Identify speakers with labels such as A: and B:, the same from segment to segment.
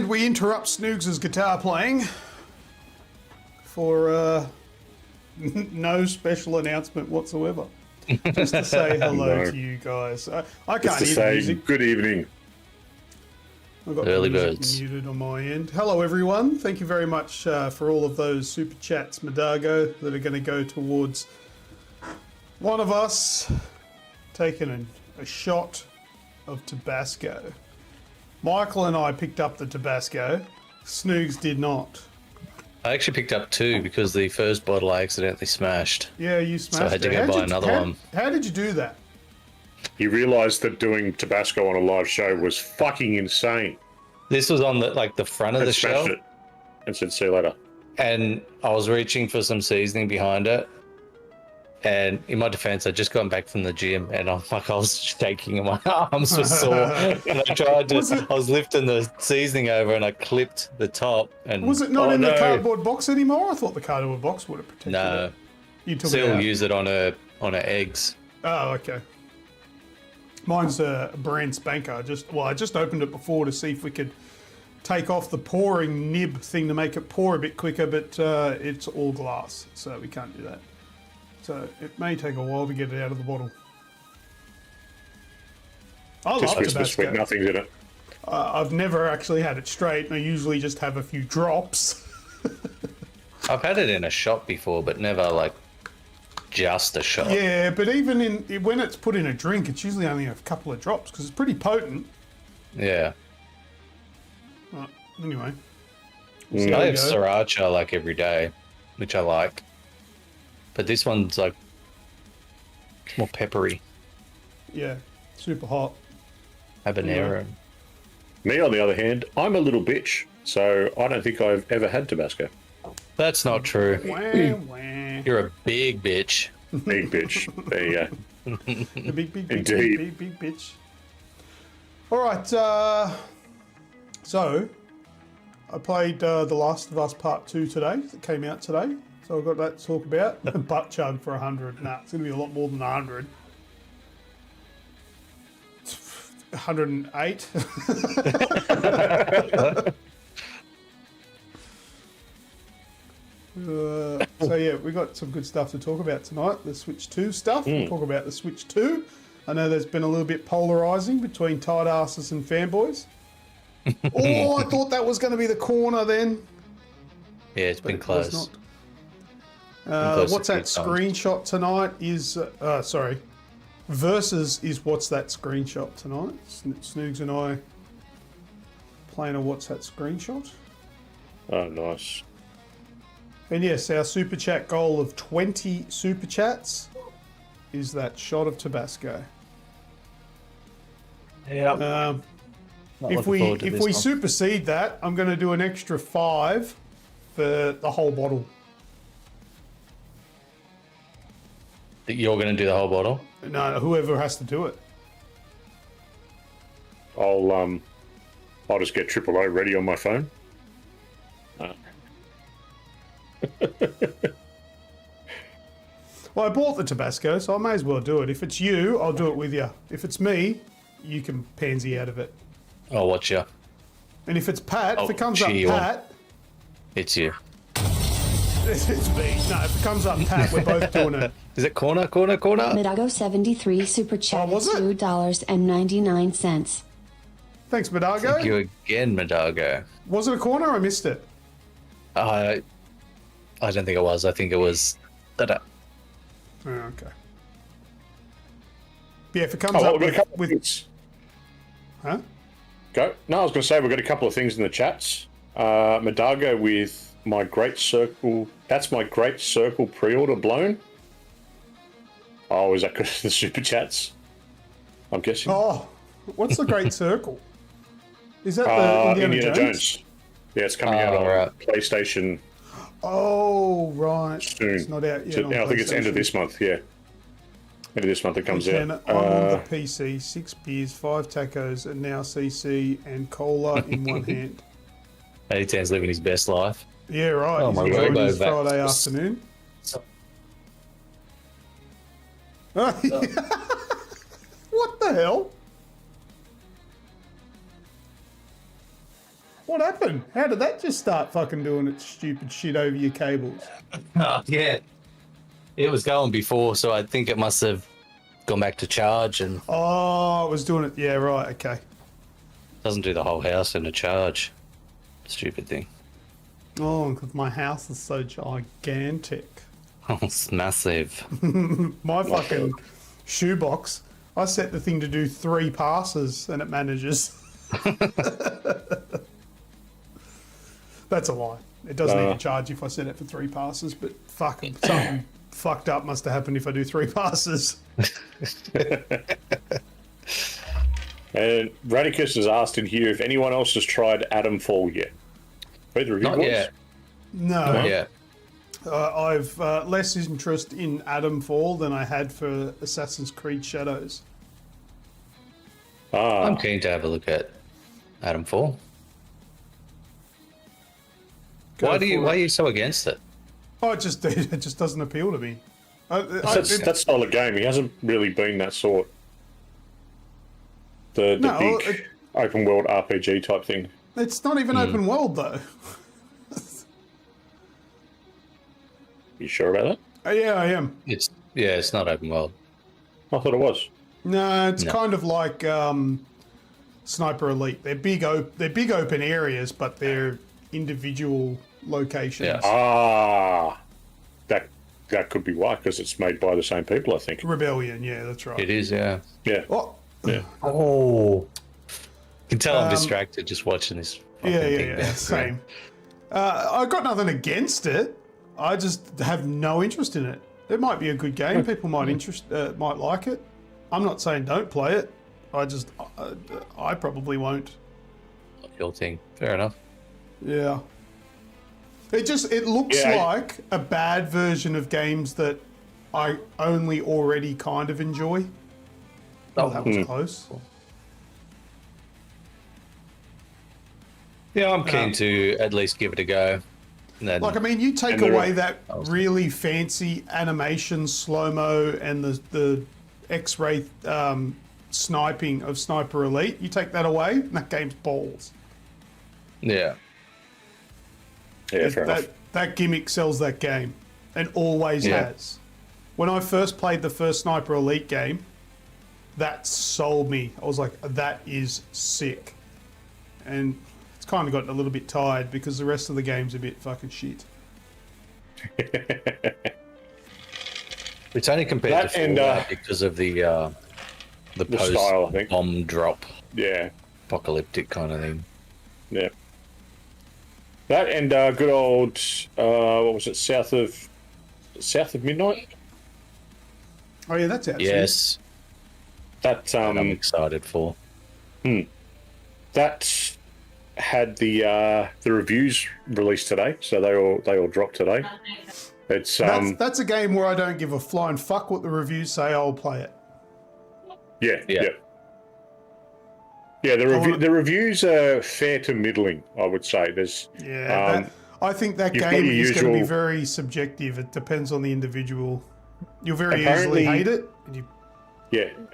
A: And we interrupt Snoogs' guitar playing for no special announcement whatsoever. Just to say hello to you guys. I can't hear the music.
B: Good evening.
A: I've got
C: Early
A: the music
C: birds.
A: muted on my end. Hello, everyone. Thank you very much for all of those super chats, Madago, that are going to go towards one of us taking a shot of Tabasco. Michael and I picked up the Tabasco. Snoogs did not.
C: I actually picked up two because the first bottle I accidentally smashed.
A: Yeah, you smashed it.
C: So I had to go buy another one.
A: How did you do that?
B: He realised that doing Tabasco on a live show was fucking insane.
C: This was on the front of the shelf.
B: It and said, see you later.
C: And I was reaching for some seasoning behind it. And in my defense, I'd just gotten back from the gym and I was shaking and my arms were sore. And I was lifting the seasoning over and I clipped the top. And
A: was it not in the cardboard box anymore? I thought the cardboard box would have protected it. You took it out.
C: Use it on her eggs.
A: Oh, okay. Mine's a brand spanker. I just opened it before to see if we could take off the pouring nib thing to make it pour a bit quicker, but it's all glass, so we can't do that. So it may take a while to get it out of the bottle. I love Tabasco.
B: Sweet nothing's in it.
A: I've never actually had it straight, and I usually just have a few drops.
C: I've had it in a shot before, but never just a shot.
A: Yeah, but even when it's put in a drink, it's usually only a couple of drops because it's pretty potent.
C: Yeah.
A: Right, anyway.
C: I have sriracha every day, which I like. But this one's more peppery.
A: Yeah, super hot.
C: Habanero.
B: Me, on the other hand, I'm a little bitch, so I don't think I've ever had Tabasco.
C: That's not true.
A: Wah, wah.
C: You're a big bitch.
B: Big bitch. There you go.
A: A big
B: Indeed.
A: big bitch. All right, so I played The Last of Us Part 2 today. It came out today, so I've got that to talk about. Butt chug for 100. Nah, it's going to be a lot more than 100. 108. So yeah, we got some good stuff to talk about tonight. The Switch 2 stuff. We'll talk about the Switch 2. I know there's been a little bit polarising between tight asses and fanboys. Oh, I thought that was going to be the corner then.
C: Yeah, it's been close.
A: What's that screenshot tonight is... Versus is What's That Screenshot tonight. Snoogs and I playing a What's That Screenshot.
B: Oh, nice.
A: And yes, our super chat goal of 20 super chats is that shot of Tabasco.
C: Yeah.
A: If we supersede that, I'm going to do an extra 5 for the whole bottle.
C: You're going to do the whole bottle?
A: No, whoever has to do it.
B: I'll just get O ready on my phone.
A: Well, I bought the Tabasco, so I may as well do it. If it's you, I'll do it with you. If it's me, you can pansy out of it.
C: I'll watch you.
A: And if it's Pat, if it comes up Pat...
C: It's you.
A: It's me. No, if it comes up Pat, we're both doing it.
C: Is it corner?
D: Madago 73 super chat
A: was it?
D: $2.99.
A: Thanks, Madago.
C: Thank you again, Madago.
A: Was it a corner or I missed it?
C: I don't think it was. I think it was...
A: Oh, okay. Yeah, if it comes up with... Huh?
B: Go. No, I was going to say we've got a couple of things in the chats. Madago with my Great Circle. That's my Great Circle pre-order blown. Oh, is that good? The super chats? I'm guessing.
A: Oh, what's the Great Circle? Is that the Indiana Jones?
B: Yeah, it's coming out on PlayStation.
A: Oh, right.
B: Soon.
A: It's not out yet.
B: I think it's end of this month. Yeah, end of this month it comes out.
A: I'm on the PC. 6 beers, 5 tacos, and now CC and cola in one hand.
C: 8010's living his best life.
A: Yeah, right.
C: Oh,
A: He's
C: my
A: enjoying
C: God.
A: his Friday afternoon. What the hell? What happened? How did that just start fucking doing its stupid shit over your cables?
C: Oh, yeah. It was going before, so I think it must have gone back to charge and
A: Oh, it was doing it. Yeah, right. Okay.
C: doesn't do the whole house in a charge. Stupid thing.
A: Oh, because my house is so gigantic.
C: Oh, it's massive.
A: My fucking shoebox, I set the thing to do 3 passes and it manages. That's a lie. It does need to charge if I set it for 3 passes, but fuck, something fucked up must have happened if I do 3 passes.
B: And Radicus has asked in here if anyone else has tried Adam Fall yet. Either of you
C: Not
B: boys?
C: yet.
A: No.
C: Not yet.
A: I've less interest in Adam Fall than I had for Assassin's Creed Shadows.
C: I'm keen to have a look at Adam Fall. Why are you so against it?
A: Oh, it just doesn't appeal to me.
B: That style of game, he hasn't really been that sort. The big open world RPG type thing.
A: It's not even open world though.
B: You sure about that?
A: Yeah, I am.
C: It's not open world.
B: I thought it was.
A: No, it's kind of like Sniper Elite. They're big open areas, but they're individual locations.
B: Yeah. That could be why, because it's made by the same people, I think.
A: Rebellion, yeah, that's right.
C: It is, yeah.
B: Yeah.
A: Oh,
B: Yeah.
C: Oh. You can tell I'm distracted just watching this.
A: yeah, same. I got nothing against it. I just have no interest in it. It might be a good game. People might like it. I'm not saying don't play it. I probably won't.
C: Not your thing. Fair enough.
A: Yeah. It looks like a bad version of games that I only already kind of enjoy. Oh, that was close.
C: Yeah, I'm keen to at least give it a go. And then,
A: Like, I mean, you take away that really fancy animation, slow-mo, and the X-ray sniping of Sniper Elite. You take that away, and that game's balls.
C: yeah.
B: Yeah, fair enough.
A: That gimmick sells that game, and always has. When I first played the first Sniper Elite game, that sold me. I was like, that is sick. And it's kind of gotten a little bit tired because the rest of the game's a bit fucking shit.
C: It's only compared to Fallout because of the post
B: style, I think.
C: bomb drop
B: Yeah.
C: apocalyptic kind of thing.
B: Yeah. That and good old what was it? South of Midnight.
A: Oh yeah, that's out.
C: Yes,
B: That
C: I'm excited for.
B: that had the reviews released today, so they all dropped today. It's
A: That's a game where I don't give a flying fuck what the reviews say. I'll play it.
B: yeah. The reviews are fair to middling, I would say. There's
A: I think that
B: you've got
A: game
B: your
A: is going to be
B: usual-
A: very subjective. It depends on the individual. You'll very
B: Apparently-
A: easily hate it. And you,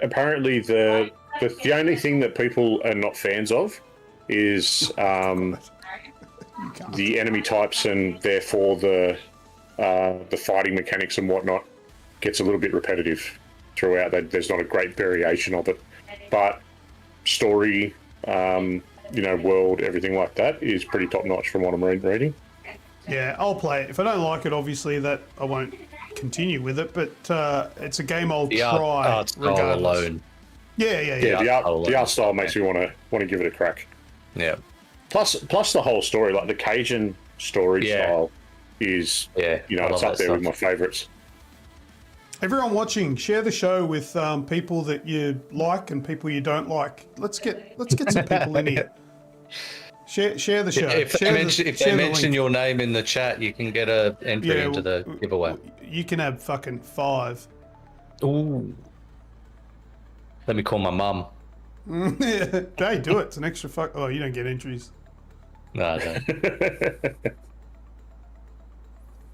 B: apparently the only thing that people are not fans of is the enemy types, and therefore the fighting mechanics and whatnot gets a little bit repetitive throughout. There's not a great variation of it, but story, world, everything like that is pretty top notch from what I'm reading.
A: yeah, I'll play it. If I don't like it, obviously that I won't continue with it. But it's a game I'll
C: The
A: try
C: art style
A: regardless.
C: alone.
A: Yeah.
B: The art style makes me want to give it a crack.
C: Yeah.
B: Plus the whole story, like the Cajun story style, is
C: I
B: it's
C: love
B: up
C: that
B: there with my
C: stuff.
B: favourites.
A: Everyone watching, share the show with people that you like and people you don't like. Let's get some people in here. Share the show.
C: If
A: Share
C: they
A: the
C: mention
A: link.
C: your name in the chat, you can get a entry into the giveaway.
A: You can have fucking 5.
C: Ooh. Let me call my mum.
A: Hey, do it. It's an extra fuck. Oh, you don't get entries.
C: No, I don't.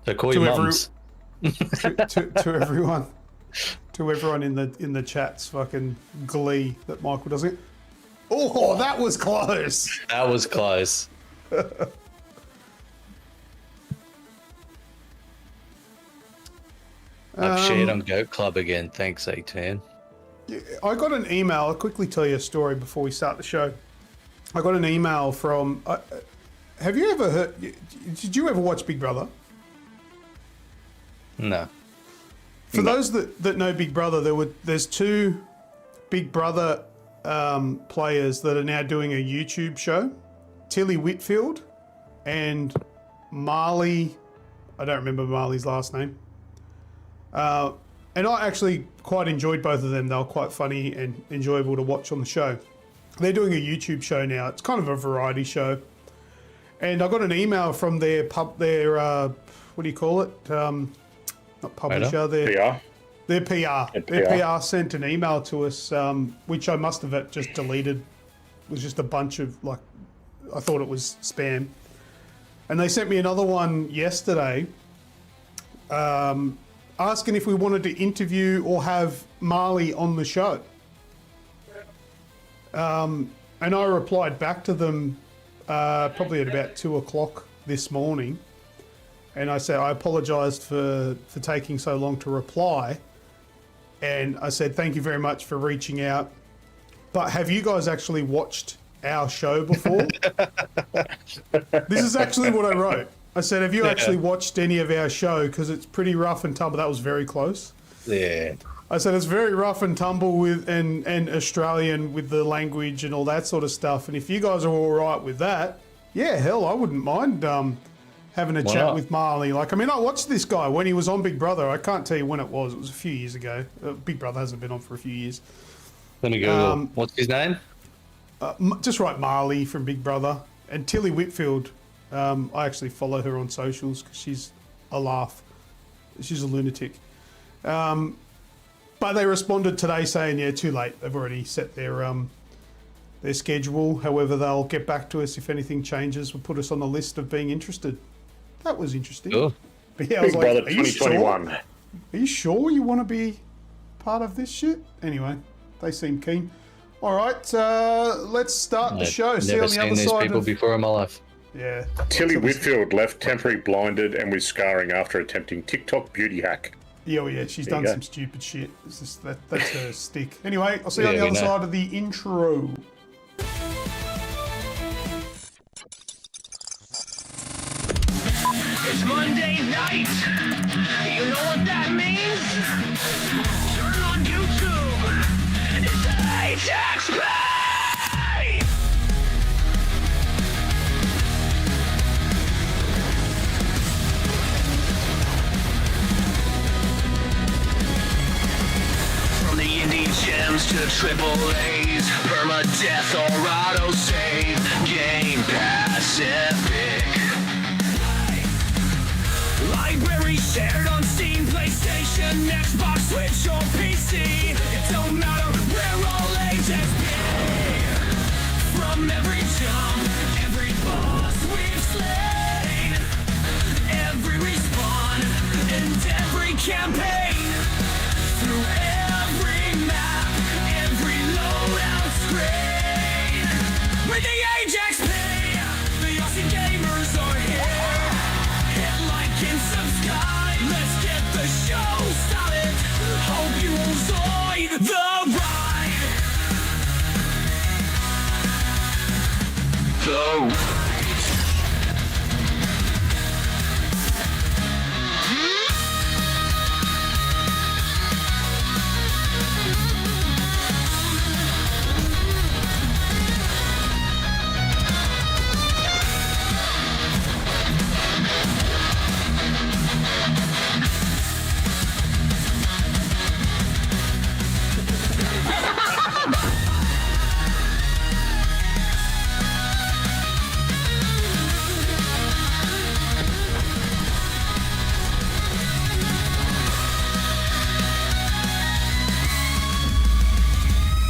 C: So call your mums.
A: to everyone in the chat's fucking glee that Michael doesn't. Oh, that was close.
C: That was close. I've shared on Goat Club again. Thanks, 18.
A: I got an email. I'll quickly tell you a story before we start the show. I got an email from... have you ever heard... Did you ever watch Big Brother?
C: No.
A: For those that know Big Brother, there's two Big Brother players that are now doing a YouTube show. Tilly Whitfield and Marley... I don't remember Marley's last name. And I actually quite enjoyed both of them. They were quite funny and enjoyable to watch on the show. They're doing a YouTube show now. It's kind of a variety show. And I got an email from their what do you call it? Not publisher.
B: PR.
A: Their PR. Their PR sent an email to us, which I must have just deleted. It was just a bunch of, like, I thought it was spam. And they sent me another one yesterday, asking if we wanted to interview or have Marley on the show. And I replied back to them probably at about 2 o'clock this morning. And I said, I apologised for taking so long to reply. And I said, thank you very much for reaching out. But have you guys actually watched our show before? This is actually what I wrote. I said, have you actually watched any of our show? Because it's pretty rough and tumble. That was very close.
C: Yeah.
A: I said, it's very rough and tumble with and Australian with the language and all that sort of stuff. And if you guys are all right with that, yeah, hell, I wouldn't mind having a chat with Marley. Like, I mean, I watched this guy when he was on Big Brother. I can't tell you when it was. It was a few years ago. Big Brother hasn't been on for a few years.
C: Let me Google. What's his name?
A: Just write Marley from Big Brother. And Tilly Whitfield, I actually follow her on socials because she's a laugh. She's a lunatic. But they responded today saying, yeah, too late. They've already set their schedule. However, they'll get back to us if anything changes. We'll put us on the list of being interested. That was interesting.
C: Cool.
A: But yeah, I was
B: Big Brother
A: like, are you
B: 2021.
A: sure? Are you sure you want to be part of this shit? Anyway, they seem keen. All right, let's start the show. See
C: Never
A: on the
C: seen
A: other
C: these
A: side
C: people
A: of...
C: before in my life.
A: Yeah.
B: Tilly Whitfield left temporarily blinded and with scarring after attempting TikTok beauty hack.
A: Yeah, well, yeah, she's
B: There
A: done
B: you go.
A: some stupid shit. It's just that's her stick. Anyway, I'll see you on the
C: Yeah,
A: other
C: we know.
A: side of the intro.
E: It's Monday night. You know what that means? Turn on YouTube. It's AGExp. From the indie gems to triple A's, permadeath or auto save, Game Pass epic. Library shared on Steam, PlayStation, Xbox, Switch, or PC. It don't matter, we're all AGExp. From every jump, every boss we've slain, every respawn, and every campaign. Through every map, every loadout screen. With the AGExp, the Aussie gamers are here. Hit like and subscribe. Let's get the show started. Hope you enjoy the ride. The ride.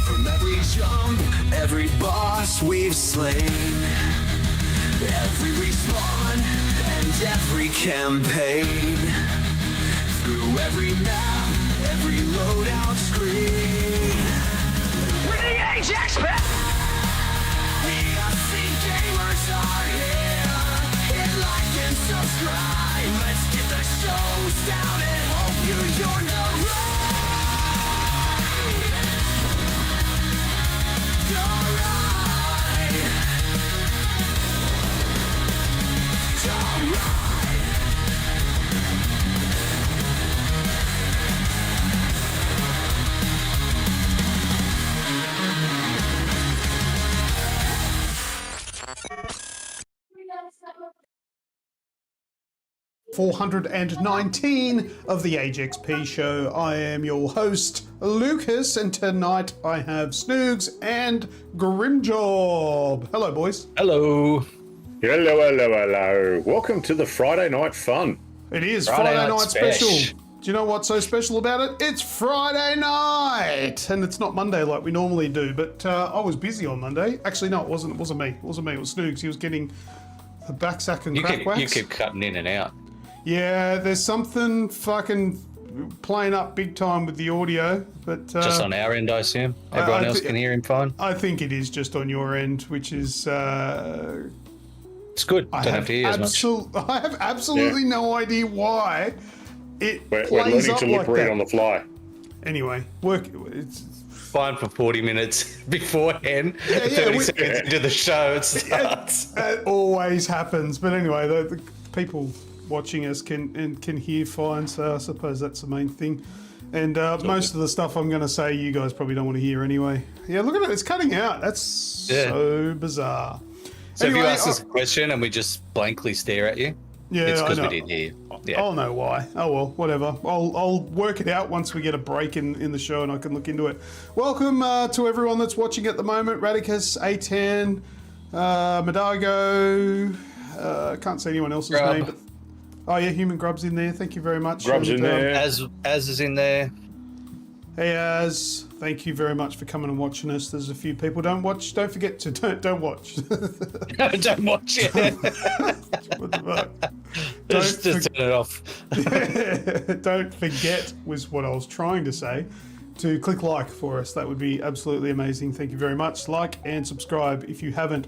E: From every jump, every boss we've slain, every respawn and every campaign. Through every map, every loadout screen. We're the AGExp. We are gamers Winners are here. Hit like and subscribe. Let's get the shows down and hope you join the ride. The ride. The ride.
A: 419 of the AGExp Show. I am your host, Lucas, and tonight I have Snoogs and Grim. Hello, boys.
C: Hello.
B: Hello. Welcome to the Friday night fun.
A: It is Friday night special.
C: special.
A: Do you know what's so special about it? It's Friday night! And it's not Monday like we normally do, but I was busy on Monday. Actually, no, it wasn't me. It was Snoogs. He was getting the backsack and crack wax.
C: You keep cutting in and out.
A: Yeah, there's something fucking playing up big time with the audio, but
C: Just on our end, I assume. Everyone else can hear him fine.
A: I think it is just on your end, which is
C: It's good. Don't have to hear as much.
A: I have absolutely no idea why it
B: We're
A: plays
B: learning
A: up
B: to
A: like
B: lip read
A: that.
B: on the fly.
A: Anyway, it's
C: Fine for 40 minutes beforehand.
A: yeah,
C: 30 seconds into the show, it starts.
A: it always happens. But anyway, the people watching us can hear fine, so I suppose that's the main thing. And most of the stuff I'm going to say, you guys probably don't want to hear anyway. Yeah, look at it; it's cutting out. That's so bizarre.
C: So
A: Anyway,
C: if you ask us a question and we just blankly stare at you,
A: yeah,
C: it's because
A: I know.
C: we didn't hear you. Yeah.
A: I'll know why. Oh well, whatever. I'll work it out once we get a break in the show and I can look into it. Welcome to everyone that's watching at the moment. Radicus, A10, Madago. Can't see anyone else's
C: Grub.
A: name. But, oh yeah, Human Grub's in there. Thank you very much.
B: Grub's in there.
C: As is in there.
A: Hey Az, thank you very much for coming and watching us. There's a few people. Don't forget to don't watch.
C: Don't watch it.
A: What the fuck?
C: Just turn it off.
A: Don't forget was what I was trying to say, to click like for us. That would be absolutely amazing. Thank you very much. Like and subscribe if you haven't.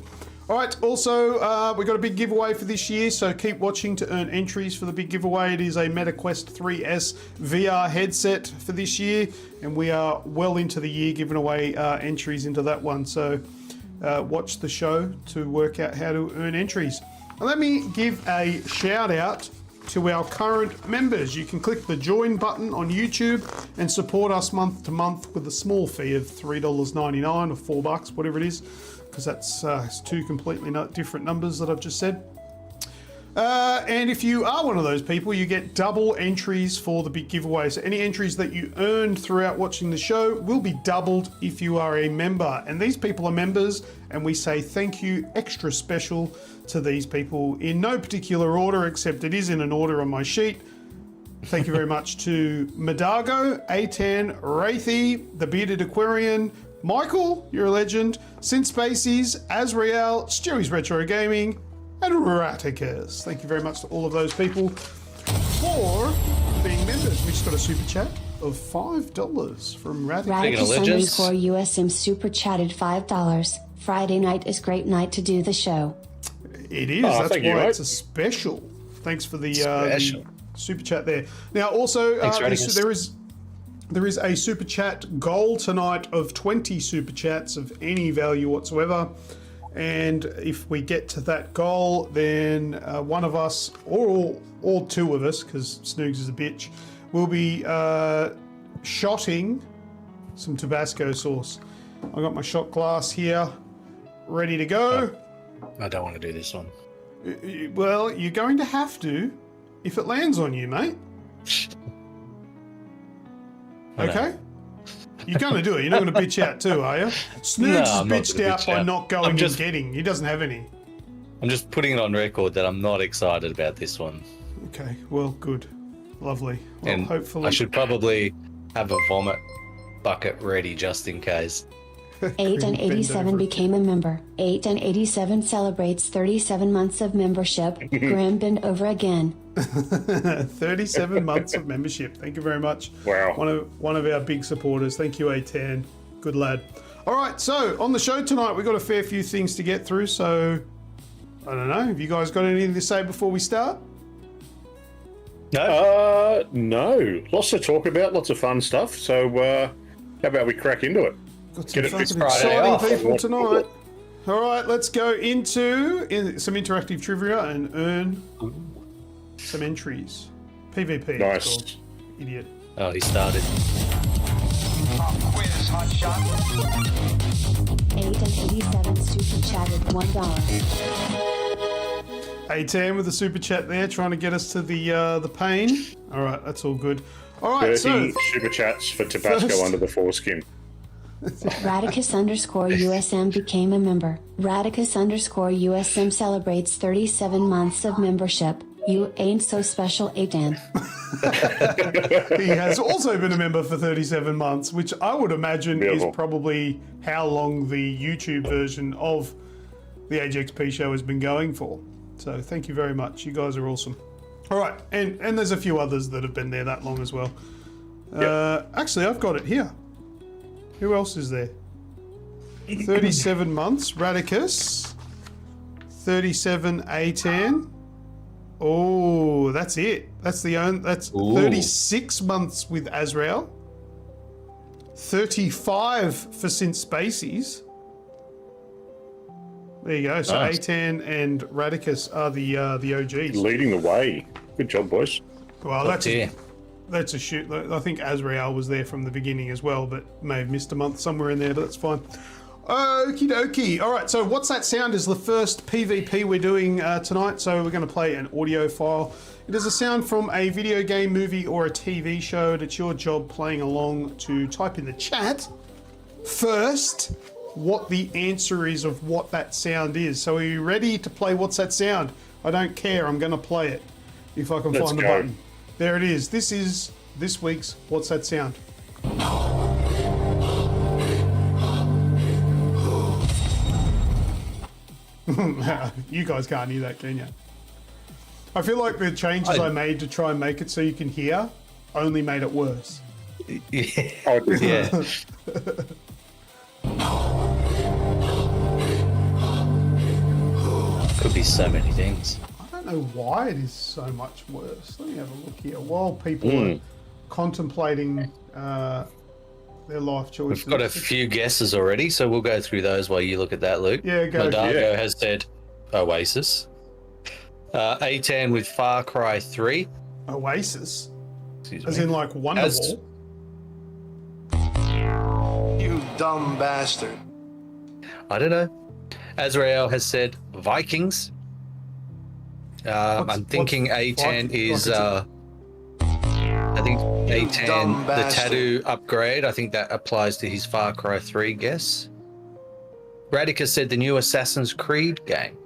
A: All right, also, we've got a big giveaway for this year, so keep watching to earn entries for the big giveaway. It is a MetaQuest 3S VR headset for this year, and we are well into the year giving away entries into that one. So watch the show to work out how to earn entries. And let me give a shout out to our current members. You can click the join button on YouTube and support us month to month with a small fee of $3.99 or $4, whatever it is, because that's two completely different numbers that I've just said. And if you are one of those people, you get double entries for the big giveaway. So any entries that you earned throughout watching the show will be doubled if you are a member. And these people are members, and we say thank you extra special to these people in no particular order, except it is in an order on my sheet. Thank you very much to Madago, A10, Wraithy, The Bearded Aquarian, Michael, you're a legend, Sin Spacies, Azrael, Stewie's Retro Gaming, and Raticus. Thank you very much to all of those people for being members. We just got a super chat of $5 from Raticus.
C: Speaking of
D: Radicus
C: legends.
D: _USM super chatted $5. Friday night is great night to do the show.
A: It is.
B: Oh,
A: That's
B: thank you,
A: why
B: mate.
A: it's a special. Thanks for the
C: Special.
A: super chat there. Now, also,
C: Thanks, Radicus.
A: there is a super chat goal tonight of 20 super chats of any value whatsoever. And if we get to that goal, then one of us, or two of us, because Snoogs is a bitch, will be shotting some Tabasco sauce. I got my shot glass here, ready to go.
C: I don't want to do this one.
A: Well, you're going to have to if it lands on you, mate.
C: I know.
A: Okay? You're going to do it. You're not going to bitch out too, are you? Snoogs
C: No,
A: is
C: I'm not
A: bitched
C: gonna
A: out
C: bitch
A: by
C: out.
A: not going
C: I'm just-
A: and getting. He doesn't have any.
C: I'm just putting it on record that I'm not excited about this one.
A: Okay, well, good. Lovely. Well,
C: And
A: hopefully...
C: I should probably have a vomit bucket ready just in case.
D: 8 and 87 became a member. 8 and 87 celebrates 37 months of membership. Grim bend over again.
A: 37 months of membership. Thank you very much.
B: Wow.
A: One of our big supporters. Thank you, A10. Good lad. All right, so on the show tonight, we've got a fair few things to get through, so I don't know. Have you guys got anything to say before we start?
C: No.
B: No. Lots to talk about, lots of fun stuff. So, how about we crack into it?
A: Got some
B: Get it
A: fucking
B: fixed
C: Friday
A: exciting
C: off.
A: people tonight. All right, let's go into some interactive trivia and earn some entries. PvP. it's
B: Nice.
A: called. Idiot.
C: Oh, he started.
E: Quiz, hot shot.
D: 8 and 87 super chatted $1.
A: A10 with the super chat there, trying to get us to the pain. All right, that's all good. All right,
B: 30
A: so
B: super chats for Tabasco
A: first-
B: under the foreskin.
D: Radicus_USM became a member. Radicus_USM celebrates 37 months of membership. You ain't so special, Aidan.
A: he has also been a member for 37 months, which I would imagine
B: Beautiful.
A: is probably how long the YouTube version of the AGExp Show has been going for. So thank you very much. You guys are awesome. All right, and there's a few others that have been there that long as well. Actually, I've got it here. Who else is there? 37 months, Radicus. 37 A10. Oh, that's it. That's that's 36 months with Azrael. 35 for Since Spacies. There you go. So
C: Nice.
A: A10 and Radicus are the OGs.
B: Leading the way. Good job, boys.
A: Well,
C: Yeah.
A: that's a shoot. I think Azrael was there from the beginning as well, but may have missed a month somewhere in there, but that's fine. Okie dokie. All right, so What's That Sound is the first PvP we're doing tonight. So we're going to play an audio file. It is a sound from a video game, movie, or a TV show, and it's your job playing along to type in the chat first what the answer is of what that sound is. So are you ready to play What's That Sound? I don't care. I'm going to play it if I can
B: Let's
A: find the
B: go.
A: button. There it is. This is this week's What's That Sound? You guys can't hear that, can you? I feel like the changes I made to try and make it so you can hear only made it worse.
C: Yeah.
B: Oh,
C: Yeah. Could be so many things.
A: I don't know why it is so much worse. Let me have a look here. While people are contemplating their life choices.
C: We've got a few guesses already, so we'll go through those while you look at that, Luke.
A: Yeah, go.
C: Madargo
B: Yeah.
C: has said Oasis. A10 with Far Cry 3.
A: Oasis,
C: Excuse
A: as
C: me.
A: in like Wonderwall.
F: You dumb bastard.
C: I don't know. Azrael has said Vikings. I'm thinking A10 is. I think A10,
F: dumb
C: the
F: bastard.
C: tattoo upgrade. I think that applies to his Far Cry 3 guess. Radicus said the new Assassin's Creed game.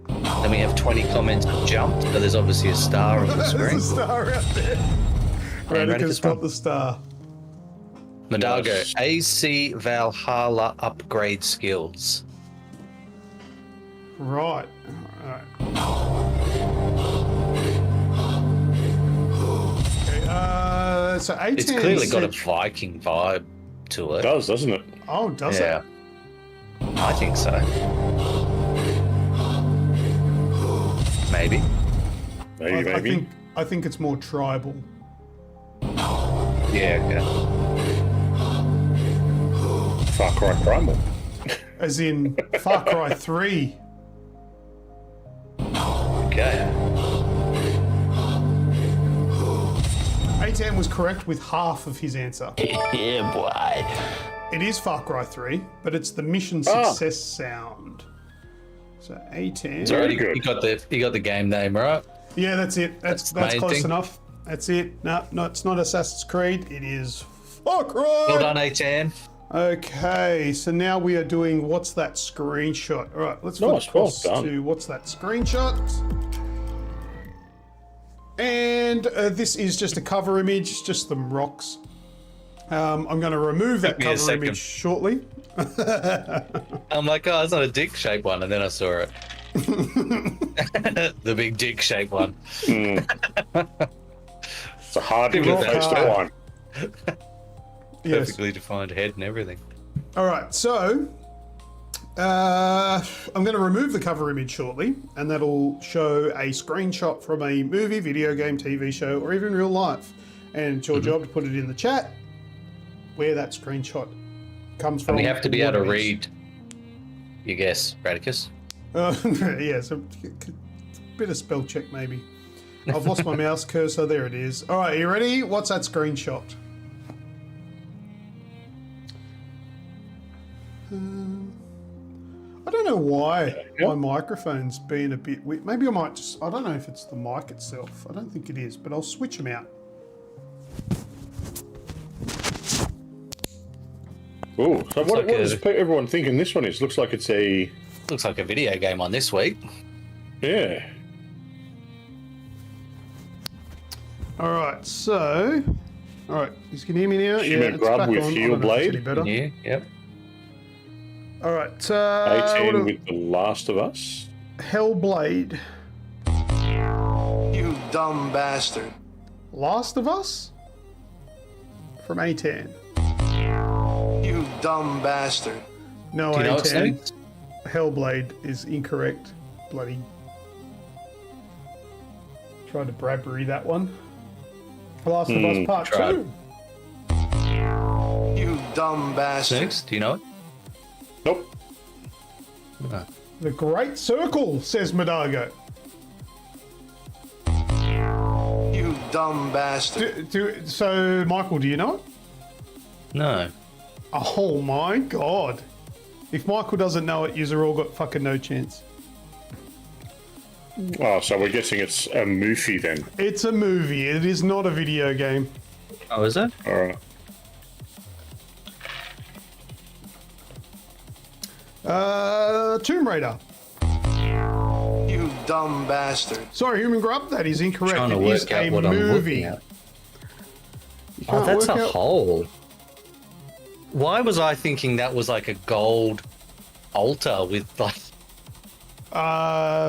C: Then we have 20 comments of jump, so there's obviously a star on the
A: There's
C: screen.
A: a star out there.
C: And
A: Radicus
C: Radicus
A: got
C: won.
A: the star.
C: Madargo,
B: Nice.
C: AC Valhalla upgrade skills.
A: Right. Alright. Okay, so 18
C: It's clearly got a
A: said-
C: Viking vibe to
B: it
C: it.
B: does, doesn't it?
A: Oh, does
C: Yeah.
A: it?
C: I think so. Maybe.
B: Maybe, maybe.
A: I think it's more tribal.
C: Yeah, okay.
B: Far Cry Primal.
A: As in Far Cry 3.
C: Okay.
A: 18 was correct with half of his answer.
C: Yeah, boy.
A: It is Far Cry 3, but it's the mission success sound. So 18.
C: So
B: Very
C: you
B: good.
C: got the game name right.
A: Yeah, that's it. That's
C: the main
A: close
C: thing.
A: enough. That's it. No, it's not Assassin's Creed. It is Far Cry.
C: Well done, A10.
A: Okay, so now we are doing What's That Screenshot? All right, let's flip
B: Nice, well
A: across
B: done.
A: to What's That Screenshot? And this is just a cover image, just some rocks. I'm going to remove that
C: Took me a
A: cover
C: second.
A: image shortly.
C: I'm like, oh, it's not a dick shaped one, and then I saw it. The big dick shaped one.
B: It's a hard
C: People
B: little
C: are
B: face to
A: hard.
B: one.
A: Yes.
C: Perfectly defined head and everything.
A: All right, so I'm going to remove the cover image shortly, and that'll show a screenshot from a movie, video game, TV show, or even real life. And it's your job to put it in the chat where that screenshot comes from.
C: And we have to be able to
A: what it is.
C: read your guess, Radicus.
A: Yeah, so a bit of spell check maybe. I've lost my mouse cursor. There it is. All right, you ready? What's that screenshot? I don't know why my microphone's been a bit weird. Maybe I might just, I don't know if it's the mic itself. I don't think it is, but I'll switch them out.
B: Oh, so what
C: like
B: is everyone thinking this one is? Looks like it's a...
C: Looks like a video game on this week.
B: Yeah.
A: All right, so, all right, you can hear me now?
B: Human
A: it's
B: grub
A: back
B: with
A: on. I
B: heel
A: don't know if it's any
B: blade.
A: better.
C: Yeah, yep.
A: All right,
B: 18 with The Last of Us.
A: Hellblade,
F: You dumb bastard.
A: Last of Us from A10.
F: You dumb bastard.
A: No,
C: Do you know what,
A: A10.
C: Snoogs?
A: Hellblade is incorrect. Bloody. Tried to Bradbury that one. Last of Us Part
C: tried.
A: 2.
F: You dumb bastard.
C: Snoogs, do you know it?
B: Nope.
C: No.
A: The Great Circle, says Madago.
F: You dumb bastard.
A: So, Michael, do you know it?
C: No.
A: Oh my god. If Michael doesn't know it, you've all got fucking no chance.
B: Oh, so we're guessing it's a movie then.
A: It's a movie. It is not a video game.
C: Oh, is it?
B: All right.
A: Tomb Raider.
F: You dumb bastard.
A: Sorry, Human Grub, that is incorrect.
C: Trying to
A: It is
C: work out
A: a
C: what I'm
A: movie.
C: looking at.
A: You
C: Oh,
A: can't
C: that's
A: work
C: a
A: out-
C: hole. Why was I thinking that was like a gold altar with like?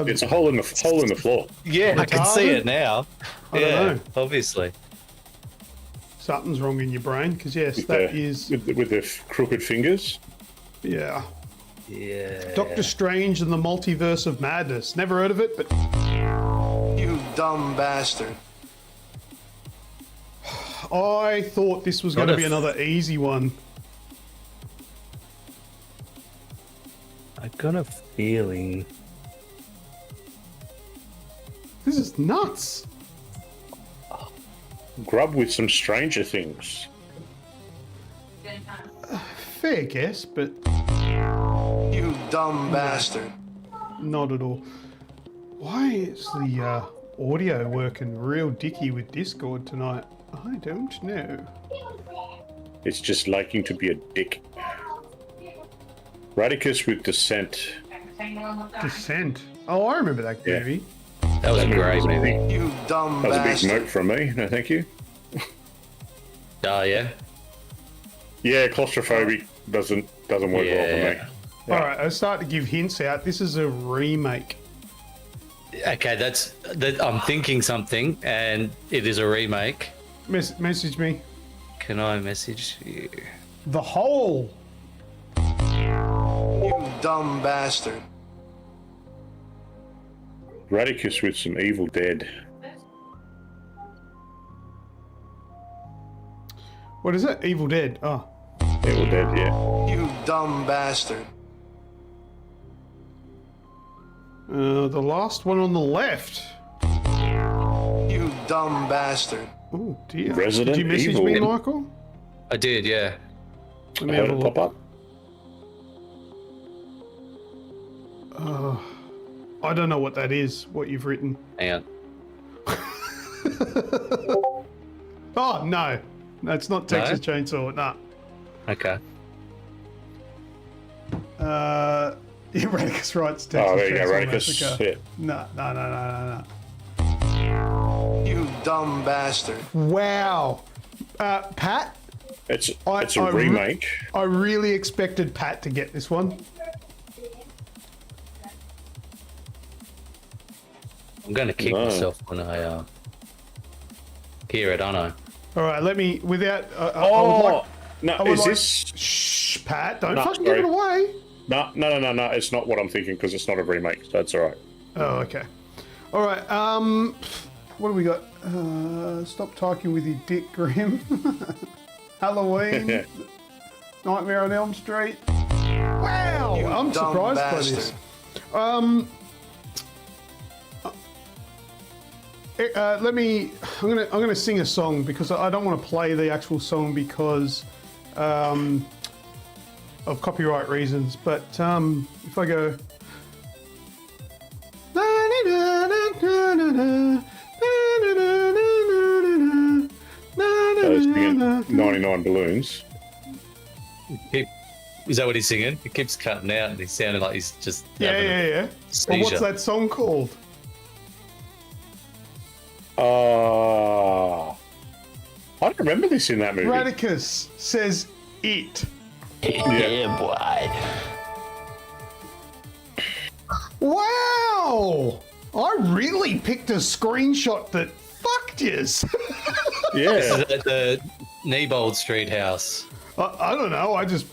B: It's a hole in the floor.
C: Yeah, I can see
A: Retarded?
C: it now.
A: I don't
C: Yeah,
A: know.
C: obviously.
A: Something's wrong in your brain, because yes,
B: With
A: that
B: the,
A: is,
B: with the crooked fingers.
A: yeah.
C: Yeah.
A: Doctor Strange and the Multiverse of Madness. Never heard of it, but
F: You dumb bastard.
A: I thought this was
C: Not
A: going to
C: a
A: be
C: f-
A: another easy one.
C: I got a feeling.
A: This is nuts.
B: Grub with some Stranger Things.
A: Fair guess, but
F: You dumb bastard.
A: not at all. Why is the audio working real dicky with Discord tonight? I don't know.
B: It's just liking to be a dick. Radicus with Descent.
A: Descent. Oh, I remember that
B: Yeah.
A: movie.
C: That was a great movie.
F: You dumb
B: That was a big
F: bastard.
B: note from me. No, thank you.
C: Oh yeah.
B: Yeah, claustrophobic doesn't work well for me.
A: All right, I start to give hints out. This is a remake.
C: Okay, that. I'm thinking something, and it is a remake.
A: Message me.
C: Can I message you?
A: The Hole.
F: You dumb bastard.
B: Radicus with some Evil Dead.
A: What is it? Evil Dead. Oh.
B: Evil Dead, yeah.
F: You dumb bastard.
A: The last one on the left.
F: You dumb bastard.
A: Oh dear.
B: Resident
A: Did you message
B: Evil.
A: me, Michael?
C: I did, yeah.
A: Let
B: I
A: me
B: heard
A: have a
B: it
A: look.
B: pop up.
A: I don't know what that is, what you've written.
C: Hang on.
A: Oh, no. No, it's not Texas Chainsaw. Nah.
C: Okay.
A: Radicus writes Texas
B: Oh, there you go,
A: Chainsaw
B: Radicus.
A: Massacre.
B: Yeah.
A: No.
F: You dumb bastard.
A: Wow. Pat,
B: It's
A: I
B: a remake.
A: I really expected Pat to get this one.
C: I'm going to kick
B: No.
C: myself when I hear it, aren't I?
A: All right, let me, without... I would
B: Oh,
A: like,
B: no,
A: I would
B: is
A: like-
B: this...
A: Shh, Pat, don't
B: No,
A: fucking
B: sorry.
A: give it away.
B: No. It's not what I'm thinking because it's not a remake, so it's all right.
A: Oh, okay. All right. What do we got? Stop talking with your dick, Grim. Halloween. Nightmare on Elm Street. Wow, I'm
F: dumb
A: surprised
F: bastard.
A: by this. I'm gonna sing a song because I don't want to play the actual song because of copyright reasons. But if I go.
B: So it's singing 99 Balloons.
C: Is that what he's singing? It keeps cutting out and he's sounding like he's just
A: Yeah. Well, what's
C: seizure.
A: that song called?
B: I don't remember this in that movie.
A: Radicus says it.
C: Yeah, boy.
A: Wow! I really picked a screenshot that fucked yous.
B: Yeah.
C: This is at the Neibold Street house.
A: I don't know. I just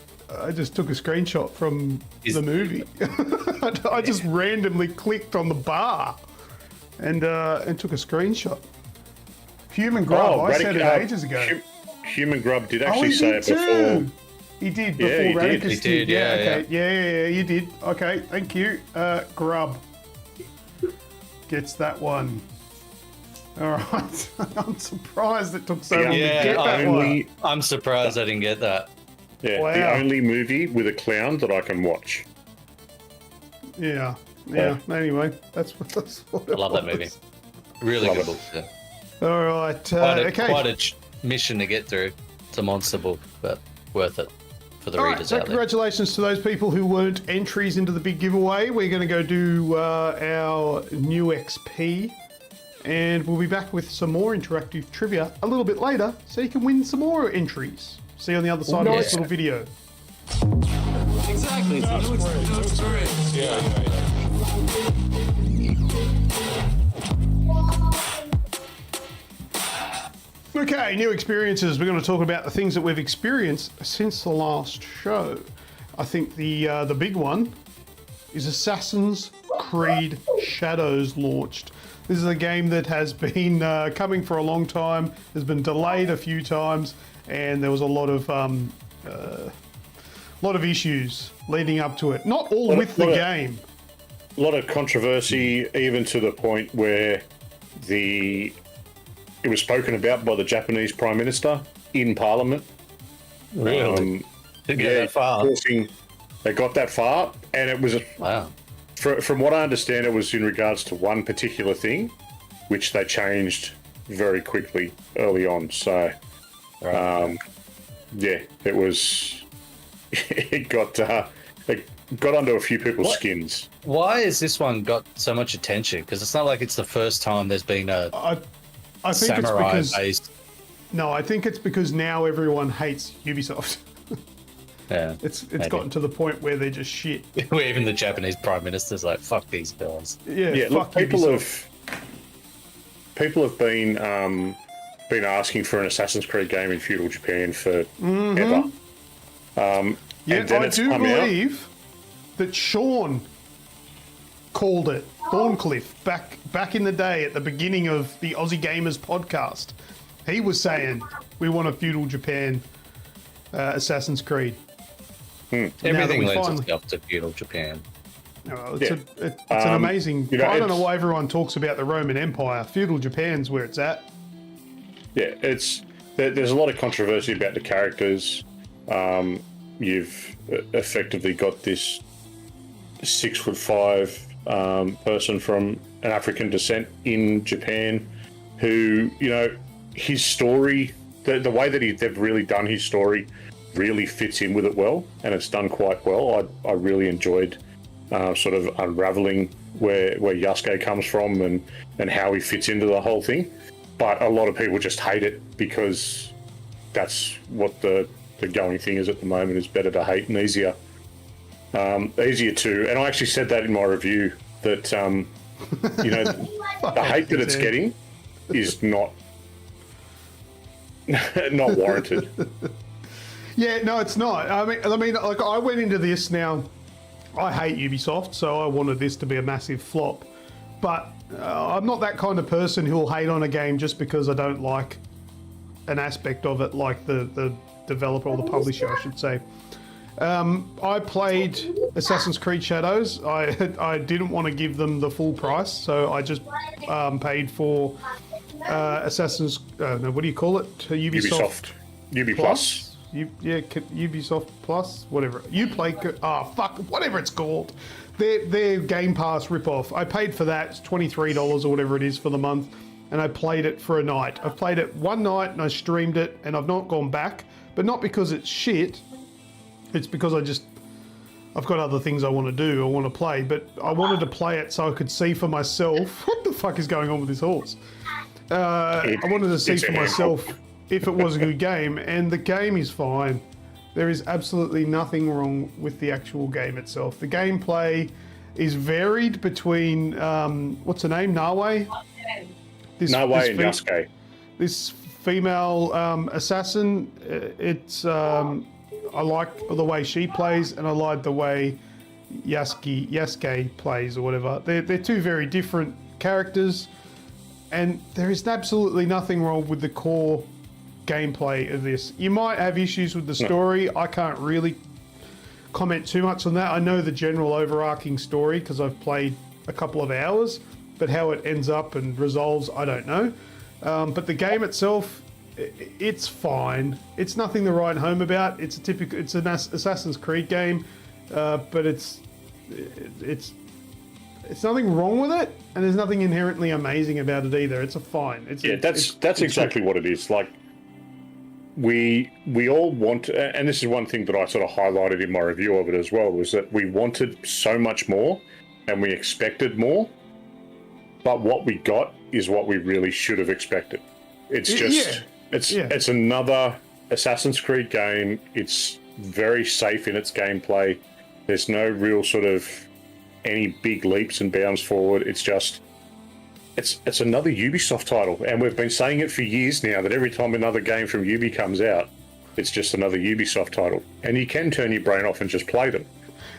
A: took a screenshot from the movie. I just randomly clicked on the bar and took a screenshot. Human Grub. I said it ages ago.
B: Human Grub did
A: Oh,
B: actually
A: he
B: say
A: did
B: it
A: too.
B: before.
A: He did
B: Yeah,
A: before
B: he did.
A: Radicus
C: He did, yeah,
A: Okay. Yeah, you did. Okay, thank you. Grub gets that one. All right. I'm surprised it took so long to get that one.
C: I'm surprised I didn't get that.
B: Yeah,
A: Wow.
B: the only movie with a clown that I can watch.
A: Yeah. Anyway, that's what
C: I love that movie. Really
B: Love
C: good
B: it.
C: book. Yeah.
A: All right. Okay.
C: Quite a mission to get through. It's a monster book, but worth it for the
A: All right,
C: readers
A: so
C: out there.
A: congratulations to those people who weren't entries into the big giveaway. We're going to go do our new XP, and we'll be back with some more interactive trivia a little bit later, so you can win some more entries. See you on the other side of this little video.
E: Exactly.
A: Okay, new experiences. We're going to talk about the things that we've experienced since the last show. I think the big one is Assassin's Creed Shadows launched. This is a game that has been coming for a long time. Has been delayed a few times, and there was a lot of issues leading up to it. Not all with the game.
B: A lot of controversy, even to the point where it was spoken about by the Japanese Prime Minister in Parliament.
C: Really? Didn't get that far.
B: They got that far, and it was
C: Wow.
B: from what I understand, it was in regards to one particular thing, which they changed very quickly early on. So, it was. It got under a few people's skins.
C: Why has this one got so much attention? Because it's not like it's the first time there's been a
A: I think it's
C: samurai
A: because
C: based.
A: no, I think it's because now everyone hates Ubisoft.
C: Yeah,
A: It's
C: maybe.
A: gotten to the point where they're just shit.
C: Where even the Japanese Prime Minister's like, "Fuck these guys."
A: Yeah,
B: Look,
A: fuck Ubisoft.
B: people have been asking for an Assassin's Creed game in feudal Japan for ever.
A: Yeah,
B: and then
A: I
B: it's
A: do
B: come out.
A: believe that Sean called it Thorncliffe back in the day at the beginning of the Aussie Gamers podcast. He was saying we want a feudal Japan Assassin's Creed.
C: Everything
A: we
C: lends
A: finally-
C: itself to feudal Japan.
A: It's an amazing. I don't know
B: it's-
A: why everyone talks about the Roman Empire. Feudal Japan's where it's at.
B: Yeah, there's a lot of controversy about the characters. You've effectively got this 6'5" person from an African descent in Japan, who, his story, the way that they've really done his story, really fits in with it well, and it's done quite well. I really enjoyed sort of unraveling where Yasuke comes from and how he fits into the whole thing. But a lot of people just hate it because that's what the going thing is at the moment. Is better to hate and easier to. And I actually said that in my review that the hate that it's getting is not warranted.
A: Yeah, no, it's not. I mean, like I went into this now I hate Ubisoft, so I wanted this to be a massive flop. But I'm not that kind of person who will hate on a game just because I don't like an aspect of it, like the developer or the publisher, I should say. I played Assassin's Creed Shadows. I didn't want to give them the full price, so I just paid for Assassin's. No, what do you call it? Ubisoft.
B: Ubi Plus.
A: Ubisoft Plus, whatever. Whatever it's called. Their Game Pass ripoff. I paid for that. It's $23 or whatever it is for the month, and I played it for a night. I've played it one night and I streamed it, and I've not gone back. But not because it's shit. It's because I've got other things I want to do. I want to play, but I wanted to play it so I could see for myself. What the fuck is going on with this horse? I wanted to see for myself if it was a good game, and the game is fine. There is absolutely nothing wrong with the actual game itself. The gameplay is varied between what's her name, Nawe?
B: Nawe and Yasuke.
A: This female assassin. I like the way she plays, and I like the way Yasuke plays, or whatever. They're two very different characters, and there is absolutely nothing wrong with the core gameplay of this. You might have issues with the story. I can't really comment too much on that. I know the general overarching story because I've played a couple of hours, but how it ends up and resolves, I don't know. But the game itself, it's fine. It's nothing to write home about. It's an Assassin's Creed game, but it's nothing wrong with it, and there's nothing inherently amazing about it either. It's fine. That's
B: exactly what it is. Like, we all want, and this is one thing that I sort of highlighted in my review of it as well, was that we wanted so much more, and we expected more, but what we got is what we really should have expected. It's just, it's another Assassin's Creed game. It's very safe in its gameplay. There's no real sort of any big leaps and bounds forward. It's just, it's another Ubisoft title, and we've been saying it for years now that every time another game from Ubi comes out, it's just another Ubisoft title, and you can turn your brain off and just play them.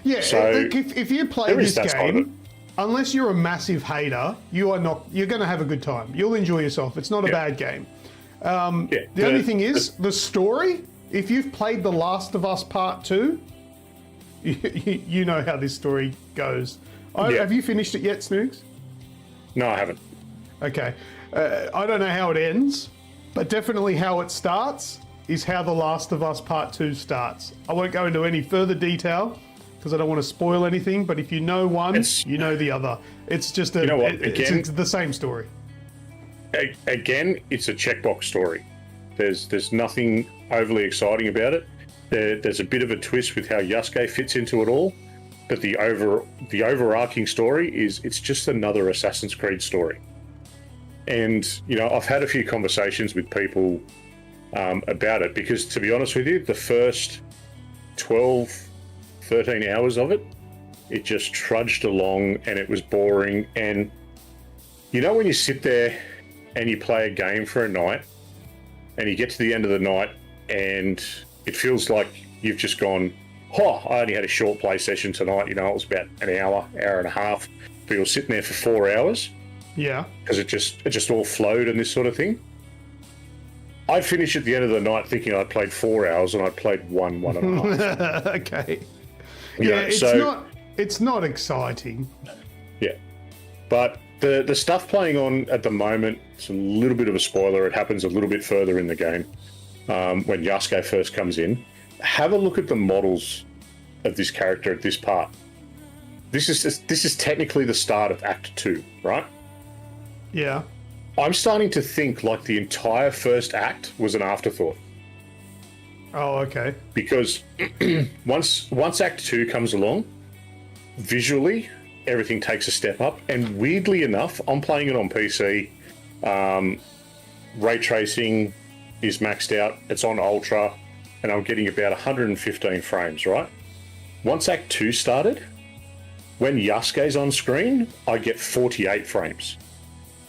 A: Yeah, so if you play this game, unless you're a massive hater, you're going to have a good time. You'll enjoy yourself. It's not a bad game. The only thing is the story. If you've played The Last of Us Part 2, you know how this story goes. Have you finished it yet, Snoogs?
B: No, I haven't.
A: Okay. I don't know how it ends, but definitely how it starts is how The Last of Us Part 2 starts. I won't go into any further detail because I don't want to spoil anything, but if you know one, you know the other. It's just it's the same story.
B: Again, it's a checkbox story. There's nothing overly exciting about it. There's a bit of a twist with how Yasuke fits into it all, but the overarching story is it's just another Assassin's Creed story. And I've had a few conversations with people about it, because to be honest with you, the first 12-13 hours of it just trudged along, and it was boring. And when you sit there and you play a game for a night, and you get to the end of the night, and it feels like you've just gone, I only had a short play session tonight. It was about an hour and a half, but you're sitting there for 4 hours.
A: Yeah.
B: Because it just all flowed and this sort of thing. I'd finish at the end of the night thinking I'd played 4 hours, and I'd played one and a half.
A: Okay. It's not exciting.
B: Yeah. But the stuff playing on at the moment, it's a little bit of a spoiler. It happens a little bit further in the game when Yasuke first comes in. Have a look at the models of this character at this part. This is technically the start of Act 2, right?
A: Yeah.
B: I'm starting to think like the entire first act was an afterthought.
A: Oh, okay.
B: Because once Act 2 comes along, visually, everything takes a step up. And weirdly enough, I'm playing it on PC. Ray tracing is maxed out. It's on Ultra. And I'm getting about 115 frames, right? Once Act 2 started, when Yasuke's on screen, I get 48 frames.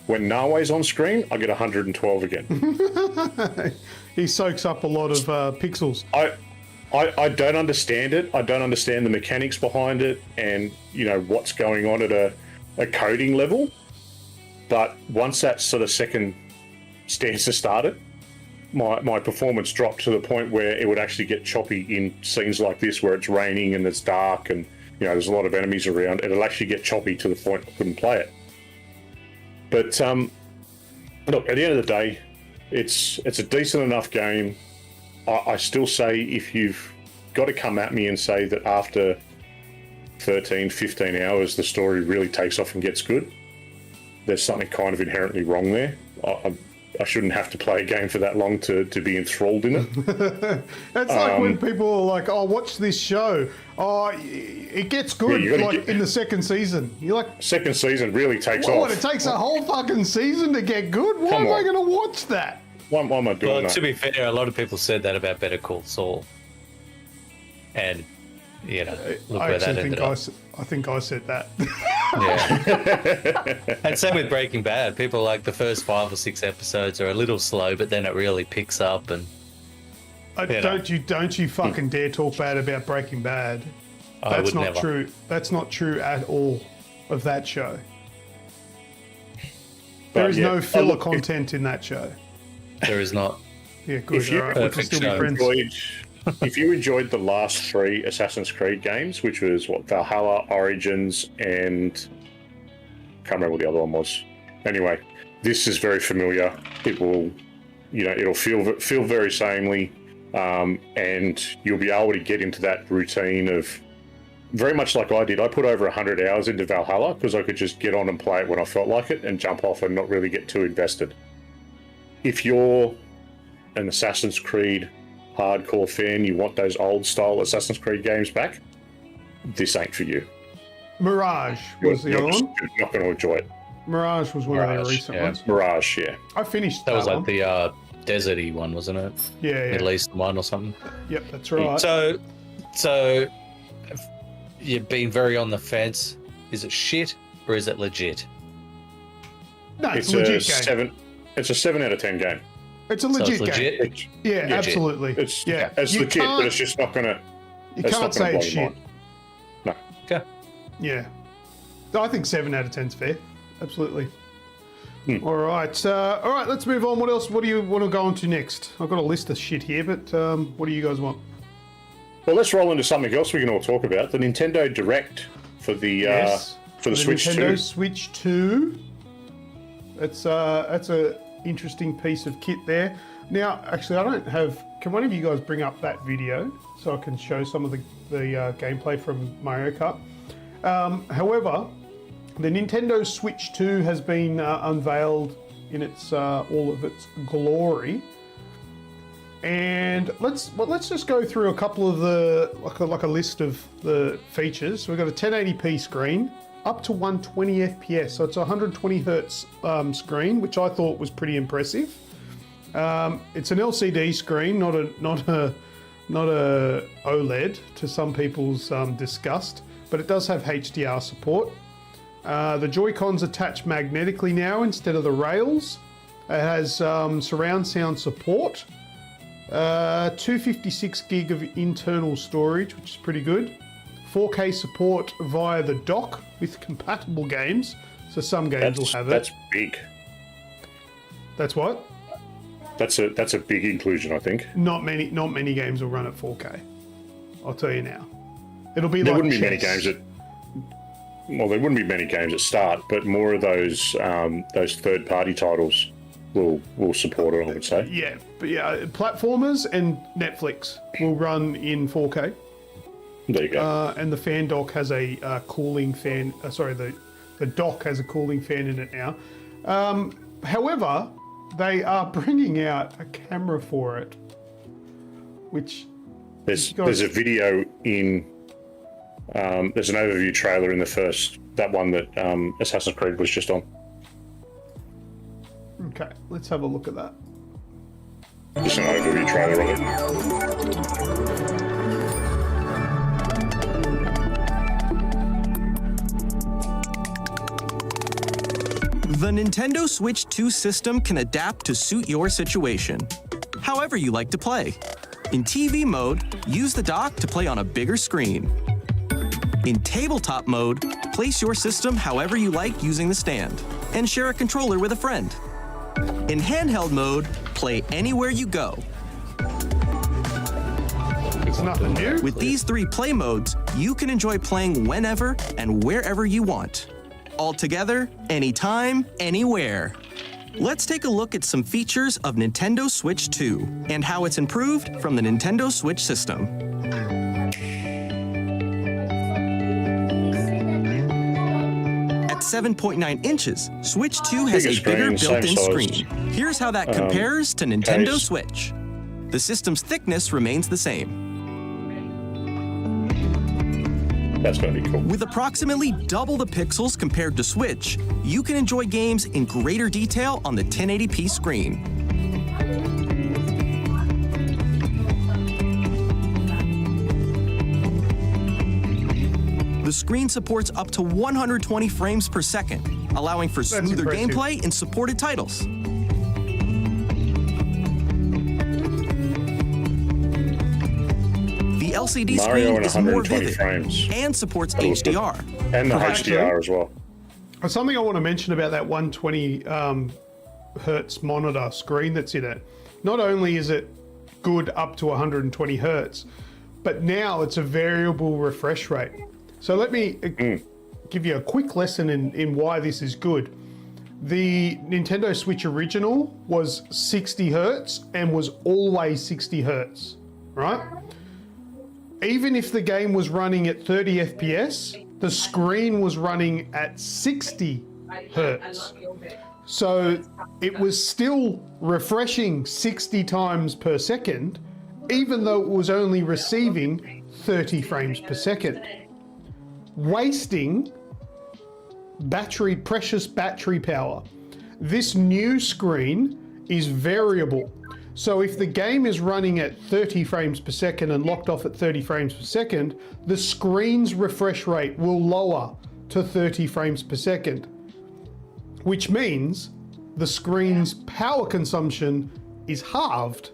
B: When Nawe's on screen, I get 112 again.
A: He soaks up a lot of pixels.
B: I don't understand it. I don't understand the mechanics behind it, and what's going on at a coding level. But once that sort of second stanza started, my performance dropped to the point where it would actually get choppy in scenes like this, where it's raining and it's dark and there's a lot of enemies around. It'll actually get choppy to the point I couldn't play it. But look, at the end of the day, it's a decent enough game. I still say, if you've got to come at me and say that after 13, 15 hours the story really takes off and gets good, there's something kind of inherently wrong there. I shouldn't have to play a game for that long to be enthralled in it.
A: That's like when people are like, "Oh, watch this show. Oh, it gets good in the second season." You're like,
B: second season really takes
A: off.
B: What?
A: It takes a whole fucking season to get good. Why am I going to watch that?
B: Why am I doing that?
C: To be fair, a lot of people said that about Better Call Saul, and look where that ended up.
A: I think I said that.
C: Yeah. And same with Breaking Bad. People like the first 5 or 6 episodes are a little slow, but then it really picks up. And
A: don't you fucking dare talk bad about Breaking Bad.
C: That's not
A: true. That's not true at all of that show. There is no filler content in that show.
C: There is not.
A: Yeah, good. All right, we can still be friends.
B: If you enjoyed the last 3 Assassin's Creed games, which was Valhalla, Origins, and can't remember what the other one was. Anyway, this is very familiar. It will, it'll feel very samely, and you'll be able to get into that routine of very much like I did. I put over 100 hours into Valhalla because I could just get on and play it when I felt like it and jump off and not really get too invested. If you're an Assassin's Creed hardcore fan, you want those old style Assassin's Creed games back, this ain't for you.
A: Mirage was the other one.
B: You're not going to enjoy it.
A: Mirage was one of their recent ones.
B: Mirage, yeah.
A: I finished
C: that was like
A: one.
C: the deserty one, wasn't it?
A: Yeah.
C: Middle Eastern one or something.
A: Yep, that's right.
C: So you've been very on the fence. Is it shit or is it legit?
A: No, it's a legit game.
B: It's a 7 out of 10 game.
A: It's a legit game. Yeah, absolutely.
B: It's legit, but it's just not gonna.
A: You can't say it's shit.
B: No.
C: Okay.
A: Yeah, I think 7 out of 10's fair. Absolutely. All right. Let's move on. What else? What do you want to go on to next? I've got a list of shit here, but what do you guys want?
B: Well, let's roll into something else we can all talk about. The Nintendo Direct for the Switch 2.
A: Nintendo Switch 2. That's a interesting piece of kit there. Now, actually, I don't have. Can one of you guys bring up that video so I can show some of the gameplay from Mario Kart? However, the Nintendo Switch 2 has been unveiled in its all of its glory, and let's just go through a couple of the like a list of the features. So we've got a 1080p screen, up to 120 FPS, so it's a 120 hertz screen, which I thought was pretty impressive. It's an LCD screen, not a OLED to some people's disgust, but it does have HDR support. The Joy-Cons attach magnetically now instead of the rails. It has surround sound support, 256 gig of internal storage, which is pretty good. 4K support via the dock with compatible games, so some games will have it.
B: That's big.
A: That's what?
B: That's a big inclusion, I think.
A: Not many games will run at 4K. I'll tell you now. It'll be
B: there
A: like
B: wouldn't be many games at. Well, there wouldn't be many games at start, but more of those third-party titles will support it, I would say.
A: Yeah, but platformers and Netflix will run in 4K.
B: There you go.
A: And the fan dock has a cooling fan. The dock has a cooling fan in it now. However, they are bringing out a camera for it, which
B: there's a video in. There's an overview trailer in that one that Assassin's Creed was just on.
A: Okay, let's have a look at that.
B: Just an overview trailer of it.
G: The Nintendo Switch 2 system can adapt to suit your situation, however you like to play. In TV mode, use the dock to play on a bigger screen. In tabletop mode, place your system however you like using the stand, and share a controller with a friend. In handheld mode, play anywhere you go.
A: It's nothing new.
G: With these 3 play modes, you can enjoy playing whenever and wherever you want. All together, anytime, anywhere. Let's take a look at some features of Nintendo Switch 2 and how it's improved from the Nintendo Switch system. At 7.9 inches, Switch 2 has
B: Bigger
G: a bigger
B: screen,
G: built-in
B: same
G: screen.
B: size.
G: Here's how that compares to Nintendo
B: case.
G: Switch. The system's thickness remains the same.
B: That's going to be cool.
G: With approximately double the pixels compared to Switch, you can enjoy games in greater detail on the 1080p screen. The screen supports up to 120 frames per second, allowing for smoother
A: impressive.
G: gameplay in supported titles. The LCD
B: Mario
G: screen
B: and
G: is more
B: 120
G: vivid
B: frames.
G: and supports
B: That looks good.
G: HDR.
B: And the
A: Actually-
B: HDR as well.
A: Something I want to mention about that 120 hertz monitor screen that's in it. Not only is it good up to 120 hertz, but now it's a variable refresh rate. So let me give you a quick lesson in why this is good. The Nintendo Switch original was 60 hertz and was always 60 hertz, right? Even if the game was running at 30 FPS, the screen was running at 60 hertz. So it was still refreshing 60 times per second, even though it was only receiving 30 frames per second. Wasting precious battery power. This new screen is variable. So if the game is running at 30 frames per second and locked off at 30 frames per second, the screen's refresh rate will lower to 30 frames per second, which means the screen's power consumption is halved.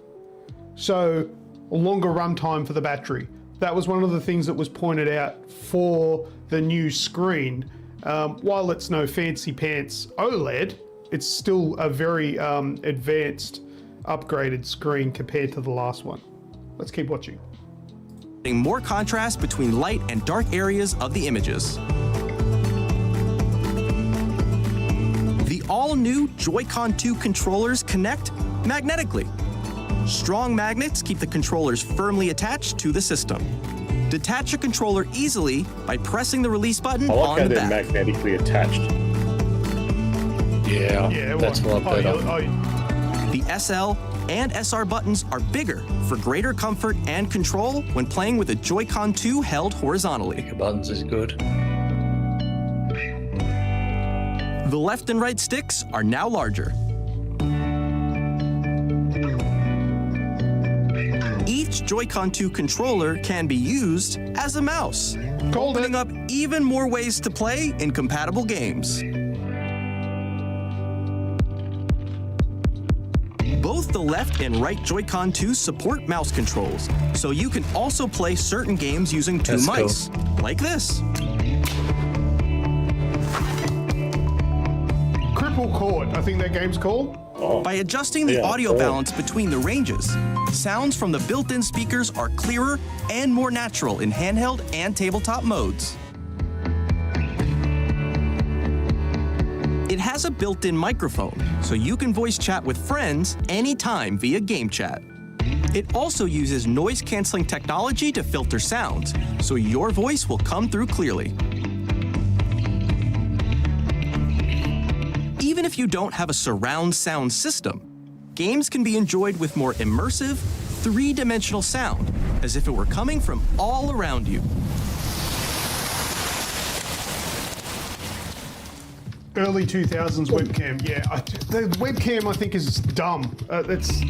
A: So a longer runtime for the battery. That was one of the things that was pointed out for the new screen. While it's no fancy pants OLED, it's still a very advanced upgraded screen compared to the last one. Let's keep watching.
G: More contrast between light and dark areas of the images. The all-new Joy-Con 2 controllers connect magnetically. Strong magnets keep the controllers firmly attached to the system. Detach a controller easily by pressing the release button
B: I like
G: on
B: how
G: the
B: they're
G: back.
B: magnetically attached.
C: Yeah, that's a lot better.
G: The SL and SR buttons are bigger for greater comfort and control when playing with a Joy-Con 2 held horizontally.
C: The buttons is good.
G: The left and right sticks are now larger. Each Joy-Con 2 controller can be used as a mouse, opening up even more ways to play in compatible games. Both the left and right Joy-Con 2 support mouse controls, so you can also play certain games using two
C: That's cool.
G: mice, like this.
A: Cripple Chord, I think that game's called.
G: By adjusting the
B: Yeah,
G: audio
B: oh.
G: balance between the ranges, sounds from the built-in speakers are clearer and more natural in handheld and tabletop modes. It has a built-in microphone, so you can voice chat with friends anytime via game chat. It also uses noise-canceling technology to filter sounds, so your voice will come through clearly. Even if you don't have a surround sound system, games can be enjoyed with more immersive, three-dimensional sound, as if it were coming from all around you.
A: Early 2000s webcam, yeah. The webcam, I think, is dumb. That's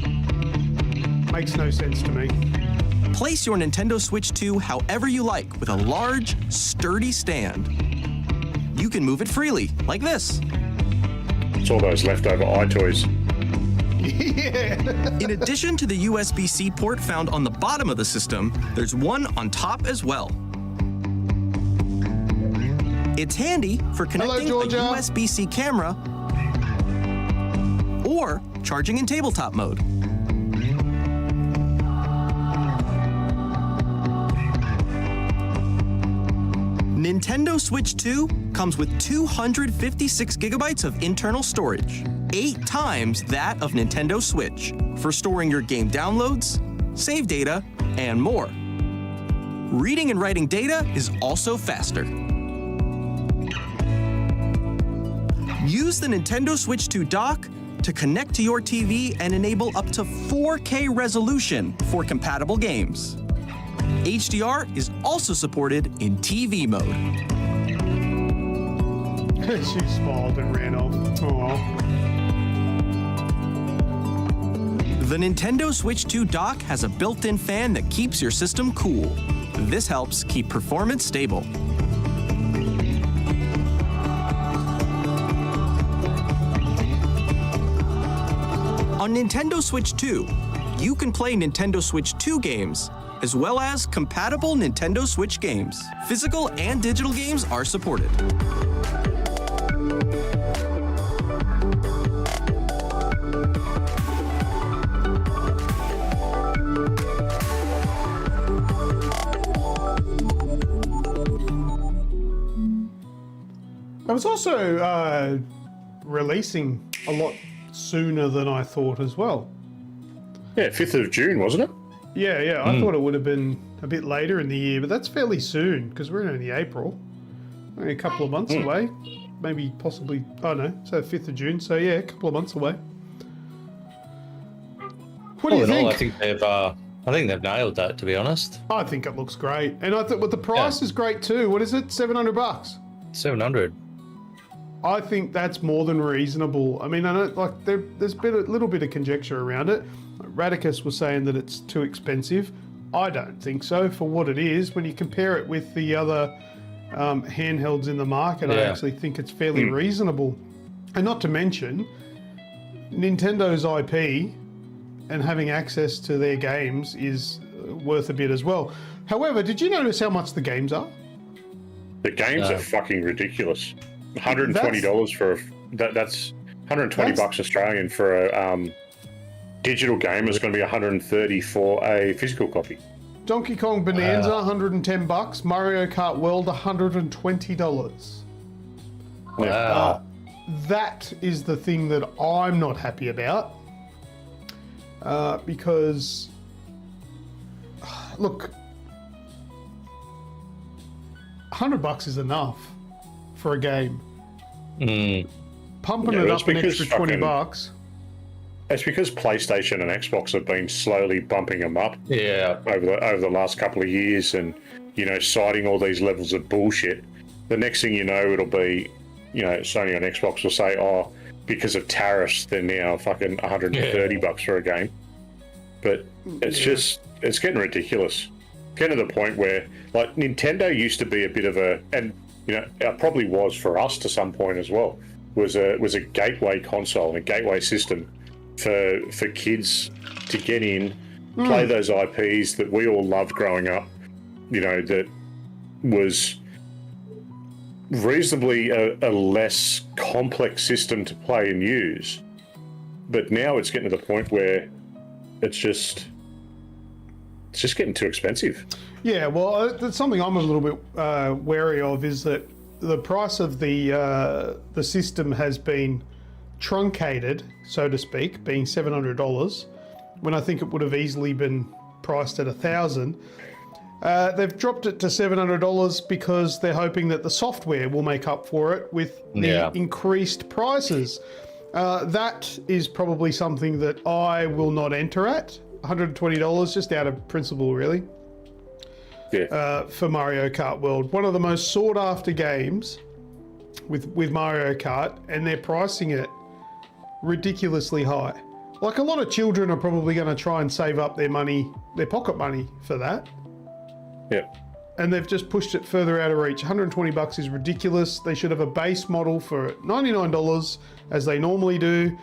A: makes no sense to me.
G: Place your Nintendo Switch 2 however you like with a large, sturdy stand. You can move it freely, like this.
B: It's all those leftover iToys.
A: Yeah.
G: In addition to the USB-C port found on the bottom of the system, there's one on top as well. It's handy for connecting a
A: Georgia.
G: USB-C camera or charging in tabletop mode. Nintendo Switch 2 comes with 256 gigabytes of internal storage, 8 times that of Nintendo Switch, for storing your game downloads, save data, and more. Reading and writing data is also faster. Use the Nintendo Switch 2 dock to connect to your TV and enable up to 4K resolution for compatible games. HDR is also supported in TV mode.
A: She smiled and ran off. Oh.
G: The Nintendo Switch 2 dock has a built-in fan that keeps your system cool. This helps keep performance stable. On Nintendo Switch 2, you can play Nintendo Switch 2 games, as well as compatible Nintendo Switch games. Physical and digital games are supported.
A: I was also releasing a lot sooner than I thought as well.
B: Yeah, 5th of June, wasn't it?
A: Yeah. I thought it would have been a bit later in the year, but that's fairly soon because we're in only April. Only a couple of months away. Maybe possibly, I don't know, so 5th of June. So yeah, a couple of months away. What do you think?
C: I think they've nailed that, to be honest.
A: I think it looks great. And I think the price is great too. What is it? $700?
C: 700.
A: I think that's more than reasonable. I mean, I know like there's been a little bit of conjecture around it. Radicus was saying that it's too expensive. I don't think so for what it is. When you compare it with the other handhelds in the market, I actually think it's fairly reasonable. And not to mention, Nintendo's IP and having access to their games is worth a bit as well. However, did you notice how much the games are?
B: The games are fucking ridiculous. $120 for that's $120 Australian for a digital game is going to be $130 for a physical copy.
A: Donkey Kong Bonanza, $110. Mario Kart World, $120.
C: Wow.
A: That is the thing that I'm not happy about. Because, look, $100 is enough for a game. Pumping it up an extra $20.
B: It's because PlayStation and Xbox have been slowly bumping them up over the last couple of years and, citing all these levels of bullshit. The next thing you know, it'll be, Sony and Xbox will say, oh, because of tariffs, they're now fucking $130 for a game. But it's it's getting ridiculous. Getting to the point where, like, Nintendo used to be a bit of it probably was for us to some point as well, was a gateway console and a gateway system for kids to get in, play those IPs that we all loved growing up, that was reasonably a less complex system to play and use. But now it's getting to the point where it's just getting too expensive.
A: Yeah, well, that's something I'm a little bit wary of, is that the price of the system has been truncated, so to speak, being $700, when I think it would have easily been priced at $1,000. They've dropped it to $700 because they're hoping that the software will make up for it with the increased prices. That is probably something that I will not enter at. $120, just out of principle, really. For Mario Kart World, one of the most sought after games with Mario Kart, and they're pricing it ridiculously high. Like, a lot of children are probably going to try and save up their money, their pocket money, for that.
B: Yeah.
A: And they've just pushed it further out of reach. $120 is ridiculous. They should have a base model for $99, as they normally do,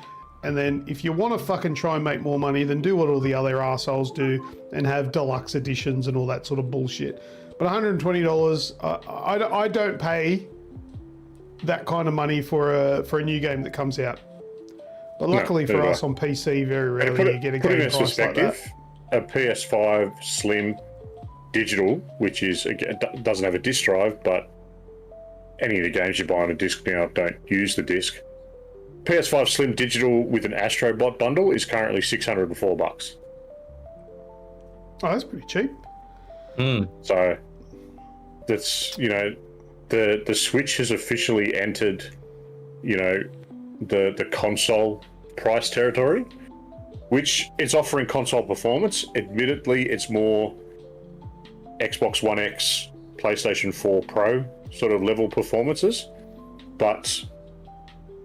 A: And then if you want to fucking try and make more money, then do what all the other assholes do and have deluxe editions and all that sort of bullshit. But $120, I don't pay that kind of money for a new game that comes out. But luckily for us on PC, very rarely you get a game price like that.
B: A PS5 Slim digital, which is again doesn't have a disc drive, but any of the games you buy on a disc now don't use the disc. PS5 Slim digital with an Astrobot bundle is currently $604.
A: Oh, that's pretty cheap.
B: So that's, you know, the Switch has officially entered, you know, the console price territory, which it's offering console performance. Admittedly, it's more Xbox One X, PlayStation 4 Pro sort of level performances, but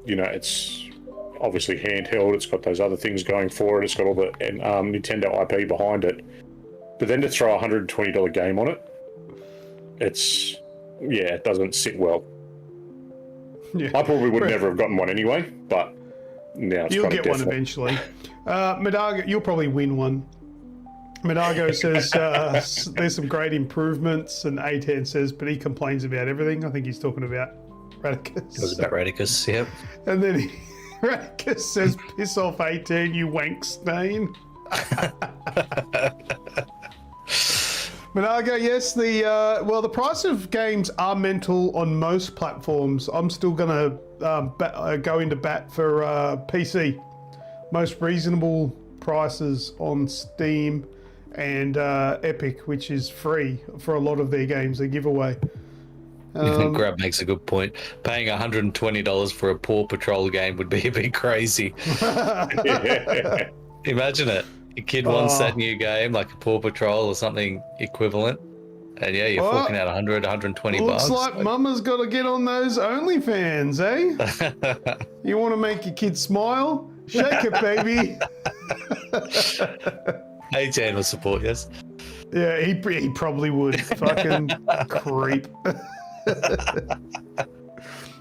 B: you know, it's obviously handheld. It's got those other things going for it. It's got all the Nintendo IP behind it. But then to throw a $120 game on it, it doesn't sit well.
A: Yeah.
B: I probably would never have gotten one anyway, but now it's
A: you'll
B: kind of
A: get one eventually. Medargo, you'll probably win one. Medargo says there's some great improvements, and A10 says, but he complains about everything. I think he's talking about Radicus.
C: It was about Radicus, yep.
A: And then Radicus says, piss off A10, you wank stain. Medargo, yes, the price of games are mental on most platforms. I'm still going to go into bat for PC. Most reasonable prices on Steam and Epic, which is free for a lot of their games they give away.
C: Grab makes a good point. Paying $120 for a Paw Patrol game would be a bit crazy. Imagine it. Your kid wants that new game, like a Paw Patrol or something equivalent, and yeah, you're forking out 100, 120
A: Looks
C: bucks.
A: like Mama's got to get on those OnlyFans, eh? You want to make your kid smile? Shake it, baby.
C: A10 will support, yes.
A: Yeah, he probably would. Fucking creep.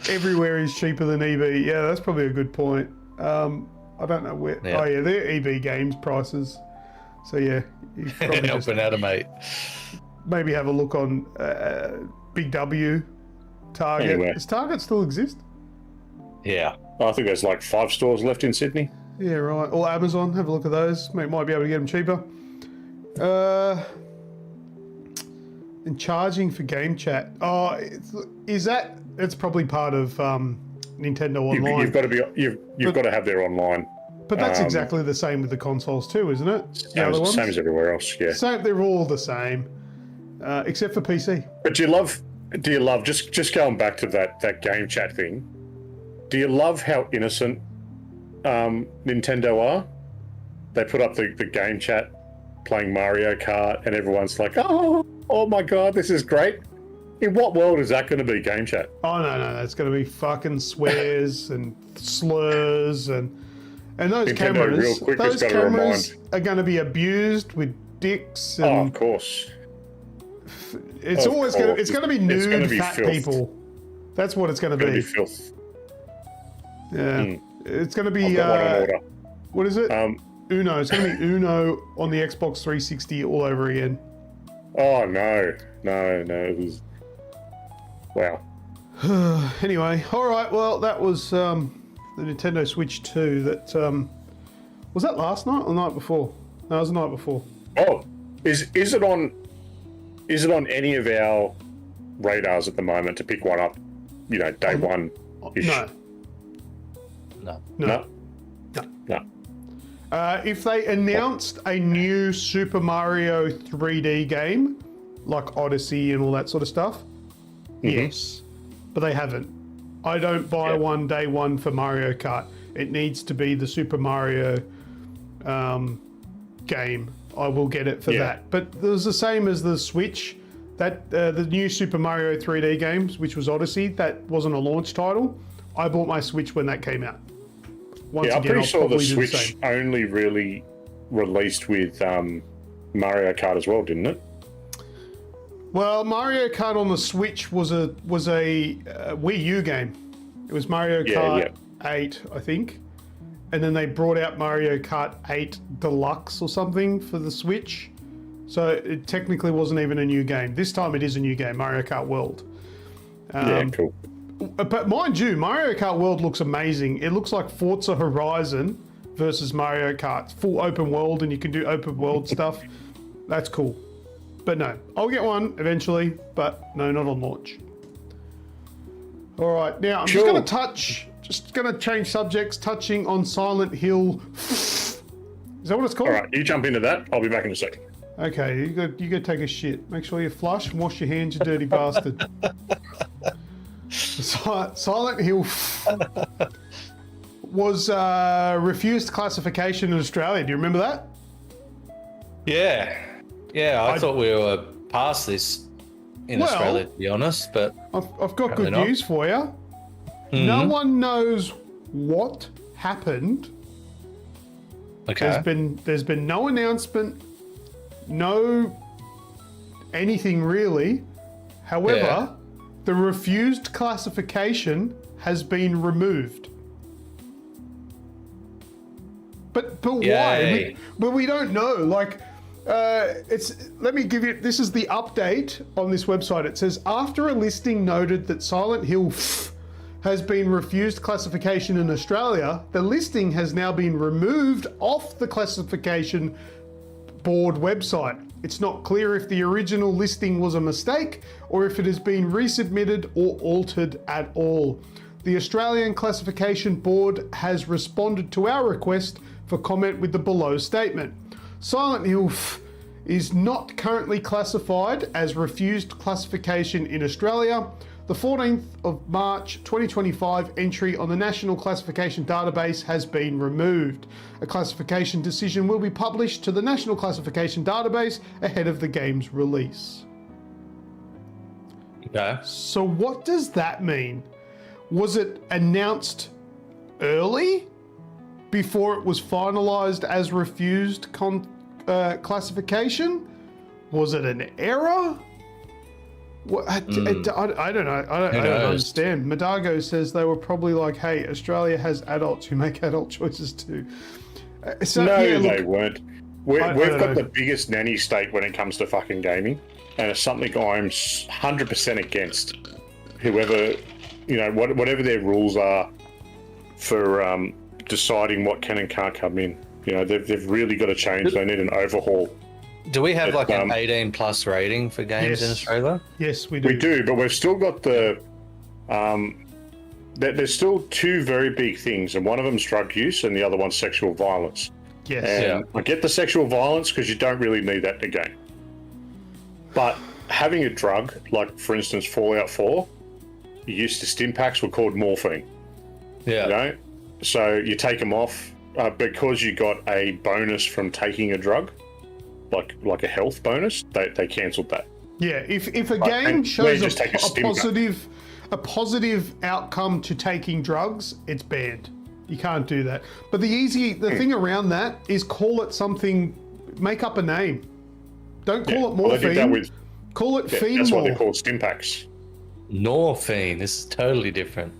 A: Everywhere is cheaper than EB. Yeah, that's probably a good point. I don't know where. Yeah. Oh yeah, they're EB Games prices. So yeah, you probably
C: helping out a mate.
A: Maybe have a look on Big W, Target.
B: Anyway.
A: Does Target still exist?
C: Yeah,
B: I think there's like 5 stores left in Sydney.
A: Yeah, right. Or Amazon. Have a look at those. Might be able to get them cheaper. And charging for game chat. Oh, is that? It's probably part of Nintendo Online.
B: You've got to have their online.
A: But that's exactly the same with the consoles too, isn't it?
B: Same as everywhere else. Yeah.
A: Same. They're all the same, except for PC.
B: But do you love just going back to that game chat thing? Do you love how innocent Nintendo are? They put up the game chat playing Mario Kart, and everyone's like, oh my god, this is great. In what world is that going to be game chat?
A: Oh no, it's going to be fucking swears and slurs and those
B: Nintendo real quick has got to remind.
A: Are going to be abused with dicks. And
B: oh, of course.
A: It's always going to be nude fat
B: filth.
A: People. That's what it's going to be.
B: It's going to be filth.
A: Yeah, it's going to be. What is it? Uno. It's going to be Uno on the Xbox 360 all over again.
B: Oh no! It was. Wow.
A: Anyway, all right. Well, that was the Nintendo Switch 2. That was that last night or the night before? No, it was the night before.
B: Oh, is it on? Is it on any of our radars at the moment to pick one up? You know, day one. No. If they announced a new Super Mario 3D game, like Odyssey and all that sort of stuff, yes, but they haven't. I don't buy one day one for Mario Kart. It needs to be the Super Mario game. I will get it for that. But it was the same as the Switch. That the new Super Mario 3D games, which was Odyssey, that wasn't a launch title. I bought my Switch when that came out. I'm pretty sure the Switch only really released with Mario Kart as well, didn't it?
A: Well, Mario Kart on the Switch was a Wii U game. It was Mario Kart 8, I think, and then they brought out Mario Kart 8 Deluxe or something for the Switch. So it technically wasn't even a new game. This time it is a new game, Mario Kart World.
B: Yeah, cool.
A: But mind you, Mario Kart World looks amazing. It looks like Forza Horizon versus Mario Kart. Full open world, and you can do open world stuff. That's cool. But no, I'll get one eventually, but no, not on launch. All right, now I'm just going to change subjects, touching on Silent Hill. Is that what it's called?
B: All right, you jump into that. I'll be back in a second.
A: Okay, you go take a shit. Make sure you flush and wash your hands, you dirty bastard. Silent Hill was refused classification in Australia. Do you remember that?
C: Yeah. I thought we were past this in Australia, to be honest. But
A: I've got good news for you. Mm-hmm. No one knows what happened.
C: Okay.
A: There's been no announcement, no anything really. However, the refused classification has been removed. But why? But we don't know. Like, let me give you. This is the update on this website. It says, after a listing noted that Silent Hill has been refused classification in Australia, the listing has now been removed off the classification board website. It's not clear if the original listing was a mistake or if it has been resubmitted or altered at all. The Australian Classification Board has responded to our request for comment with the below statement. Silent Hill is not currently classified as refused classification in Australia. The 14th of March 2025 entry on the National Classification Database has been removed. A classification decision will be published to the National Classification Database ahead of the game's release.
C: Okay.
A: So what does that mean? Was it announced early before it was finalized as refused classification? Was it an error? I don't know. I don't understand. Madago says they were probably like, hey, Australia has adults who make adult choices too.
B: They weren't. We've got the biggest nanny state when it comes to fucking gaming, and it's something I'm 100% against. Whoever, whatever their rules are for deciding what can and can't come in, they've really got to change. They need an overhaul.
C: Do we have an 18 plus rating for games in Australia?
A: Yes, we do.
B: We do, but we've still got the. There's still two very big things, and one of them's drug use, and the other one's sexual violence.
A: Yes.
B: And I get the sexual violence because you don't really need that in a game. But having a drug, like for instance Fallout 4, you used to stim packs were called morphine.
C: Yeah.
B: So you take them off because you got a bonus from taking a drug. Like a health bonus, they cancelled that.
A: Yeah, if a game shows a positive outcome to taking drugs, it's banned. You can't do that. But the thing around that is call it something, make up a name. Don't call it morphine. Call it phenomal.
B: That's what they call stim packs.
C: Morphine. This is totally different.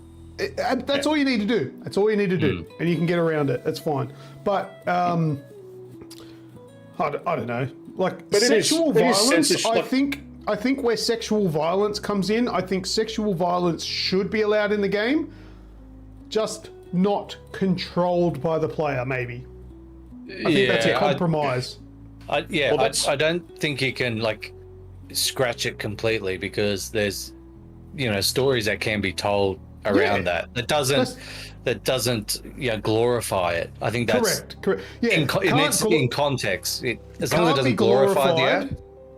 A: That's all you need to do. That's all you need to do, and you can get around it. That's fine. But I don't know. But sexual violence, I think where sexual violence comes in, I think sexual violence should be allowed in the game, just not controlled by the player, maybe. I think that's a compromise.
C: I don't think you can scratch it completely because there's stories that can be told around that. That doesn't glorify it. I think that's
A: correct. Yeah,
C: it needs in context. As long as it doesn't glorify the act.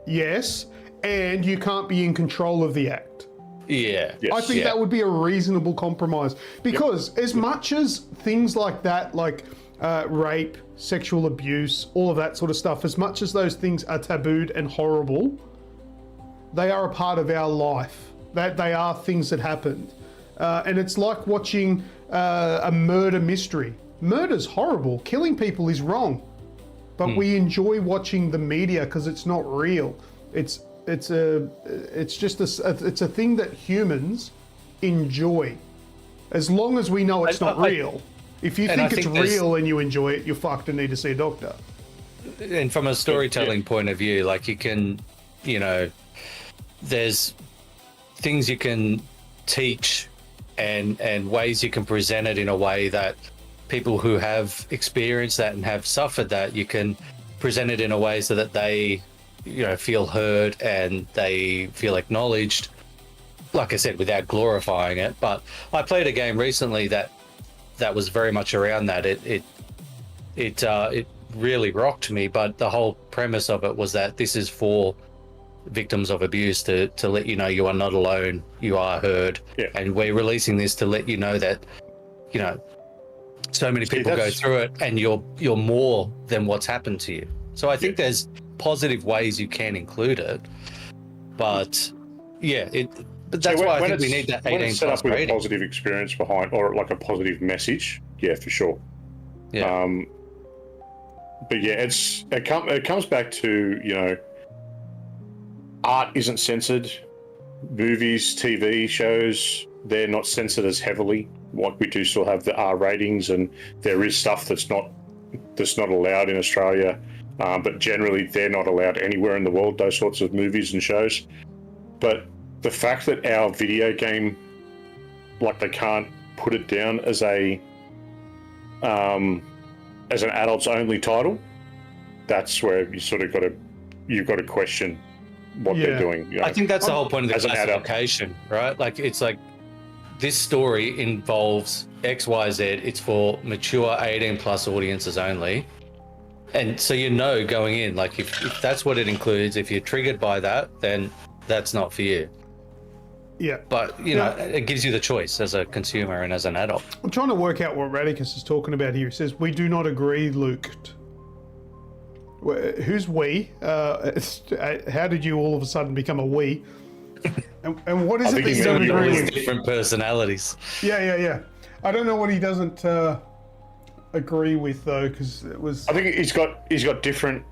A: Yes, and you can't be in control of the act.
C: Yeah.
A: I think that would be a reasonable compromise because as much as things like that, like rape, sexual abuse, all of that sort of stuff, as much as those things are tabooed and horrible, they are a part of our life. That they are things that happened. And it's like watching a murder mystery. Murder's horrible. Killing people is wrong. But we enjoy watching the media because it's not real. It's a thing that humans enjoy. As long as we know it's not real. If you
C: And I
A: think it's
C: think there's-
A: real and you enjoy it, you're fucked and need to see a doctor.
C: And from a storytelling point of view, like you can, you know, there's things you can teach and ways you can present it in a way that people who have experienced that and have suffered that, you can present it in a way so that they, you know, feel heard and they feel acknowledged, like I said, without glorifying it. But I played a game recently that was very much around that. It really rocked me, but the whole premise of it was that this is for victims of abuse to let you know you are not alone, you are heard.
B: Yeah.
C: And we're releasing this to let you know that, you know, so many people go through it and you're more than what's happened to you. So I think there's positive ways you can include it, but but that's why I think we need that 18
B: when it's set
C: plus
B: up with
C: rating.
B: a positive experience behind, or like a positive message. Yeah, for sure.
C: Yeah.
B: But yeah, it comes back to, you know, art isn't censored. Movies, TV shows, they're not censored as heavily. Like we do still have the R ratings, and there is stuff that's not allowed in Australia. But generally, they're not allowed anywhere in the world, those sorts of movies and shows. But the fact that our video game, like, they can't put it down as an adults only title, that's where you sort of you've got to question what they're doing. You know?
C: I think that's the whole point of the
B: as an adult.
C: classification, right? Like, it's like this story involves X, Y, Z. It's for mature 18 plus audiences only. And so, you know, going in, like, if that's what it includes, if you're triggered by that, then that's not for you.
A: Yeah.
C: But, you know, it gives you the choice as a consumer and as an adult.
A: I'm trying to work out what Radicus is talking about here. He says, we do not agree, Luke. Who's we? How did you all of a sudden become a we? And what is it that you don't agree with?
C: Different personalities.
A: Yeah. I don't know what he doesn't agree with, though, because it was...
B: I think he's got different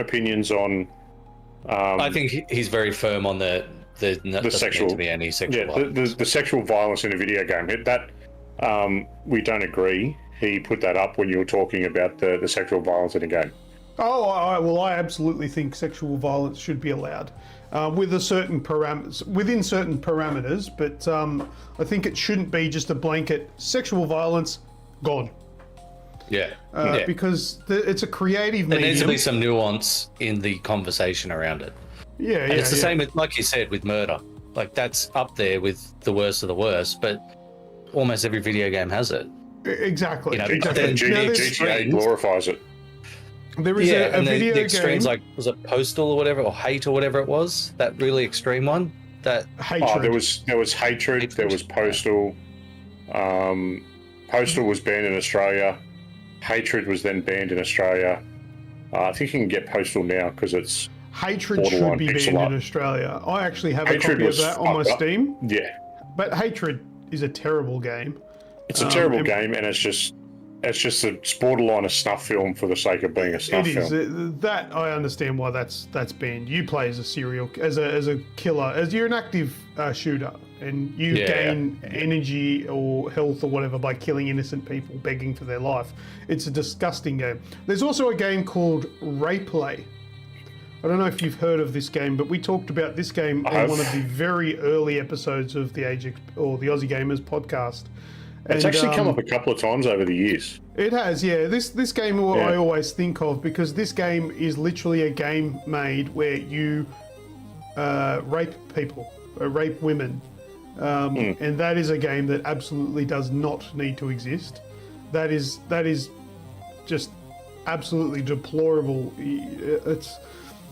B: opinions on...
C: I think he's very firm on the
B: sexual...
C: to be any sexual
B: violence. The sexual violence in a video game. That we don't agree. He put that up when you were talking about the sexual violence in a game.
A: Oh, I absolutely think sexual violence should be allowed within certain parameters, but I think it shouldn't be just a blanket sexual violence gone.
C: Yeah.
A: Because it's a creative medium.
C: There needs to be some nuance in the conversation around it.
A: Yeah,
C: And it's the same with, like you said, with murder. Like, that's up there with the worst of the worst, but almost every video game has it.
A: Exactly.
C: You know,
A: exactly.
B: GTA glorifies it.
A: There is a video
C: the extremes,
A: game.
C: like, was it Postal or whatever, or Hate or whatever it was? That really extreme one? That
A: Hatred.
B: Oh, there was Hatred, there was Postal. Postal was banned in Australia. Hatred was then banned in Australia. I think you can get Postal now because it's...
A: Hatred should be banned in Australia. I actually have a copy of that on my Steam.
B: Yeah.
A: But Hatred is a terrible game.
B: It's a terrible game, and it's just it's borderline a snuff film for the sake of being a snuff film.
A: It is. That I understand why that's banned. You play as a as a killer, as you're an active shooter, and you gain energy or health or whatever by killing innocent people, begging for their life. It's a disgusting game. There's also a game called Rayplay. I don't know if you've heard of this game, but we talked about this game on one of the very early episodes of the AGExp or the Aussie Gamers podcast.
B: It's actually come up a couple of times over the years.
A: It has, yeah. This game I always think of, because this game is literally a game made where you rape people, rape women. And that is a game that absolutely does not need to exist. That is just absolutely deplorable.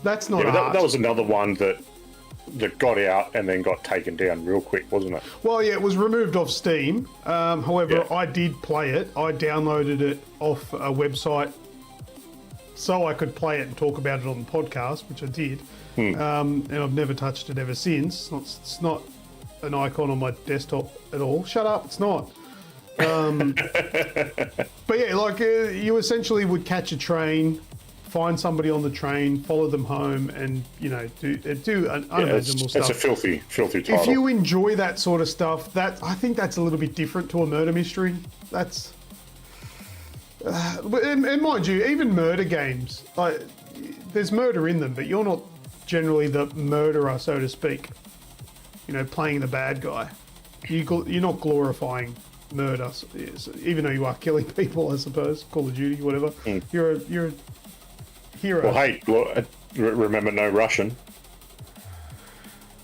A: That's not art.
B: That was another one that got out and then got taken down real quick, wasn't it?
A: Well, yeah, it was removed off Steam. However, I did play it. I downloaded it off a website so I could play it and talk about it on the podcast, which I did. And I've never touched it ever since. It's not an icon on my desktop at all. Shut up, it's not. But yeah, like you essentially would catch a train find somebody on the train, follow them home, and do unimaginable stuff.
B: It's a filthy title.
A: If you enjoy that sort of stuff, I think that's a little bit different to a murder mystery. That's, and mind you, even murder games, like there's murder in them, but you're not generally the murderer, so to speak. Playing the bad guy. You're not glorifying murder, even though you are killing people, I suppose. Call of Duty, whatever. You're a hero.
B: Well, hey, remember no Russian.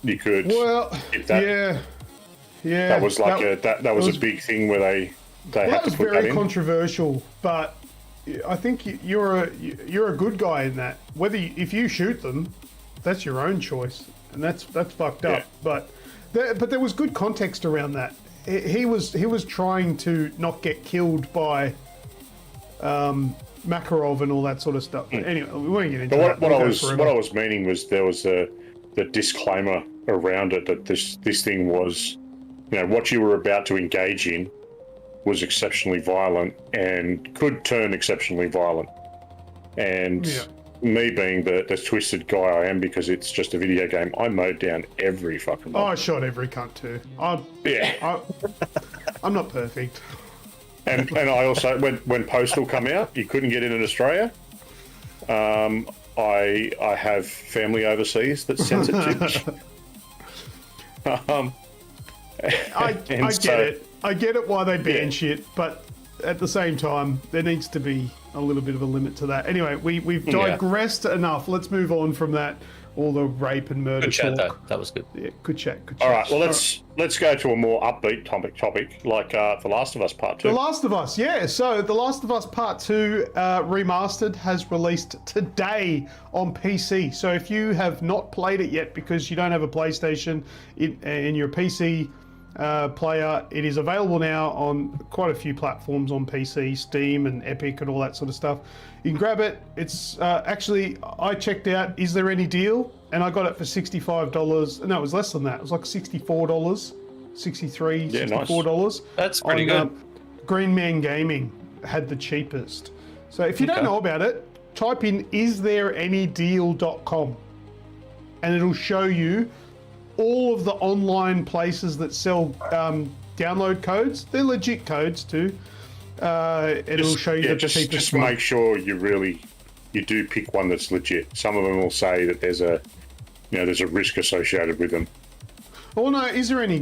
B: You could.
A: Well,
B: get that.
A: Yeah.
B: That was like that was a big thing where they had to put that in. That was very
A: controversial, but I think you're a good guy in that. If you shoot them, that's your own choice, and that's fucked up. But there was good context around that. He was trying to not get killed by Makarov and all that sort of stuff. But anyway, we won't get into that.
B: What I was meaning was there was the disclaimer around it that this thing was, what you were about to engage in was exceptionally violent and could turn exceptionally violent. And me being the twisted guy I am, because it's just a video game, I mowed down every fucking one.
A: Oh, I shot every cunt too. I'm not perfect.
B: And I also, when Postal come out, you couldn't get in Australia. I have family overseas that sends it to.
A: I get it. I get it why they ban shit, but at the same time, there needs to be a little bit of a limit to that. Anyway, we've digressed enough. Let's move on from that. All the rape and murder
C: good chat,
A: talk.
C: though. That was good.
A: Yeah, good chat.
B: All right, well, let's go to a more upbeat topic like The Last of Us Part 2.
A: The Last of Us, yeah. So The Last of Us Part 2 Remastered has released today on PC. So if you have not played it yet because you don't have a PlayStation in your PC player, it is available now on quite a few platforms on PC, Steam and Epic and all that sort of stuff. You can grab it. It's actually, I checked out, is there any deal? And I got it for $65. No, it was less than that. It was like $64, $63,
B: yeah,
A: $64.
C: Nice. That's pretty good.
A: Green Man Gaming had the cheapest. So if you don't know about it, type in isthereanydeal.com and it'll show you all of the online places that sell download codes. They're legit codes too. It'll show you the cheapest
B: just
A: one.
B: make sure you do pick one that's legit. Some of them will say that there's a risk associated with them.
A: Oh no, Is There Any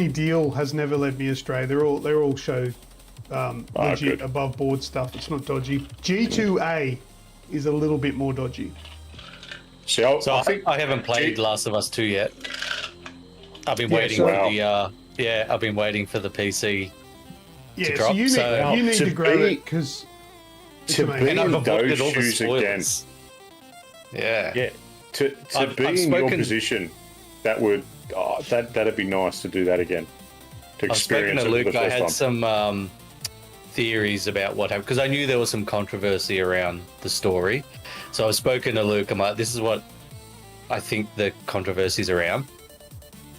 A: Deal has never led me astray. They're all show legit above board stuff. It's not dodgy. G2A is a little bit more dodgy.
B: See,
C: I think I haven't played Last of Us 2 yet. I've been waiting for the I've been waiting for the PC to drop.
A: So you need to grab it because
B: to be in those shoes again.
C: Yeah.
B: To be in your position, that'd be nice to do that again. To experience it for the first time. I had some theories about what happened because I knew there was some controversy around the story. So I've spoken to Luke. I'm like, this is what I think the controversy's around,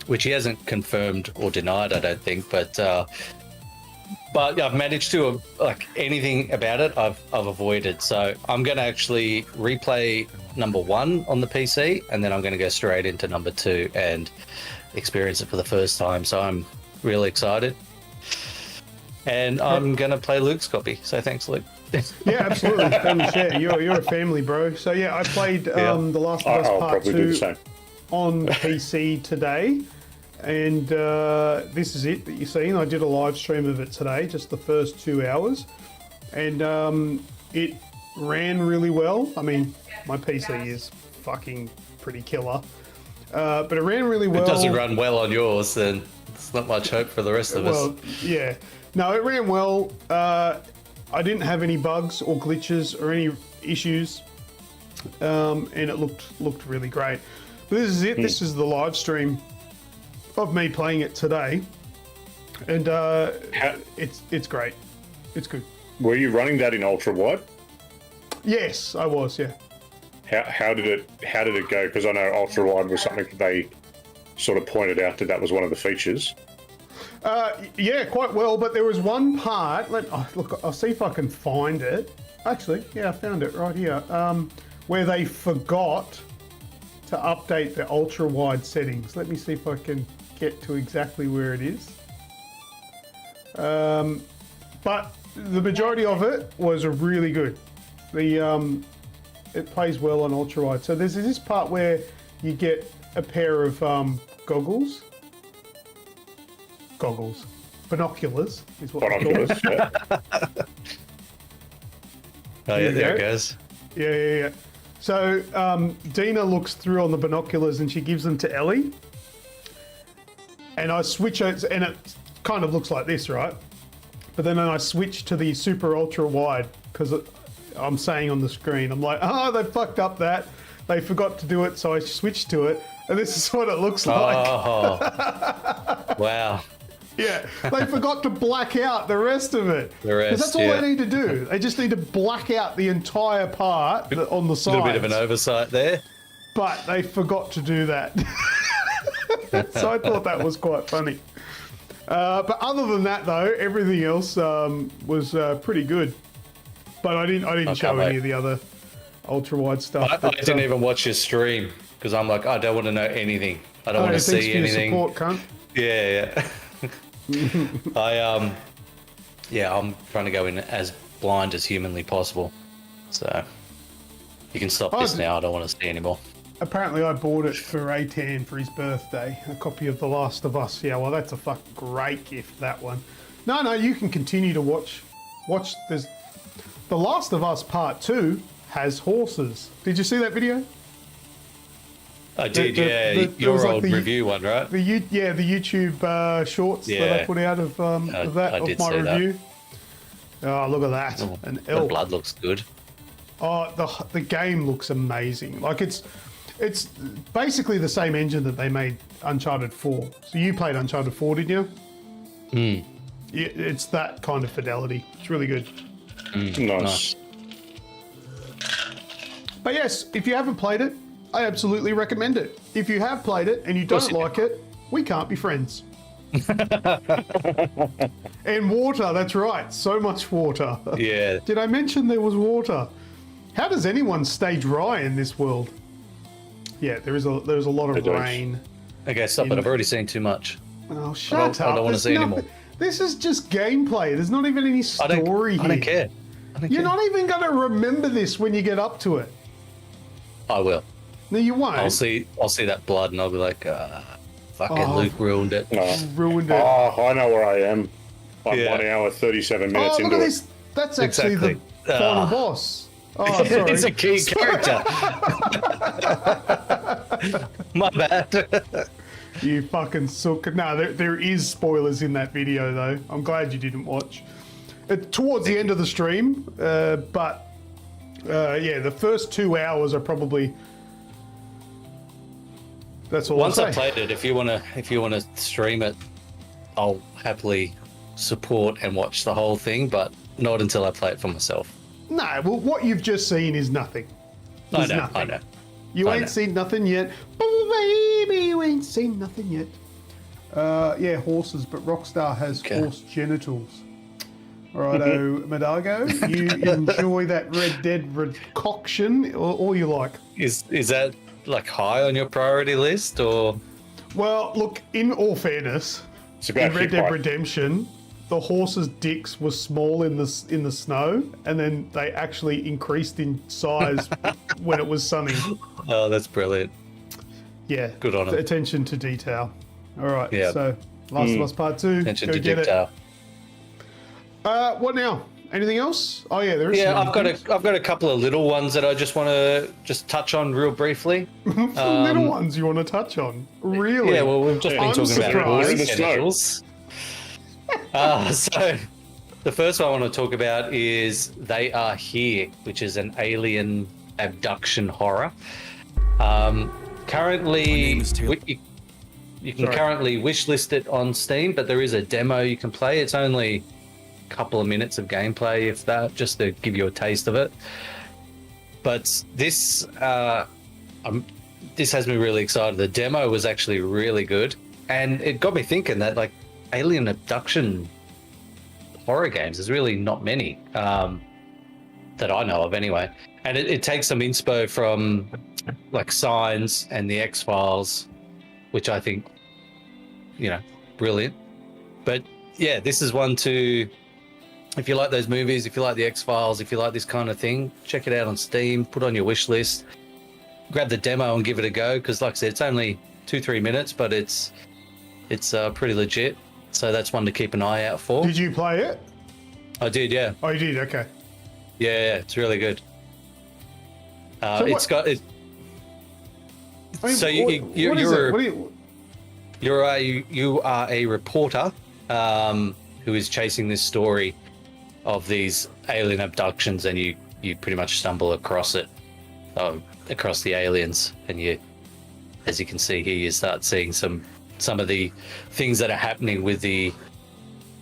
B: which he hasn't confirmed or denied, I don't think. But I've managed to anything about it, I've avoided. So I'm going to actually replay number 1 on the PC, and then I'm going to go straight into number 2 and experience it for the first time. So I'm really excited, and I'm going to play Luke's copy. So thanks, Luke.
A: Yeah, absolutely. Family share. You're a family, bro. So yeah, I played The Last of Us Part 2 on PC today, and this is it that you're seeing. I did a live stream of it today, just the first 2 hours, and it ran really well. I mean, my PC is fucking pretty killer, but it ran really well.
C: If it doesn't run well on yours, then there's not much hope for the rest of us.
A: Well, yeah. No, it ran well. I didn't have any bugs or glitches or any issues, and it looked really great. But this is it. This is the live stream of me playing it today, and it's great. It's good.
B: Were you running that in ultra wide?
A: Yes, I was. Yeah.
B: How did it go? Because I know ultra wide was something that they sort of pointed out that was one of the features.
A: Yeah, quite well. But there was one part. Look, I'll see if I can find it. Actually, yeah, I found it right here. Where they forgot to update the ultra wide settings. Let me see if I can get to exactly where it is. But the majority of it was really good. It plays well on ultra wide. So there's this part where you get a pair of binoculars is what they're called.
B: Binoculars, yeah.
C: Oh, yeah, there it goes.
A: Yeah. So Dina looks through on the binoculars and she gives them to Ellie. And I switch it, and it kind of looks like this, right? But then I switch to the super ultra wide because I'm saying on the screen, I'm like, oh, they fucked up that. They forgot to do it, so I switched to it. And this is what it looks like.
C: Oh, wow.
A: Yeah, they forgot to black out the rest of it.
C: The rest,
A: 'cause that's all they need to do. They just need to black out the entire part on the side.
C: A little bit of an oversight there.
A: But they forgot to do that. So I thought that was quite funny. But other than that, though, everything else was pretty good. But I didn't show any of the other ultra wide stuff.
C: I didn't even watch your stream because I'm like, I don't want to know anything. I don't want to see anything.
A: Support, cunt.
C: Yeah. I'm trying to go in as blind as humanly possible. So you can stop this now. I don't want to see anymore.
A: Apparently, I bought it for Atan for his birthday. A copy of The Last of Us. Yeah, well, that's a fucking great gift, that one. No, you can continue to watch. There's The Last of Us Part 2 has horses. Did you see that video?
C: I did, your old review one, right?
A: The YouTube shorts that I put out of my review. Oh, look at that!
C: The blood looks good.
A: Oh, the game looks amazing. Like it's basically the same engine that they made Uncharted 4. So you played Uncharted 4, didn't you? It's that kind of fidelity. It's really good.
B: Nice.
A: But yes, if you haven't played it, I absolutely recommend it. If you have played it and you don't like it, we can't be friends. And water, that's right. So much water.
C: Yeah.
A: Did I mention there was water? How does anyone stay dry in this world? Yeah, there's a lot of rain.
C: Okay, stop it. I've already seen too much.
A: Oh, shut up.
C: I don't want to see anymore.
A: This is just gameplay. There's not even any story here.
C: I don't care.
A: You're not even going to remember this when you get up to it.
C: I will.
A: No, you won't.
C: I'll see that blood and I'll be like, fucking Luke ruined it.
A: Ruined it.
B: Oh, I know where I am. I'm 1 hour, 37 minutes into it.
A: That's actually the final boss. Oh, sorry.
C: It's a key character. My bad.
A: You fucking sook. No, there is spoilers in that video, though. I'm glad you didn't watch. Towards the end of the stream, but the first 2 hours are probably... That's all.
C: Once I played it, if you want to stream it, I'll happily support and watch the whole thing, but not until I play it for myself.
A: No, well, what you've just seen is nothing.
C: I know.
A: You ain't seen nothing yet. Oh, baby, you ain't seen nothing yet. Horses, but Rockstar has horse genitals. Righto, Madago, you enjoy that Red Dead concoction, or you like?
C: Is that like high on your priority list, or?
A: Well, look, in all fairness, in Red Dead Redemption, the horses' dicks were small in the snow, and then they actually increased in size when it was sunny.
C: Oh, that's brilliant.
A: Yeah.
C: Good on them.
A: Attention to detail. All right.
C: Yeah.
A: So, Last of Us Part 2.
C: Attention
A: go
C: to
A: get
C: detail.
A: What now? Anything else? Oh yeah, there is.
C: Yeah, I've got a couple of little ones that I just want to touch on real briefly.
A: Little ones you want to touch on? Really?
C: Yeah. Well, we've just been talking about
B: surprised.
C: genitals. So the first one I want to talk about is They Are Here, which is an alien abduction horror. Currently, you can currently wishlist it on Steam, but there is a demo you can play. It's only a couple of minutes of gameplay, if that, just to give you a taste of it. But this has me really excited. The demo was actually really good, and it got me thinking that like alien abduction horror games, there's really not many. that I know of anyway. And it takes some inspo from like Signs and the X-Files, which I think, brilliant. But yeah, this is one to, if you like those movies, if you like the X-Files, if you like this kind of thing, check it out on Steam, put it on your wish list, grab the demo and give it a go. Because like I said, it's only 2-3 minutes, but it's pretty legit. So that's one to keep an eye out for.
A: Did you play it?
C: I did, yeah.
A: Oh, you did? Okay.
C: Yeah, it's really good.
A: So
C: it's got it.
A: I mean,
C: So you are a reporter who is chasing this story of these alien abductions, and you pretty much stumble across it, across the aliens, and you, as you can see here, you start seeing some of the things that are happening with in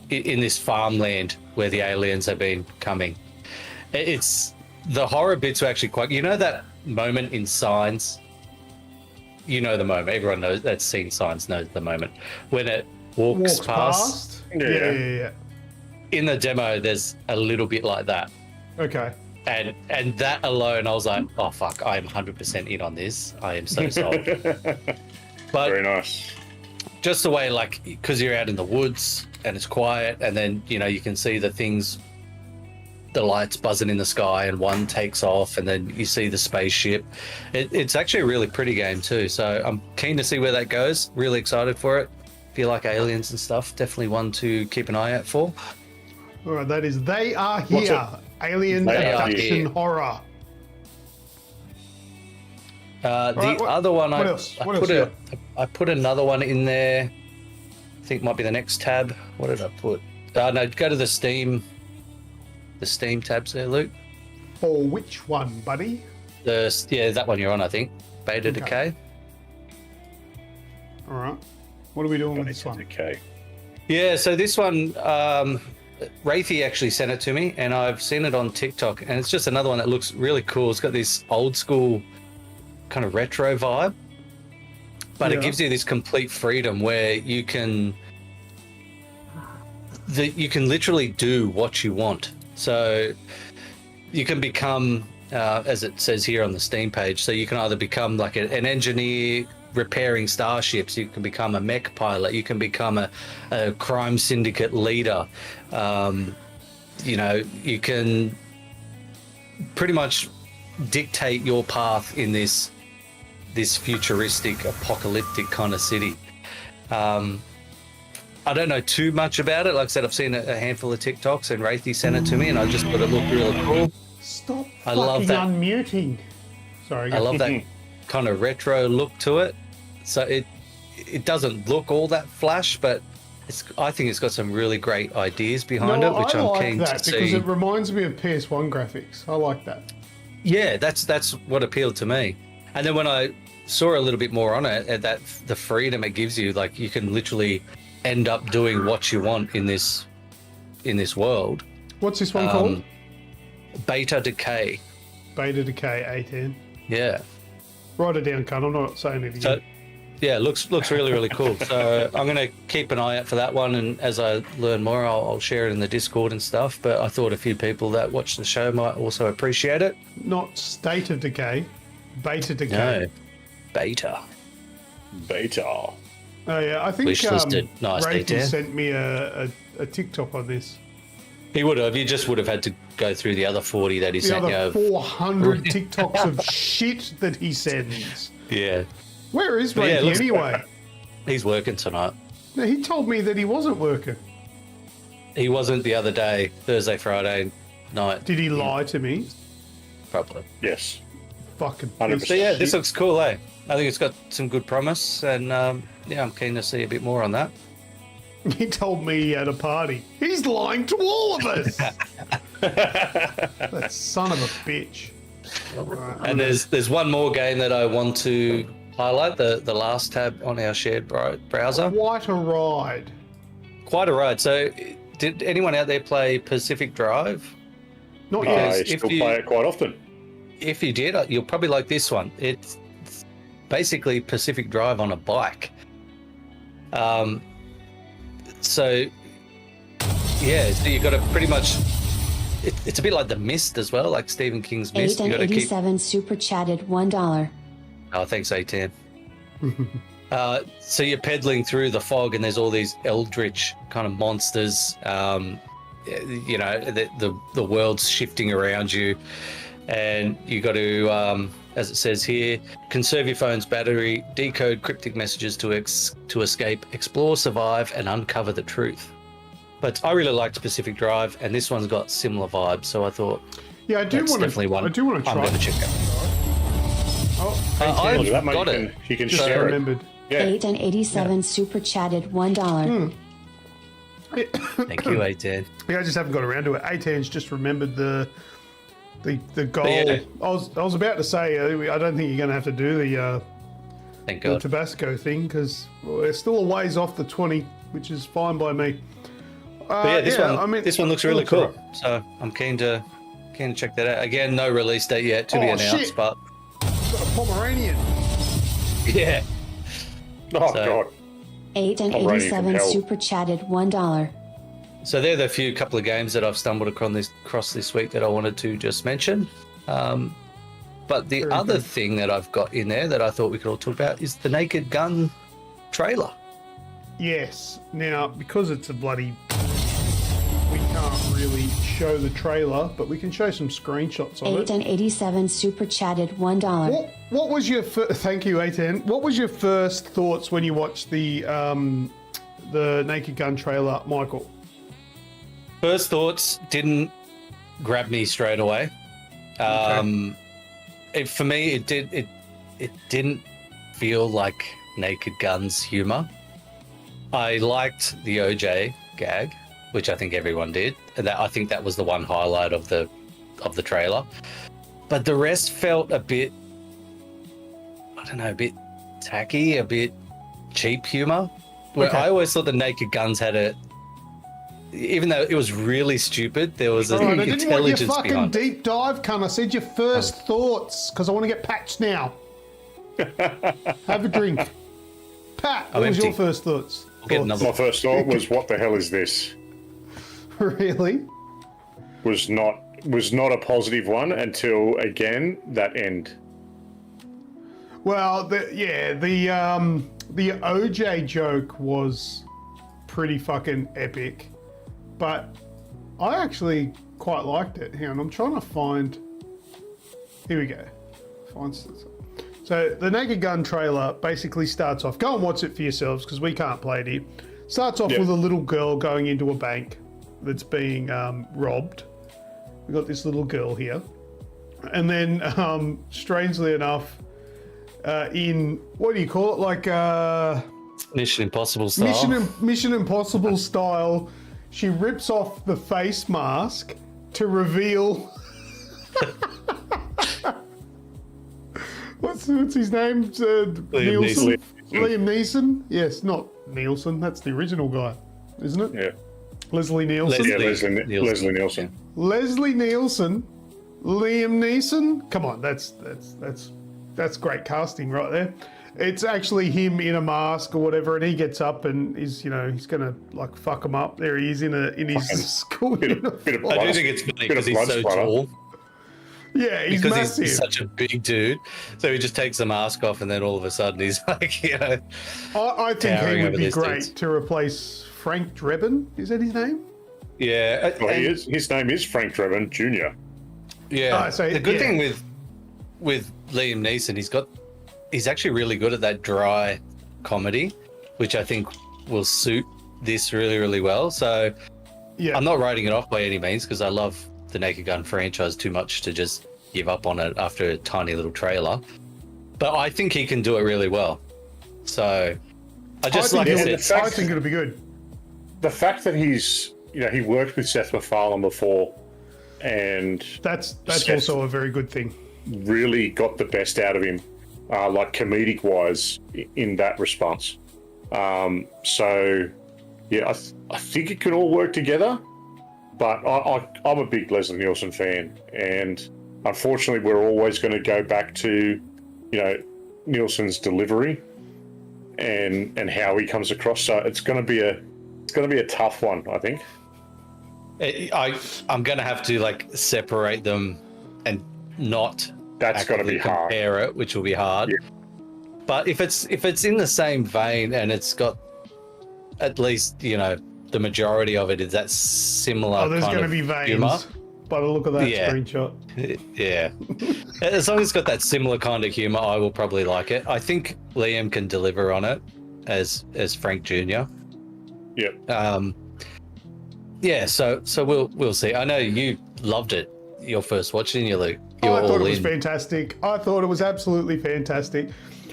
C: this farmland where the aliens have been coming. It's the horror bits are actually quite. That moment in Signs. The moment. Everyone knows that's seen Signs knows the moment when it walks past.
A: Yeah.
C: In the demo, there's a little bit like that.
A: Okay.
C: And that alone, I was like, oh fuck, I am 100% in on this. I am so sold. But
B: Very nice.
C: just the way, like, because you're out in the woods and it's quiet, and then you can see the things, the lights buzzing in the sky, and one takes off, and then you see the spaceship. It's actually a really pretty game too, so I'm keen to see where that goes. Really excited for it. If you like aliens and stuff, definitely one to keep an eye out for.
A: All right, that is They Are Here. Alien
B: They Are
A: abduction
B: Here.
A: horror.
C: Other one,
A: what
C: I
A: else? What else?
C: I put another one in there. I think might be the next tab. What did I put? No, go to the Steam tabs there, Luke.
A: For which one, buddy?
C: That one you're on, I think. Beta Decay.
A: All right. What are we doing with this one?
B: Okay.
C: Yeah, so this one, Wraithy actually sent it to me, and I've seen it on TikTok, and it's just another one that looks really cool. It's got this old school kind of retro vibe, but it gives you this complete freedom where you can literally do what you want. So you can become, as it says here on the Steam page, so you can either become like an engineer repairing starships, you can become a mech pilot, you can become a crime syndicate leader. You can pretty much dictate your path in this futuristic, apocalyptic kind of city. I don't know too much about it. Like I said, I've seen a handful of TikToks, and Wraithy sent it to me, and I just thought it looked really cool.
A: Stop
C: I love that.
A: unmuting. Sorry.
C: I love that kind of retro look to it. So it doesn't look all that flash, but I think it's got some really great ideas behind it, which I'm keen to see.
A: Because it reminds me of PS1 graphics. I like that.
C: Yeah, that's what appealed to me. And then when I saw a little bit more on it, that the freedom it gives you, like you can literally end up doing what you want in this world.
A: What's this one called?
C: Beta Decay.
A: Beta Decay 18.
C: Yeah.
A: Write it down, cunt. I'm not saying it again.
C: So, yeah, looks really, really cool. So I'm going to keep an eye out for that one, and as I learn more, I'll share it in the Discord and stuff. But I thought a few people that watch the show might also appreciate it.
A: Not State of Decay, Beta Decay.
C: No, Beta.
B: Beta.
A: Oh yeah, I think
C: Wishlisted. Nice
A: Wraithy
C: detail.
A: sent me a TikTok on this.
C: He would have. You just would have had to go through the other 40 that he
A: The
C: sent
A: other
C: you.
A: 400 TikToks of shit that he sends.
C: Yeah.
A: Where is
C: But yeah, it
A: Wraithy
C: looks-
A: anyway?
C: He's working tonight.
A: No, he told me that he wasn't working.
C: He wasn't the other day, Thursday, Friday night.
A: Did he lie to me?
C: Probably.
B: Yes.
A: Fucking
B: 100%.
A: piece
C: So yeah,
A: of
C: this
A: shit.
C: looks cool, eh? I think it's got some good promise, and yeah, I'm keen to see a bit more on that.
A: He told me he had a party. He's lying to all of us. That son of a bitch. Right,
C: And there's one more game that I want to highlight, the last tab on our shared browser.
A: Quite a ride.
C: Quite a ride. So did anyone out there play Pacific Drive?
A: Not
C: Because
B: I
A: yet.
C: if
B: still
C: you-
B: play it quite often.
C: If you did, you'll probably like this one. It's basically Pacific Drive on a bike. So yeah, so you've got to pretty much it's a bit like The Mist as well, like Stephen King's Mist. You got to keep.
D: 887 super chatted $1.
C: Oh, thanks, A10. So you're pedaling through the fog, and there's all these eldritch kind of monsters. You know, the world's shifting around you, and you got to, as it says here, conserve your phone's battery, decode cryptic messages to escape, explore, survive, and uncover the truth. But I really liked Pacific Drive, and this one's got similar vibes. So I thought,
A: yeah, I do want to.
C: Definitely one.
A: I do want to try.
C: I'm going to check out.
A: Oh,
C: I've
B: that, mate,
C: got it.
B: You can
A: just
B: share it.
A: remembered.
B: Yeah.
D: 887 super chatted $1.
C: Thank you, A10.
A: Yeah, I just haven't got around to it. A10's just remembered the goal.
C: Yeah.
A: I was about to say I don't think you're going to have to do
C: Thank
A: the
C: God.
A: Tabasco thing because we're still a ways off the 20, which is fine by me.
C: But yeah, this one looks really cool.
A: Right.
C: So I'm keen to check that out. Again, no release date yet to be announced,
A: shit.
C: but
A: Got a Pomeranian.
C: yeah.
B: Oh,
C: So-
B: God.
D: 887 super chatted $1.
C: So they're the couple of games that I've stumbled across this week that I wanted to just mention. But the other thing that I've got in there that I thought we could all talk about is the Naked Gun trailer.
A: Yes. Now, because it's a bloody... We can't really show the trailer, but we can show some screenshots of it.
D: 887 super chatted $1.
A: What was your... Thank you, A10. What was your first thoughts when you watched the Naked Gun trailer, Michael?
C: First thoughts didn't grab me straight away. For me, it didn't feel like Naked Gun's humor. I liked the OJ gag, which I think everyone did. And I think that was the one highlight of the trailer. But the rest felt a bit, I don't know, a bit tacky, a bit cheap humor. Where I always thought the Naked Guns had even though it was really stupid, there was an
A: All right, I didn't want your
C: intelligence
A: fucking
C: behind it.
A: deep dive, cunt. I said your first thoughts, because I want to get patched now. Have a drink. Pat, what was your
C: empty.
A: first thoughts?
C: I'll get another
B: My first thought was, what the hell is this?
A: Really?
B: Was not a positive one until, again, that end.
A: Well, the OJ joke was pretty fucking epic, but I actually quite liked it. Hang on, I'm trying to find. Here we go. So the Naked Gun trailer basically starts off. Go and watch it for yourselves because we can't play it here. Starts off with a little girl going into a bank that's being robbed. We got this little girl here, and then strangely enough, in what do you call it? Like
C: Mission Impossible style.
A: Mission Impossible style. She rips off the face mask to reveal. What's his name? Nielsen. Liam Neeson. Yes, not Nielsen. That's the original guy, isn't it?
B: Yeah.
A: Leslie Nielsen.
B: Leslie Nielsen.
A: Leslie Nielsen. Liam Neeson. Come on, that's great casting right there. It's actually him in a mask or whatever, and he gets up and he's gonna like fuck him up. There he is in his school uniform.
C: I do think it's funny because he's so tall.
A: Yeah, he's
C: because
A: massive.
C: he's such a big dude. So he just takes the mask off and then all of a sudden he's like,
A: I think he
C: towering
A: would
C: over
A: be
C: these
A: great
C: dudes.
A: to replace Frank Drebin. Is that his name?
C: Yeah.
B: Well, he is. His name is Frank Drebin Jr.
C: Yeah.
A: So,
C: the good thing with Liam Neeson, he's actually really good at that dry comedy, which I think will suit this really, really well. So
A: Yeah.
C: I'm not writing it off by any means because I love the Naked Gun franchise too much to just give up on it after a tiny little trailer. But I think he can do it really well. So I think
A: it'll be good.
B: The fact that he's, he worked with Seth MacFarlane before, and
A: That's
B: Seth
A: also a very good thing.
B: really got the best out of him, like comedic wise, in that response. So yeah, I think it can all work together. But I'm a big Leslie Nielsen fan, and unfortunately, we're always going to go back to, Nielsen's delivery and how he comes across. So it's going to be a tough one, I think.
C: I'm gonna have to like separate them and not.
B: That's got to be hard.
C: Compare it, which will be hard.
B: Yeah.
C: But if it's in the same vein and it's got at least the majority of it is that similar.
A: Oh, there's
C: kind
A: going to
C: of
A: be veins
C: humor.
A: by the look of that
C: Yeah.
A: screenshot.
C: Yeah, as long as it's got that similar kind of humor, I will probably like it. I think Liam can deliver on it as Frank Jr.
B: Yep.
C: Yeah, so we'll see. I know you loved it your first watch, didn't you, Luke? You
A: I
C: were
A: thought
C: all
A: it was
C: in.
A: fantastic. I thought it was absolutely fantastic.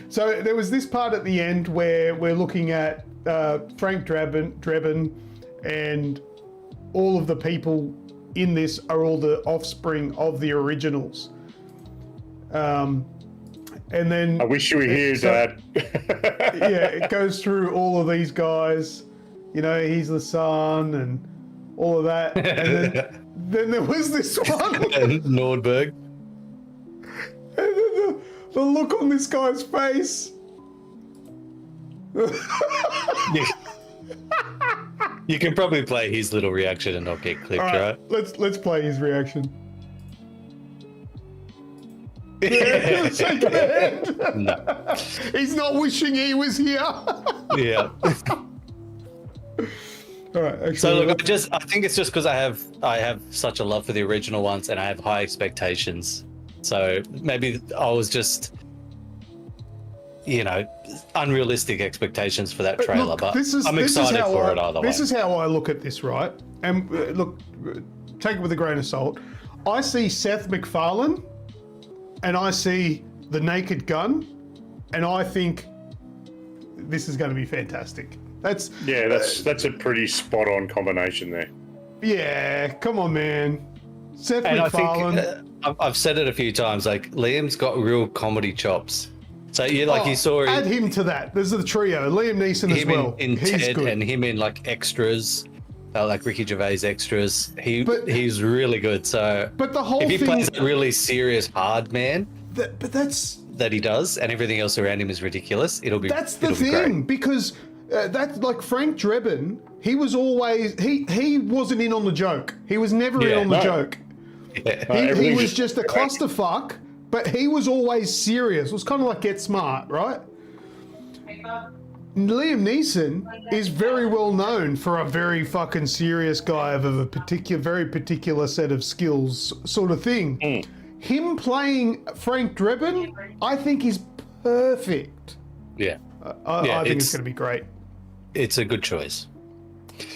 A: So there was this part at the end where we're looking at Frank Drebin, and all of the people in this are all the offspring of the originals. And then
B: I wish you were here, Dad.
A: yeah, it goes through all of these guys. He's the son and all of that. And then there was this one.
C: And Nordberg.
A: And then the look on this guy's face.
C: You can probably play his little reaction and not get clipped,
A: All right,
C: right?
A: let's play his reaction. Shake of the hand.
C: No.
A: He's not wishing he was here.
C: Yeah.
A: All right. Actually,
C: So look, I think it's just because I have such a love for the original ones and I have high expectations. So maybe I was just, unrealistic expectations for that trailer.
A: look,
C: but I'm excited for it either way.
A: This is how I look at this, right? And look, take it with a grain of salt. I see Seth MacFarlane, and I see the Naked Gun, and I think this is going to be fantastic. That's
B: a pretty spot on combination there.
A: Yeah, come on, man. Seth
C: And
A: MacFarlane.
C: I think I've said it a few times. Like Liam's got real comedy chops. So you saw
A: add him to that. There's the trio. Liam Neeson as
C: him
A: well.
C: in
A: He's
C: Ted
A: good.
C: and him in like extras, like Ricky Gervais extras. He's really good. So,
A: But the whole
C: if he
A: thing-
C: plays a really serious hard man
A: that's
C: that he does, and everything else around him is ridiculous, it'll be
A: the
C: it'll be
A: thing
C: great.
A: because that's like Frank Drebin. He was always he wasn't in on the joke. He was never in
C: Yeah,
A: on the
B: no.
A: joke.
C: Yeah.
A: He
B: everything's
A: was just a clusterfuck, but he was always serious. It was kind of like Get Smart, right? Liam Neeson is very well known for a very fucking serious guy of a very particular set of skills, sort of thing. Him playing Frank Drebin, I think is perfect.
C: Yeah,
A: I think it's going to be great.
C: it's a good choice.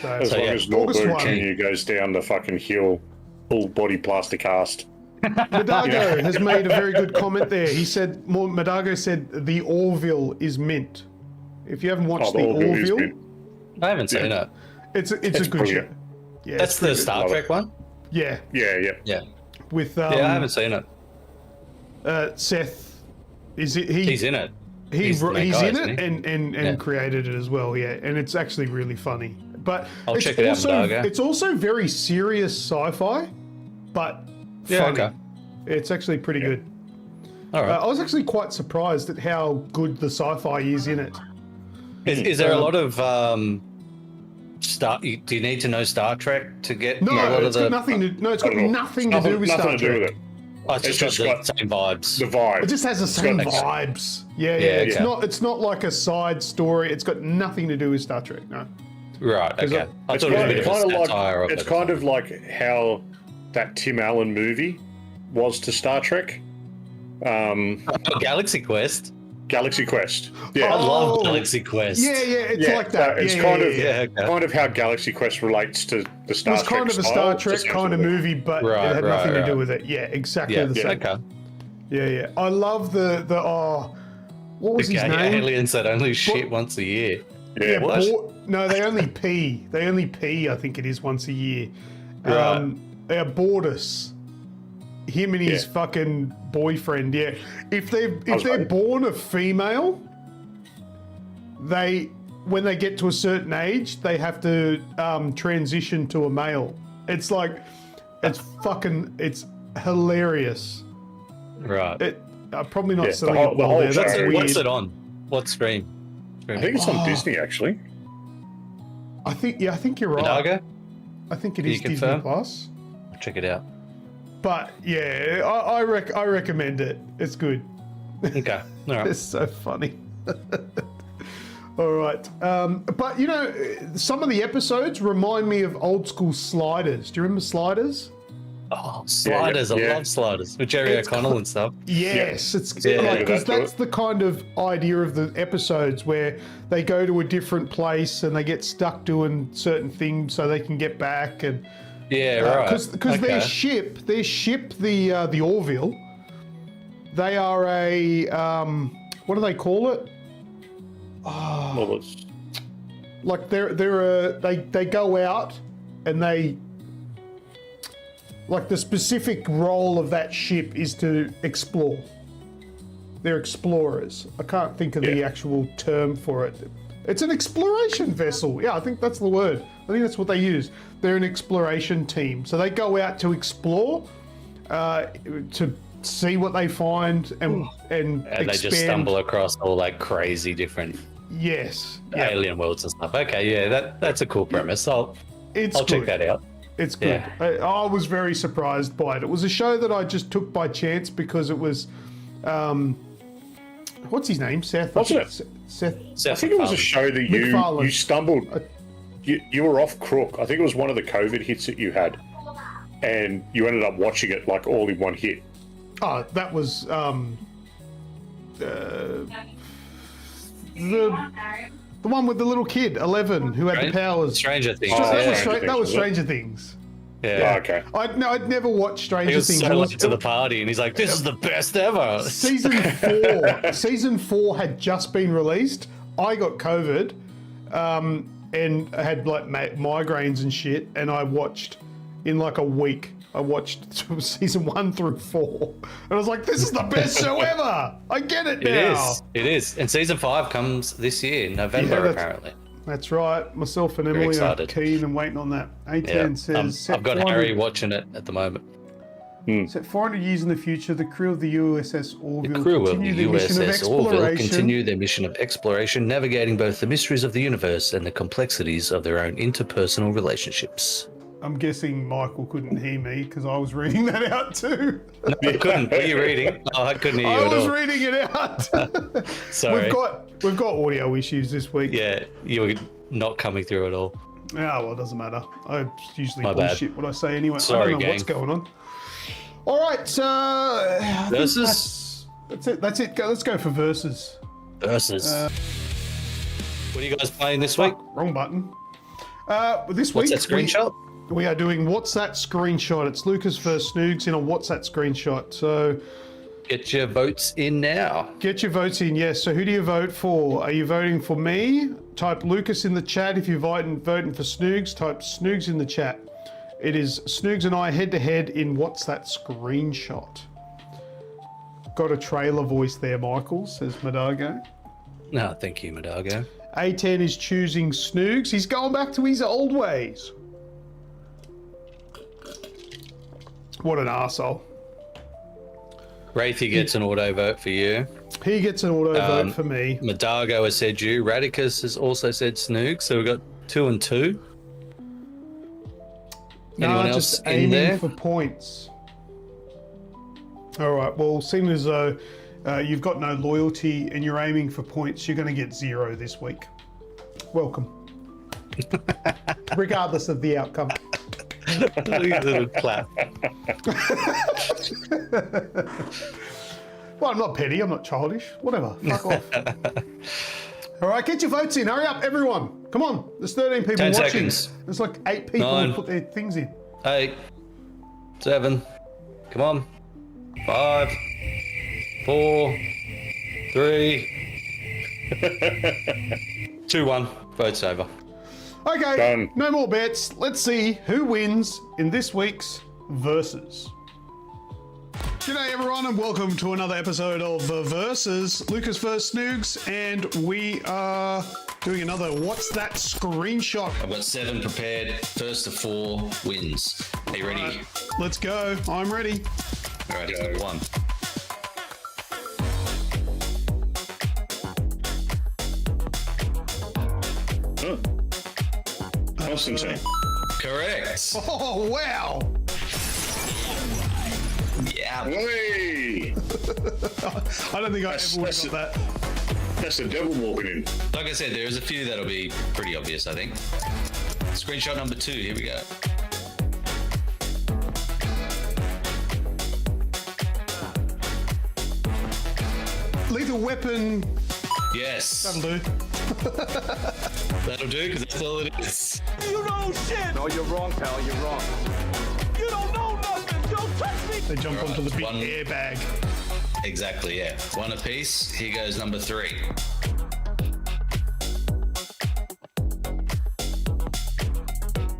B: As
A: So,
B: long
C: yeah,
B: as
A: August
B: Nordberg
A: 1.
B: Jr. goes down the fucking hill, full body plaster cast.
A: Madago has made a very good comment there. He said, Madago said, the Orville is mint. If you haven't watched the Orville,
C: I haven't seen it.
A: it's a good
B: brilliant.
A: show. Yeah,
C: That's
A: it's
C: the
A: pretty good.
C: Star
B: Love
C: Trek
B: it.
C: one.
A: Yeah,
B: Yeah.
A: with
C: Yeah, I haven't seen it.
A: Seth. Is it? He,
C: He's in it.
A: He's
C: the main
A: in
C: guy,
A: it
C: isn't he?
A: and
C: Yeah.
A: created it as well. Yeah, and it's actually really funny. But
C: I'll
A: it's
C: check it out,
A: also,
C: Madago.
A: It's also very serious sci-fi, but
C: Yeah,
A: funny.
C: okay.
A: It's actually pretty good.
C: All right.
A: I was actually quite surprised at how good the sci-fi is in it.
C: Is there a lot of do you need to know Star Trek to get
A: No,
C: a lot
A: it's
C: of
A: got
C: the?
A: nothing to. No, it's got
B: Not at all.
A: nothing to do with Star
B: nothing to do
A: Trek.
B: with it.
C: Oh, it's
B: It's
C: just
B: just
C: got the
B: got
C: same vibes.
B: The vibe.
A: It just has the same vibes. Yeah. It's
C: okay.
A: not. It's not like a side story. It's got nothing to do with Star Trek. No.
C: Right. Okay. I
B: It's
C: thought it was a
B: kind,
C: bit of a
B: of
C: satire
B: like
C: of
B: it's
C: it.
B: kind of like how that Tim Allen movie was to Star Trek.
C: Galaxy Quest.
B: Galaxy Quest.
C: I
B: Yeah.
C: love
A: Oh.
C: Galaxy Quest.
A: Yeah. It's like that.
B: It's
A: yeah,
B: kind
A: yeah,
B: of
A: yeah.
C: okay.
B: kind of how Galaxy Quest relates to the Star
A: It was
B: Trek
A: kind of a
B: style,
A: Star Trek
B: just
A: kind of
B: absolutely.
A: movie, but
C: Right,
A: it had nothing to do
C: right.
A: with it. Yeah, exactly
C: Yeah.
A: the same.
C: Okay.
A: Yeah. I love the what was
C: The
A: his
C: gay
A: name?
C: aliens that only shit once a year.
B: Yeah.
C: What?
A: No, they only pee. They only pee. I think it is once a year.
C: Right.
A: They are Bordus. Him and his
B: Yeah.
A: fucking boyfriend. Yeah. If they're
B: right.
A: born a female, when they get to a certain age, they have to transition to a male. It's like, it's hilarious.
C: Right.
A: I'm probably not
B: Yeah,
A: selling
B: the
A: it
B: whole
A: well there.
B: show.
A: That's weird.
C: What's it on? What stream?
B: I think it's on
A: Oh.
B: Disney actually.
A: I think you're right.
C: Madago?
A: I think it
C: Can
A: is
C: you
A: Disney
C: confirm?
A: Plus.
C: Check it out.
A: But yeah, I recommend it. It's good.
C: Okay. All right.
A: It's so funny. All right. But you know, some of the episodes remind me of old school Sliders. Do you remember Sliders?
C: Oh, Sliders.
B: yeah.
C: I love Sliders with Jerry
A: It's
C: O'Connell and stuff.
A: Yes, it's
C: Yeah.
A: like because
B: That's
A: that's the kind of idea of the episodes where they go to a different place and they get stuck doing certain things so they can get back and
C: Yeah, right.
A: because their ship, the Orville, they are a what do they call it?
B: Well, it's-
A: Like they go out and they like the specific role of that ship is to explore. They're explorers. I can't think of the actual term for it. It's an exploration vessel. Yeah, I think that's the word. I think that's what they use. They're an exploration team. So they go out to explore, to see what they find and
C: And
A: expand.
C: they just stumble across all like crazy different
A: Yes. Yeah.
C: alien worlds and stuff. Okay, yeah, that's a cool premise. I'll
A: It's
C: check
A: good.
C: that out.
A: It's good.
C: Yeah.
A: I was very surprised by it. It was a show that I just took by chance because it was, what's his name? Seth.
B: Wasn't it?
A: Seth.
B: I think it was a show that you
A: McFarlane.
B: stumbled. You were off crook. I think it was one of the COVID hits that you had, and you ended up watching it like all in one hit.
A: Oh, that was the one with the little kid, 11, who had the powers.
C: Stranger Things.
B: Oh,
A: That was
B: Stranger Things,
A: that was
B: was it?
A: Stranger Things.
C: Yeah.
B: Oh, okay.
A: I'd never watched
C: He
A: Stranger
C: was
A: Things.
C: so
A: It was-
C: late to the party, and he's like, "This is the best ever."
A: Season 4 had just been released. I got COVID, and I had like migraines and shit, and I watched in like a week. I watched season 1 through 4, and I was like, "This is the best show ever! I get it now."
C: It is. And season 5 comes this year in November,
A: that's-
C: apparently.
A: That's right. Myself and Emily are
C: excited.
A: keen and waiting on that. A10
C: Yeah.
A: says set
C: I've got
A: 400
C: Harry watching it at the moment.
A: Set 400 years in the future, the crew of the USS Orville
C: The crew of the
A: continue their mission of
C: USS Orville
A: exploration.
C: continue their mission of exploration, navigating both the mysteries of the universe and the complexities of their own interpersonal relationships.
A: I'm guessing Michael couldn't hear me because I was reading that out too.
C: No, I couldn't. Were you reading? Oh, I couldn't hear you
A: I
C: at
A: was
C: all.
A: reading it out.
C: Sorry.
A: We've got audio issues this week.
C: Yeah, you were not coming through at all.
A: Ah, well, it doesn't matter. I usually
C: My bad.
A: bullshit what I say anyway. I
C: Sorry,
A: don't know what's
C: gang.
A: going on. All right, I think
C: Versus?
A: That's it. Let's go for versus.
C: Versus. What are you guys playing this week?
A: Wrong button. This
C: What's
A: week
C: that screenshot?
A: we are doing What's That Screenshot. It's Lucas versus Snoogs in a What's That Screenshot. So
C: Get your votes in now.
A: get your votes in, yes. So who do you vote for? Are you voting for me? Type Lucas in the chat. If you're voting for Snoogs, type Snoogs in the chat. It is Snoogs and I head to head in What's That Screenshot. Got a trailer voice there, Michael, says Madago.
C: No, thank you, Madago.
A: A10 is choosing Snoogs. He's going back to his old ways. What an arsehole.
C: Wraithy gets an auto vote for you.
A: He gets an auto vote for me.
C: Madago has said you. Radicus has also said Snoog. So we've got 2 and 2. Anyone else
A: just
C: in
A: aiming
C: there?
A: for points. All right. Well, seeing as though you've got no loyalty and you're aiming for points, you're going to get 0 this week. Welcome. Regardless of the outcome.
C: Look at the little clap.
A: Well, I'm not petty. I'm not childish. Whatever. Fuck off. All right, get your votes in. Hurry up, everyone. Come on. There's 13 people
C: 10
A: watching.
C: seconds.
A: There's like 8 people
C: 9.
A: who put their things in.
C: 8, 7, come on. 5, 4, 3, 2, 1. Vote's over.
A: Okay,
B: Done.
A: no more bets. Let's see who wins in this week's Versus. G'day everyone and welcome to another episode of Versus. Lucas vs Snoogs, and we are doing another What's That Screenshot.
C: I've got 7 prepared. First to 4 wins. Are you ready?
A: Let's go. I'm ready.
C: All right, number 1.
B: Constantine.
C: Correct.
A: Oh, wow.
C: Yeah.
B: Hey!
A: I don't think I ever would have got that.
B: That's the devil walking in.
C: Like I said, there's a few that'll be pretty obvious, I think. Screenshot number 2. Here we go.
A: Lethal Weapon.
C: Yes.
A: That'll do.
C: That'll do, because that's all it is.
E: You know shit!
H: No, you're wrong, pal. You're wrong.
E: You don't know nothing! Don't touch me!
A: They jump onto the big
C: One-
A: airbag.
C: Exactly, yeah. One apiece. Here goes number 3.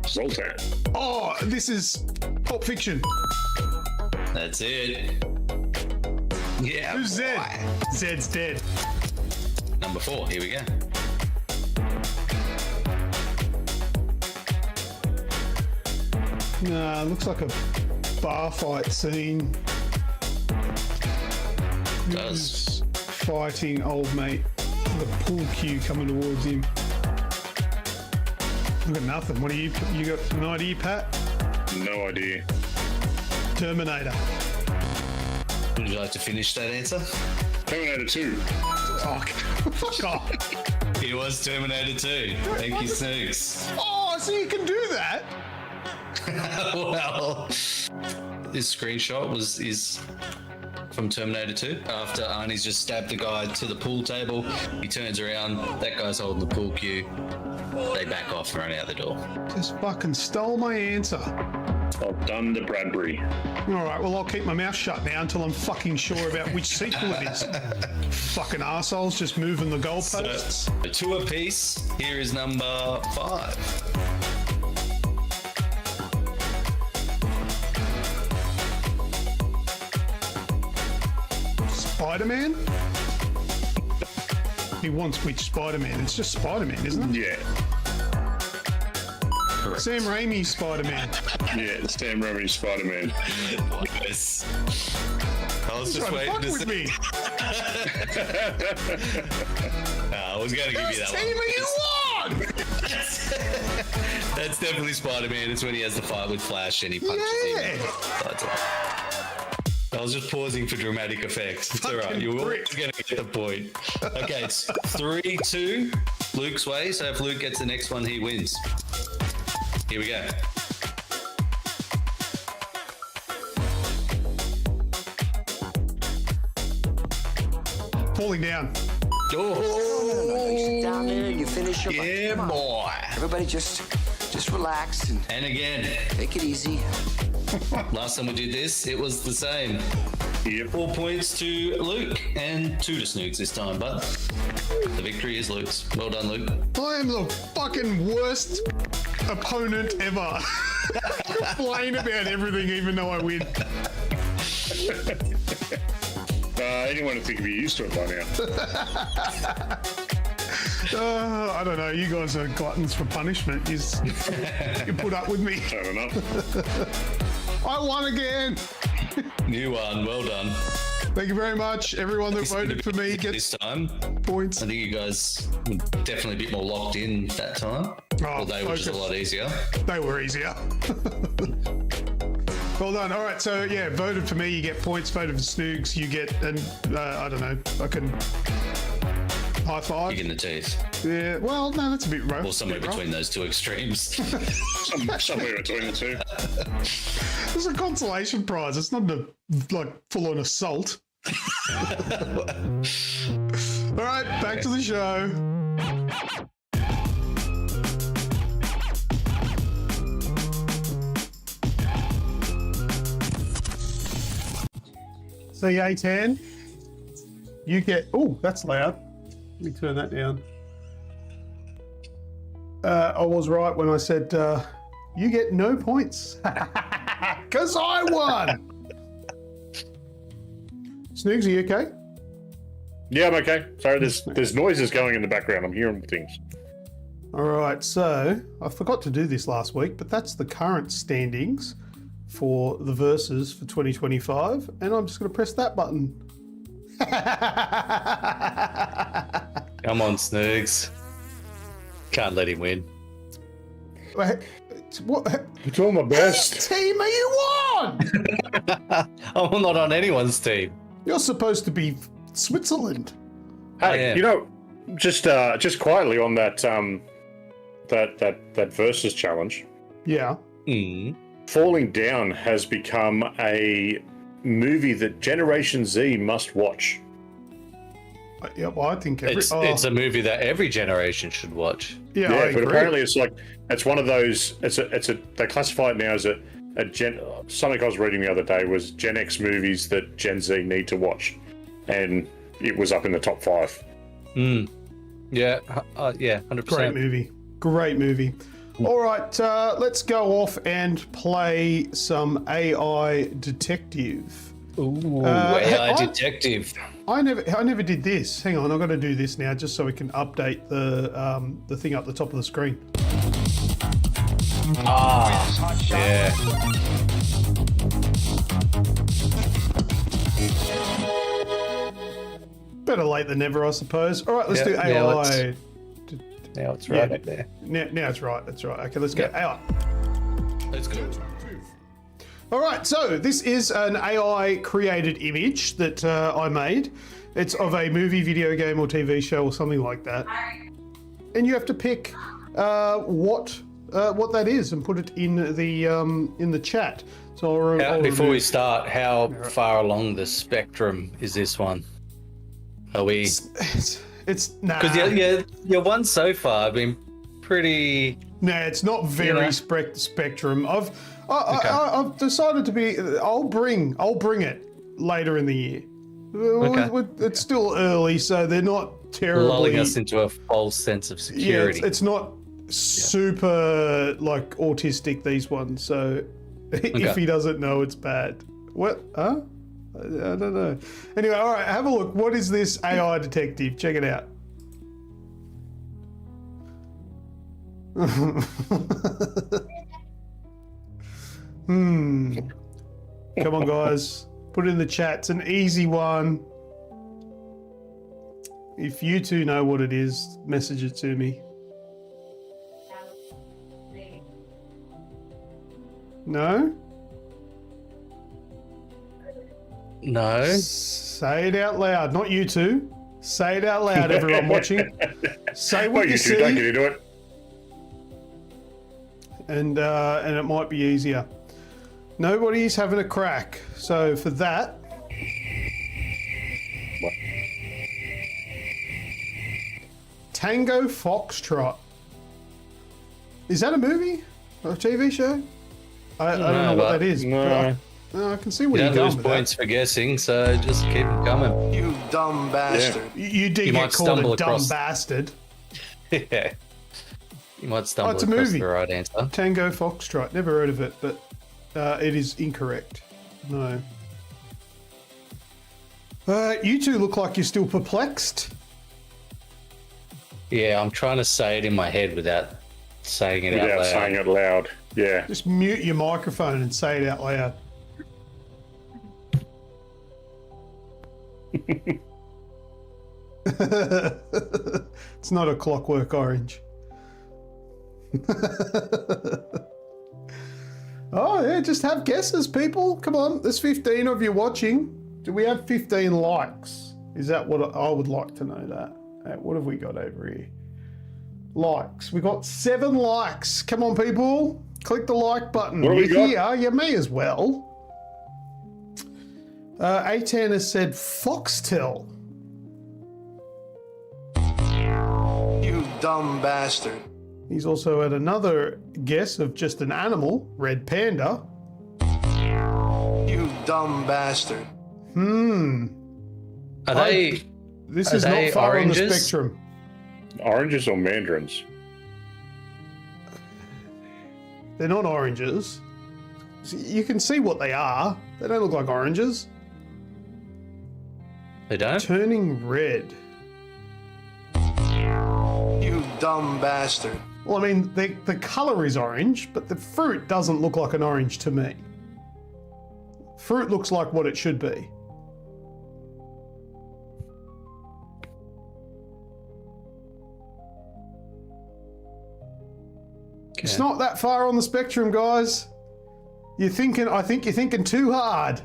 B: Zoltan.
A: Oh, this is Pulp Fiction.
C: That's it. Yeah.
A: Who's Zed?
C: boy.
A: Zed's dead.
C: Number 4. Here we go.
A: Nah, looks like a bar fight scene.
C: Does.
A: Who's fighting old mate? The pool cue coming towards him. I've got nothing. What do you got an idea, Pat?
B: No idea.
A: Terminator.
C: Would you like to finish that answer?
B: Terminator 2.
A: Fuck. Fuck off.
C: It was Terminator 2. Thank you, Snoogs.
A: Oh, so you can do that?
C: Well, this screenshot is from Terminator 2. After Arnie's just stabbed the guy to the pool table, he turns around, that guy's holding the pool cue. They back off and run out the door.
A: Just fucking stole my answer.
B: Well done to Bradbury.
A: All right, well, I'll keep my mouth shut now until I'm fucking sure about which sequel it is. Fucking assholes just moving the goalposts.
C: So, 2 apiece. Here is number 5.
A: Spider-Man? He wants which Spider-Man? It's just Spider-Man, isn't it?
B: Yeah.
C: Correct.
A: Sam Raimi's Spider-Man.
B: Yeah, the Sam Raimi Spider-Man.
C: Yes. I was just
A: Trying to
C: waiting
A: fuck
C: to
A: with
C: see.
A: me.
C: I was going to give you that
A: Team
C: one.
A: you won!
C: That's definitely Spider-Man. It's when he has the fight with Flash and he punches him.
A: Yeah.
C: That's it. I was just pausing for dramatic effect. It's all right.
A: Fucking
C: You're
A: prick.
C: always going to get the point. Okay, it's 3-2 Luke's way. So if Luke gets the next one, he wins. Here we go.
A: Falling down.
C: Oh,
H: Down there, you finish your
C: yeah,
H: Come on.
C: boy.
H: Everybody just relax and
C: And again,
H: take it easy.
C: last time we did this, it was the same.
B: Yep.
C: 4 points to Luke and 2 to Snoogs this time, but the victory is Luke's. Well done, Luke.
A: I am the fucking worst opponent ever. Complain about everything even though I win.
B: Anyone would think you'd be used to it by now.
A: I don't know. You guys are gluttons for punishment. You put up with me.
B: I don't know.
A: I won again.
C: New one. Well done.
A: Thank you very much. Everyone that voted for me
C: This
A: gets
C: time,
A: points.
C: I think you guys were definitely a bit more locked in that time.
A: Oh,
C: Or they were just a
A: focus.
C: lot easier.
A: They were easier. Well done. All right. So, yeah, voted for me, you get points. Voted for Snoogs, you get, I don't know, fucking high five.
C: Kick in the teeth.
A: Yeah. Well, no, that's a bit rough.
C: Or somewhere
A: Bit rough.
C: between those two extremes.
B: Somewhere between the two.
A: It's a consolation prize. It's not a full-on assault. All right, back to the show. So, A10, you get. Oh, that's loud. Let me turn that down. I was right when I said you get no points. Because I won. Snoogs, are you okay?
B: Yeah, I'm okay. Sorry, there's noises going in the background. I'm hearing things.
A: All right, so I forgot to do this last week, but that's the current standings for the verses for 2025, and I'm just going to press that button.
C: Come on, Snoogs. Can't let him win.
A: What
B: I'm doing my best.
A: team are you on?
C: I'm not on anyone's team.
A: You're supposed to be Switzerland.
B: Hey,
C: am.
B: you know, just quietly on that that versus challenge.
A: Yeah.
B: Falling Down has become a movie that Generation Z must watch.
A: Yeah, well, I think
C: It's a movie that every generation should watch.
A: yeah, I
B: Yeah,
A: agree.
B: but apparently it's one of those. They classify it now as a Gen. Something I was reading the other day was Gen X movies that Gen Z need to watch, and it was up in the top 5.
C: Yeah, yeah, 100%.
A: Great movie. Great movie. All right, let's go off and play some AI Detective.
C: Ooh,
A: hey,
C: AI Detective.
A: I never did this. Hang on, I've got to do this now just so we can update the thing up the top of the screen.
C: Yeah.
A: Better late than never, I suppose. All right, let's
C: Yeah,
A: do
C: yeah,
A: AI.
C: Now it's right up there.
A: Now it's right. That's right. Okay, let's go. AI.
C: Let's go.
A: All right, so this is an AI created image that I made. It's of a movie, video game, or TV show, or something like that. And you have to pick what that is and put it in the chat. So
C: Before we start, how far along the spectrum is this one? Are we?
A: it's nah.
C: Because your one so far have been pretty.
A: Nah, it's not very spectrum. I've decided to be. I'll bring it later in the year. It's still early, so they're not terribly
C: lulling us into a false sense of security.
A: Yeah, it's not super like autistic, these ones. So if he doesn't know, it's bad. What? Huh? I don't know. Anyway, all right, have a look. What is this AI detective? Check it out. Come on, guys. Put it in the chat. It's an easy one. If you two know what it is, message it to me. No?
C: No.
A: Say it out loud. Not you two. Say it out loud, everyone watching. Say what you see.
B: Don't get into it.
A: And it might be easier. Nobody's having a crack. So for that... Tango Foxtrot. Is that a movie? Or a TV show? I don't know what that is.
B: No.
A: I can see what
C: You
A: you're
C: don't
A: going
C: lose
A: with
C: points for guessing, so just keep them coming.
F: You dumb bastard.
A: that. You did
C: You
A: get
C: might
A: called
C: stumble
A: a dumb
C: across-
A: bastard.
C: Yeah. You might stumble
A: it's a
C: across
A: movie.
C: the right answer.
A: Tango Foxtrot. Never heard of it, but it is incorrect. No. You two look like you're still perplexed.
C: Yeah, I'm trying to say it in my head without saying it out
B: Without
C: loud.
B: saying it loud. Yeah.
A: Just mute your microphone and say it out loud. It's not a Clockwork Orange. Oh, yeah, just have guesses, people. Come on, there's 15 of you watching. Do we have 15 likes? Is that what I would like to know that? What have we got over here? Likes. We got 7 likes. Come on, people. Click the like button.
B: What have we
A: You're
B: got?
A: here. You may as well. A10 has said Foxtel.
F: You dumb bastard.
A: He's also had another guess of just an animal, red panda.
F: You dumb bastard.
C: Are they?
A: This
C: Are
A: is not
C: they
A: far on the
C: oranges?
A: spectrum.
B: Oranges or mandarins?
A: They're not oranges. You can see what they are. They don't look like oranges.
C: They don't?
A: Turning red.
F: You dumb bastard.
A: Well, I mean, the colour is orange, but the fruit doesn't look like an orange to me. Fruit looks like what it should be. It's not that far on the spectrum, guys. I think you're thinking too hard.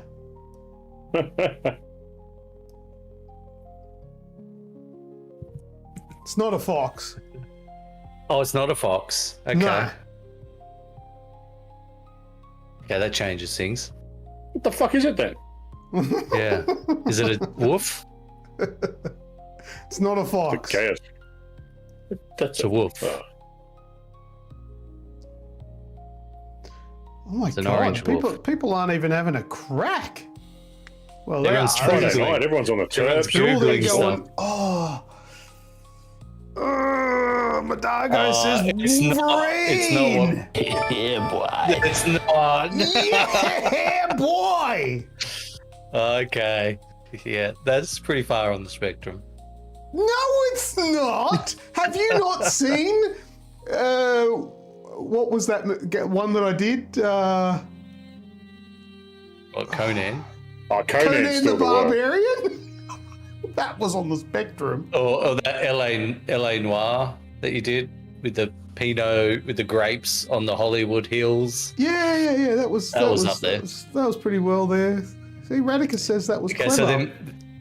A: It's not a fox.
C: Oh, it's not a fox. Okay.
A: No.
C: Okay, that changes things.
B: What the fuck is it then?
C: Yeah. Is it a wolf?
A: It's not a fox.
B: Chaos.
C: That's a wolf.
A: Oh my
C: It's an
A: god!
C: orange wolf.
A: People aren't even having a crack. Well, they
C: Everyone's
A: are.
B: Friday
C: Googling.
B: night, everyone's on the
C: Everyone's
B: turf.
A: They're all there
C: Googling
A: going,
C: stuff.
A: Madago says
C: It's
A: Wolverine.
C: not. Yeah, boy. It's not.
A: Yeah, boy.
C: Okay. Yeah, that's pretty far on the spectrum.
A: No, it's not. Have you not seen? What was that one that I did?
C: What, Conan?
B: Oh,
A: Conan
B: Conan's
A: the
B: still the worst.
A: Barbarian. That was on the spectrum.
C: Or that LA Noir that you did with the Pinot, with the grapes on the Hollywood hills.
A: Yeah. That was
C: up there.
A: That was pretty well there. See, Radica says that was
C: Okay,
A: clever.
C: so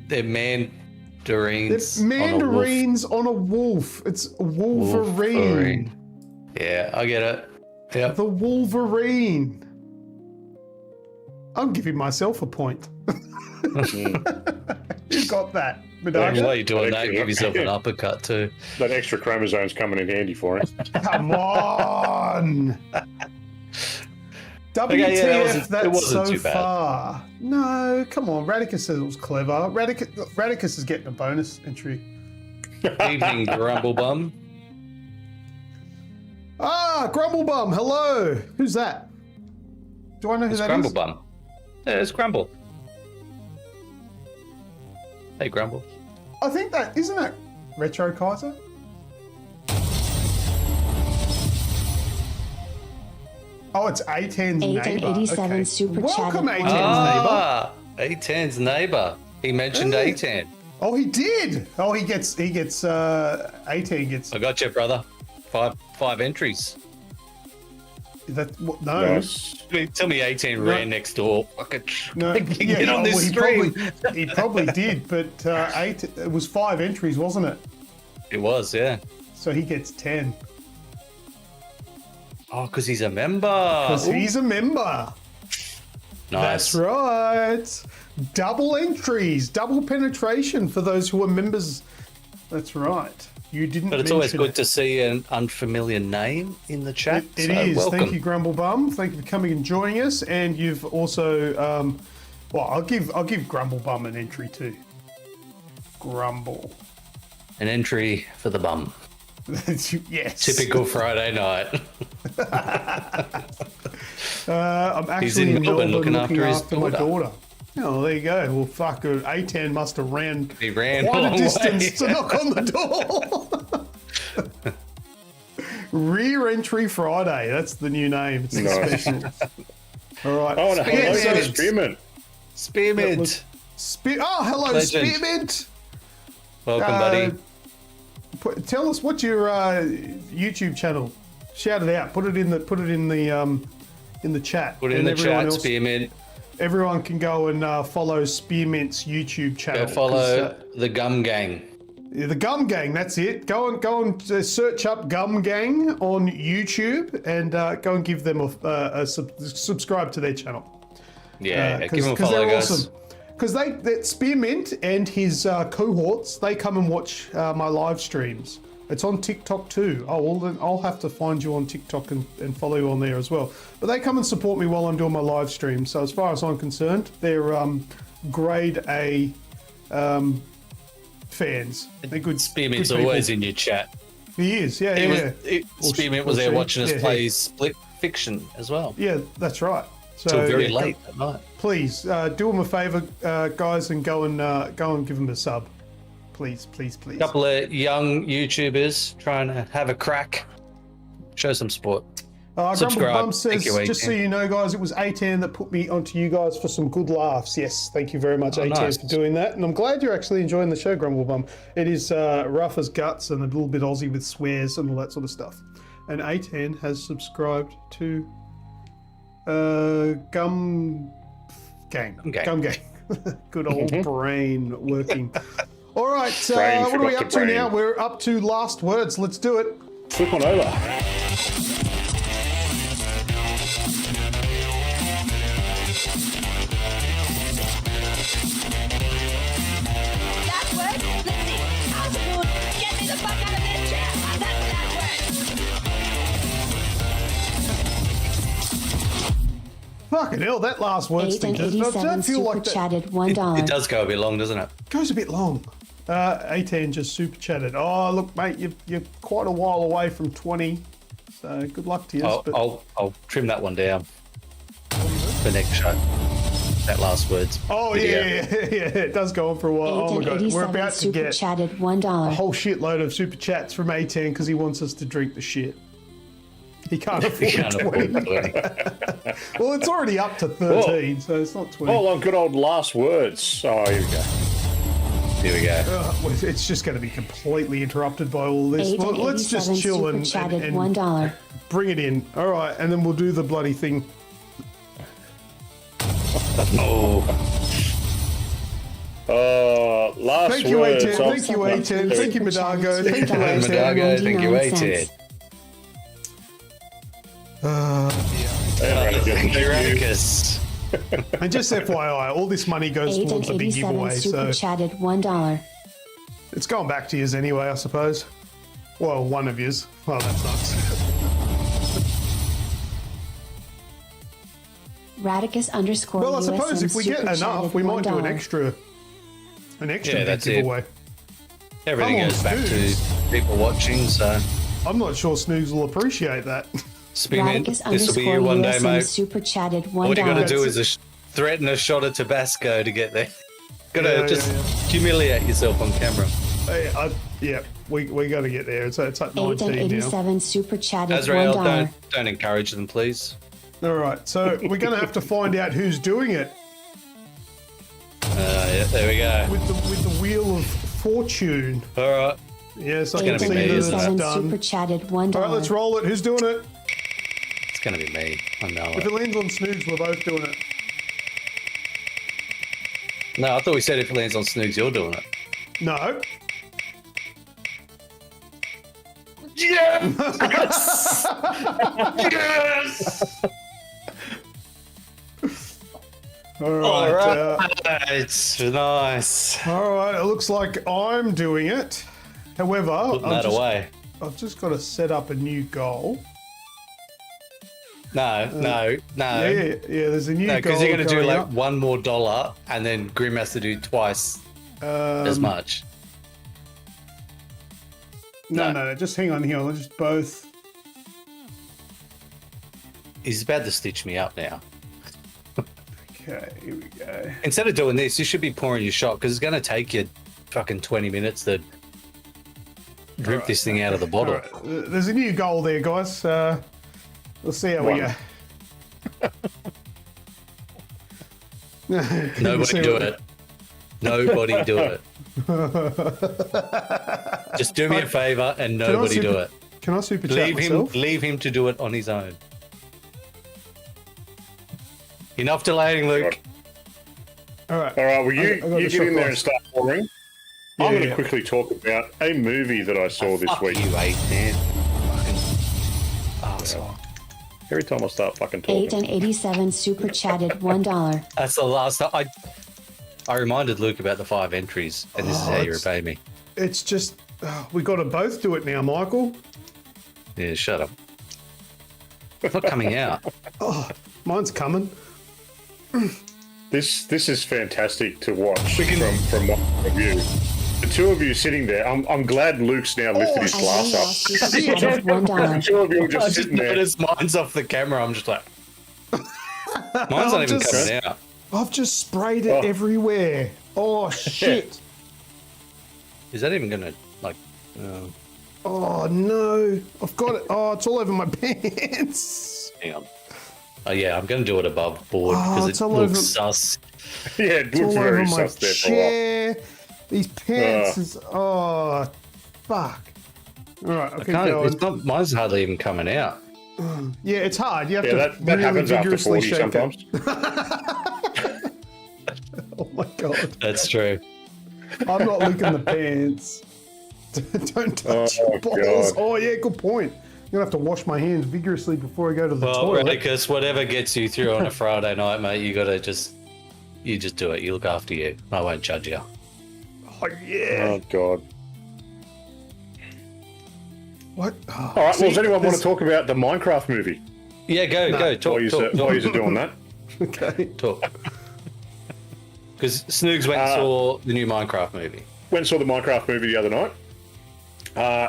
C: they're mandarins.
A: It's mandarins on a wolf. It's Wolverine.
C: Wolverine. Yeah, I get it. Yeah.
A: The Wolverine. I'm giving myself a point. You got that,
C: While
A: Madaga?
C: you're doing that, give yourself an uppercut too.
B: That extra chromosome's coming in handy for him.
A: Come on. WTF,
C: Okay, yeah, it
A: that's
C: wasn't
A: so
C: too bad.
A: far. No, come on. Radicus says it was clever. Radicus is getting a bonus entry.
C: Evening, Grumblebum.
A: Ah, Grumblebum, hello. Who's that? Do I know who
C: It's
A: that is?
C: Grumblebum. Yeah, it's Grumble. Hey, Grumble.
A: I think that, isn't that Retro Kaiser? Oh, it's A10's neighbour.
D: 887
A: Okay.
D: super
A: Welcome,
D: chatted.
A: A10's neighbour.
C: A10's neighbour. He mentioned
A: Hey.
C: A10.
A: Oh, he did. Oh, he gets. A10 gets.
C: I got you, brother. Five entries.
A: Is that what? No.
B: Nice.
C: Tell me A10 ran next door. Fucking
A: No,
C: get on this
A: well,
C: stream.
A: he probably did, but it was 5 entries, wasn't it?
C: It was, yeah.
A: So he gets 10
C: Oh, because he's a member.
A: because he's a member.
C: Nice.
A: That's right. Double entries, double penetration for those who are members. That's right. You didn't.
C: But it's always
A: mention
C: good
A: it.
C: to see an unfamiliar name in the chat.
A: It
C: so
A: is.
C: Welcome.
A: Thank you, Grumblebum. Thank you for coming and joining us. And you've also, well, I'll give Grumblebum an entry too. Grumble.
C: An entry for the bum.
A: Yes.
C: Typical Friday night.
A: I'm actually
C: He's in
A: in
C: Melbourne
A: Melbourne
C: looking after his
A: my
C: daughter.
A: daughter. Oh, there you go. Well, fuck, A10 must have ran
C: He ran
A: quite
C: a
A: a
C: long
A: distance
C: way.
A: to knock on the door. Rear Entry Friday. That's the new name. It's the
B: Nice.
A: special. All right.
B: Oh, no, hello,
A: Spearmint.
B: Spearmint.
C: Spearmint.
A: Oh, hello,
C: Legend.
A: Spearmint.
C: Welcome, buddy.
A: Tell us what's your YouTube channel. Shout it out. Put it in the chat.
C: Put it in
A: And
C: the
A: everyone
C: chat,
A: else-
C: Spearmint.
A: Everyone can go and follow Spearmint's YouTube channel.
C: Go
A: 'cause,
C: follow the Gum Gang.
A: yeah, the Gum Gang. That's it. Go and search up Gum Gang on YouTube and go and give them a subscribe to their channel.
C: Yeah, give him a follow, guys.
A: Because that Spearmint and his cohorts, they come and watch my live streams. It's on TikTok too. Oh, well, then I'll have to find you on TikTok and follow you on there as well. But they come and support me while I'm doing my live stream. So as far as I'm concerned, they're grade A fans. They're good.
C: Spearmint's
A: good people.
C: always in your chat.
A: He is, yeah,
C: He
A: yeah.
C: Spearmint was there
A: she?
C: watching us
A: Yeah,
C: play
A: he.
C: Split Fiction as well.
A: Yeah, that's right. So
C: Till very
A: yeah,
C: late at night.
A: Please do them a favour, guys, and go and give them a sub. Please.
C: A couple of young YouTubers trying to have a crack. Show some support. Subscribe.
A: Grumble Bum says,
C: Thank you,
A: just so
C: A10.
A: you know, guys, it was A10 that put me onto you guys for some good laughs. Yes, thank you very much, A10,
C: nice.
A: for doing that. And I'm glad you're actually enjoying the show, Grumble Bum. It is rough as guts and a little bit Aussie with swears and all that sort of stuff. And A10 has subscribed to Gum Gang. Gum Gang. Good old brain working. All right,
B: Brain
A: what are we
B: forgot
A: up
B: the
A: to
B: brain.
A: now? We're up to last words. Let's do it.
B: Flip on over.
E: Last word? Let's see. Oswald, get me the fuck out of this chair. That's last word.
A: Fucking hell, that last word
D: 8 and
A: stinkers. Does
D: 87
A: that feel
D: super
A: like that
D: chatted
C: It
D: $1.
C: does go a bit long, doesn't it?
A: goes a bit long? 18 just super chatted. Oh, look, mate, you're quite a while away from 20. So good luck to you.
C: I'll trim that one down for next show. That last words.
A: Oh, yeah, it does go on for a while.
D: 8
A: Oh, my
D: and
A: God.
D: 87
A: We're about to
D: super
A: get
D: chatted
A: a
D: $1.
A: whole shitload of super chats from A10 because he wants us to drink the shit. He can't afford 20. Well, it's already up to 13, so it's not 20.
B: Oh, on good old last words. Oh, here we go.
C: Here we go.
A: Well, it's just going to be completely interrupted by all this.
D: 8
A: Well,
D: and
A: let's just
D: 87
A: chill
D: super
A: and
D: chatted $1.
A: bring it in. All right, and then we'll do the bloody thing.
C: Oh,
B: Last
A: Thank you,
B: words.
A: A10. Thank you, A10. Thank you, Madago. Thank you, A10.
C: Madago, thank you,
D: 99
C: Thank you, Radicus.
A: And just FYI, all this money goes
D: 8 and
A: towards the big
D: 87
A: giveaway,
D: super
A: so
D: chatted $1.
A: it's going back to yous anyway, I suppose. Well, one of yous. Well, that's nice.
D: Radicus _
A: Well, I suppose
D: USM
A: if we get
D: super
A: enough,
D: chatted
A: we might do an
D: $1.
A: extra
C: Yeah,
A: big
C: that's it.
A: giveaway.
C: Everything
A: Come on,
C: goes back
A: Snoogs.
C: to people watching, so
A: I'm not sure Snoogs will appreciate that.
C: Spearman,
D: Radicus
C: this will be you
D: _
C: one day,
D: USM
C: mate.
D: super chatted $1.
C: All you got to do
A: That's
C: is threaten a shot of Tabasco to get there. Got to
A: Yeah,
C: just
A: yeah.
C: humiliate yourself on camera.
A: Yeah, we got to get there. It's at
D: 8 and
A: 19 now.
D: 87 super chatted
C: Azrael,
D: $1.
C: don't encourage them, please.
A: All right, so we're going to have to find out who's doing it
C: Yeah, there we go.
A: with the wheel of fortune.
C: All right.
A: Yes, I
D: 8
A: can
D: and
A: see that it's
D: 87
A: done.
D: super chatted $1.
A: All right, let's roll it. Who's doing it?
C: It's going to be me. I know
A: If it
C: it.
A: lands on Snoogs, we're both doing it.
C: No, I thought we said if it lands on Snoogs, you're doing it.
A: No.
C: Yes!
A: All right.
C: All right. It's nice.
A: All right. It looks like I'm doing it. However,
C: Putting that away.
A: I've just got to set up a new goal.
C: No.
A: Yeah. There's a new
C: No,
A: goal.
C: because you're going to do
A: going
C: like
A: up.
C: $1 more, and then Grim has to do twice as much.
A: No. Just hang on here. Let's just both.
C: He's about to stitch me up now.
A: Okay. Here we go.
C: Instead of doing this, you should be pouring your shot because it's going to take you fucking 20 minutes to drip this thing out of the bottle.
A: All right. There's a new goal there, guys. We'll see how we go.
C: Nobody do it. Nobody do it. Just do me a favor and nobody do it.
A: Can I super chat myself?
C: Leave him to do it on his own. Enough delaying, Luke.
A: All right.
B: All right, well,
A: I got
B: you
A: the
B: get in
A: shot
B: there and
A: glass.
B: start pouring. I'm going to
A: yeah.
B: quickly talk about a movie that I saw this
C: Fuck
B: week.
C: you, 8, man. Fucking arsehole.
B: Every time I start fucking
D: 8
B: talking.
D: and 87 super chatted $1.
C: That's the last time I reminded Luke about the 5 entries, and this is how you
A: it's-
C: repay me.
A: It's just we got to both do it now, Michael.
C: Yeah, shut up. It's not coming out.
A: Mine's coming.
B: This is fantastic to watch from my point of view. The two of you sitting there, I'm glad Luke's now lifted his glass
D: Azrael
B: up.
D: super chatted
B: The
D: $1.
B: two of you are
C: I
B: just
C: just
B: sitting there.
C: noticed mine's off the camera. I'm just like, mine's not even
A: just-
C: coming out.
A: I've just sprayed it everywhere. Oh shit.
C: Is that even gonna like?
A: Oh no. I've got it. Oh, it's all over my pants.
C: Hang on. Oh yeah, I'm gonna do it above board
A: Oh,
C: because
A: it's
C: it
A: all
C: looks
A: over-
C: sus.
B: Yeah, it
A: It's
B: looks
A: all over
B: very
A: my
B: sus there for a while.
A: chair. These pants is fuck. All right, I'll
C: I
A: keep
C: can't.
A: going.
C: It's not. Mine's hardly even coming out.
A: Yeah, it's hard. You have
B: Yeah,
A: to
B: that
A: really
B: happens after
A: vigorously
B: 40
A: shake
B: sometimes.
A: it. Oh my god!
C: That's true.
A: I'm not licking the pants. Don't touch
B: Oh,
A: your balls.
B: God.
A: Oh yeah, good point. I'm gonna have to wash my hands vigorously before I go to the
C: Well,
A: toilet.
C: Radicus, whatever gets you through on a Friday night, mate, you just do it. You look after you. I won't judge you.
A: Oh yeah.
B: Oh, God.
A: What? Oh,
B: All right,
A: see,
B: well, does anyone want
A: this-
B: to talk about the Minecraft movie?
C: Yeah, go. Talk.
B: While you're doing that?
A: Okay.
C: Talk. Because Snoogs went and saw the new Minecraft movie.
B: Went and saw the Minecraft movie the other night.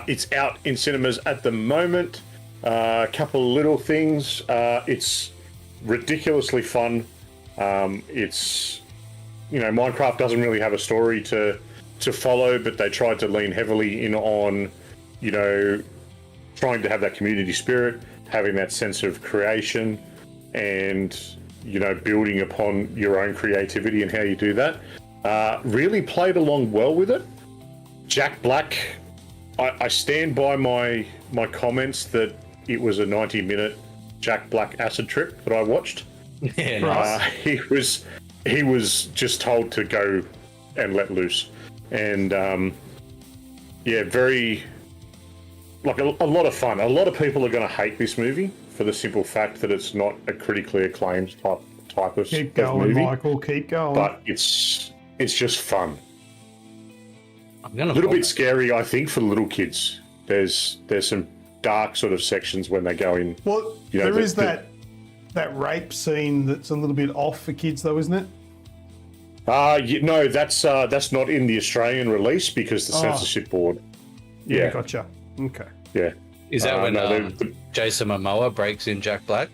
B: It's out in cinemas at the moment. A couple of little things. It's ridiculously fun. It's, Minecraft doesn't really have a story to follow, but they tried to lean heavily in on, trying to have that community spirit, having that sense of creation, and building upon your own creativity and how you do that. Really played along well with it. Jack Black, I stand by my comments that it was a 90-minute Jack Black acid trip that I watched.
C: Yeah, nice.
B: He was just told to go and let loose, and very a lot of fun. A lot of people are going to hate this movie for the simple fact that it's not a critically acclaimed type of
A: Keep going,
B: movie.
A: Michael. Keep going.
B: But it's just fun.
C: I'm gonna
B: A little bit scary, I think, for little kids. There's some dark sort of sections when they go in.
A: well, there is that rape scene that's a little bit off for kids, though, isn't it?
B: No, that's not in the Australian release because the censorship board. Yeah,
A: Gotcha. Okay.
B: yeah,
C: Is that when
B: no,
C: Jason Momoa breaks in Jack Black?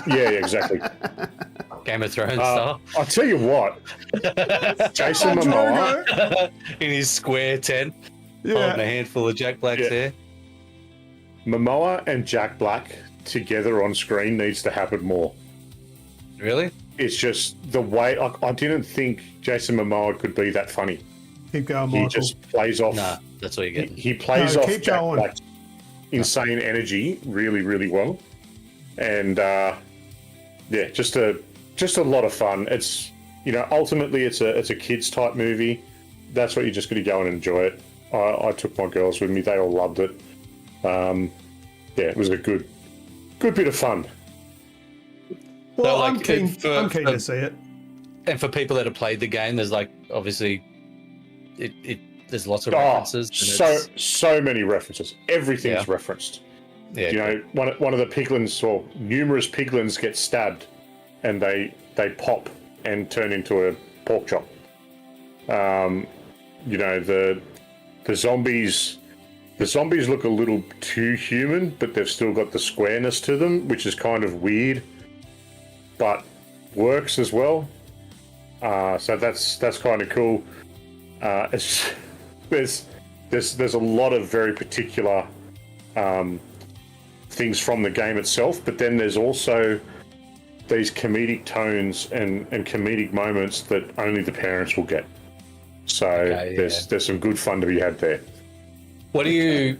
B: yeah, exactly.
C: Game of Thrones style?
B: I'll tell you what, Jason Momoa,
C: In his square tent,
A: Yeah.
C: holding a handful of Jack Black's
B: Yeah.
C: hair.
B: Momoa and Jack Black together on screen needs to happen more.
C: Really?
B: It's just the way I didn't think Jason Momoa could be that funny.
A: Keep going,
B: He
A: Michael.
B: just plays off.
C: Nah, that's what you get.
B: He plays
A: No,
B: off
A: keep
B: Jack
A: going.
B: Black's insane energy really, really well, and just a lot of fun. It's ultimately it's a kids type movie. That's what you're just going to go and enjoy it. I took my girls with me; they all loved it. It was a good bit of fun.
A: well,
C: So,
A: I'm
C: like,
A: keen.
C: if,
A: I'm keen to see it.
C: And for people that have played the game, there's obviously, there's lots of references. and
B: So many references. Everything's
C: Yeah.
B: referenced.
C: yeah,
B: One of the piglins, or numerous piglins, get stabbed, and they pop and turn into a pork chop. The zombies. The zombies look a little too human, but they've still got the squareness to them, which is kind of weird, but works as well. So that's kind of cool. There's a lot of very particular things from the game itself, but then there's also these comedic tones and comedic moments that only the parents will get. So there's some good fun to be had there.
C: What do you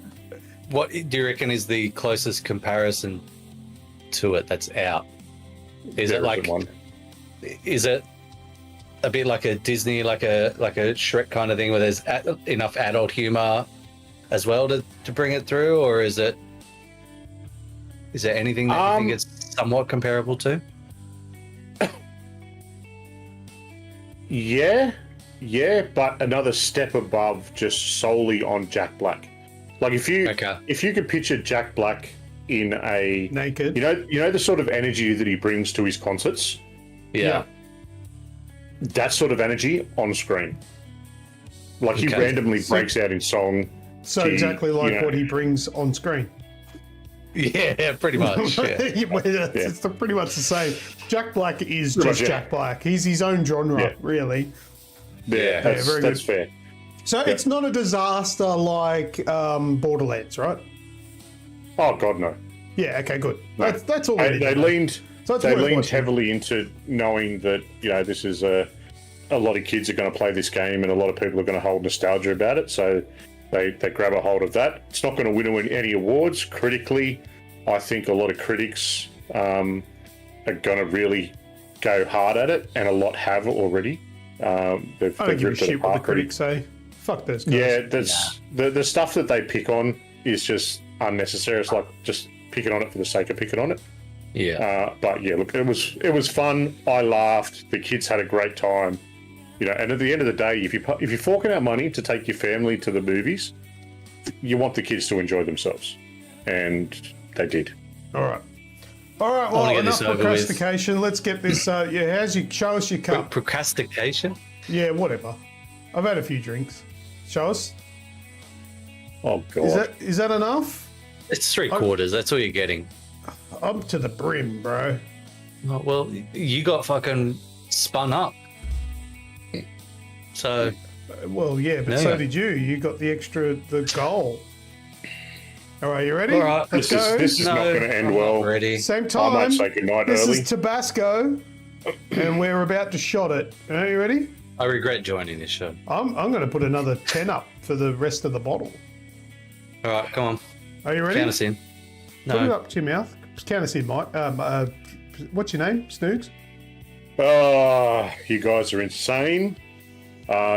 C: reckon is the closest comparison to it that's out? Is
B: There
C: it like
B: isn't one.
C: is it a bit like a Disney, like a Shrek kind of thing, where there's enough adult humor as well to bring it through, or is there anything that you think it's somewhat comparable to?
B: Yeah, but another step above just solely on Jack Black. Like if you could picture Jack Black in a
A: Naked.
B: you know the sort of energy that he brings to his concerts,
C: Yeah.
B: that sort of energy on screen. Like he
C: Okay.
B: randomly breaks out in song.
A: So exactly like what he brings on screen.
C: Yeah, pretty much. Yeah.
A: It's pretty much the same. Jack Black is
B: Pretty
A: just
B: much, yeah.
A: Jack Black. He's his own genre,
B: Yeah.
A: really.
B: Yeah, that's
A: very
B: that's
A: good.
B: fair.
A: So it's not a disaster like Borderlands, right?
B: Oh God, no.
A: Yeah. Okay. Good.
B: No.
A: That's all.
B: They leaned.
A: So it's
B: They
A: worth
B: leaned
A: watching.
B: heavily into knowing that this is a lot of kids are going to play this game and a lot of people are going to hold nostalgia about it. So they grab a hold of that. It's not going to win any awards. Critically, I think a lot of critics are going to really go hard at it, and a lot have already. They've
A: I don't give a
B: ripped it
A: shit what the
B: apart
A: critics say. Fuck those guys.
B: Yeah, the stuff that they pick on is just unnecessary. It's like just picking on it for the sake of picking on it.
C: Yeah.
B: But yeah, look, it was fun. I laughed. The kids had a great time. You know, and at the end of the day, if you're forking out money to take your family to the movies, you want the kids to enjoy themselves, and they did.
A: All right. Well, enough procrastination. Let's get this. Show us your cup.
C: Procrastination?
A: Yeah, whatever. I've had a few drinks. Show us.
B: Oh God.
A: Is that enough?
C: It's 3/4. That's all you're getting.
A: I'm to the brim, bro.
C: Oh, well, you got fucking spun up. So.
A: Well, yeah, but so did you. You got the goal. All right, you ready?
C: All right.
A: Let's go.
B: This is not going to end well.
C: Ready.
A: Same
B: I
A: time.
B: might say goodnight
A: This
B: early.
A: is Tabasco, and we're about to shot it. Are you ready?
C: I regret joining this show.
A: I'm going to put another 10 up for the rest of the bottle.
C: All right, come on.
A: Are you ready?
C: Count us in.
A: Put it
C: No.
A: up to your mouth. Count us in, Mike. What's your name? Snoogs?
B: You guys are insane.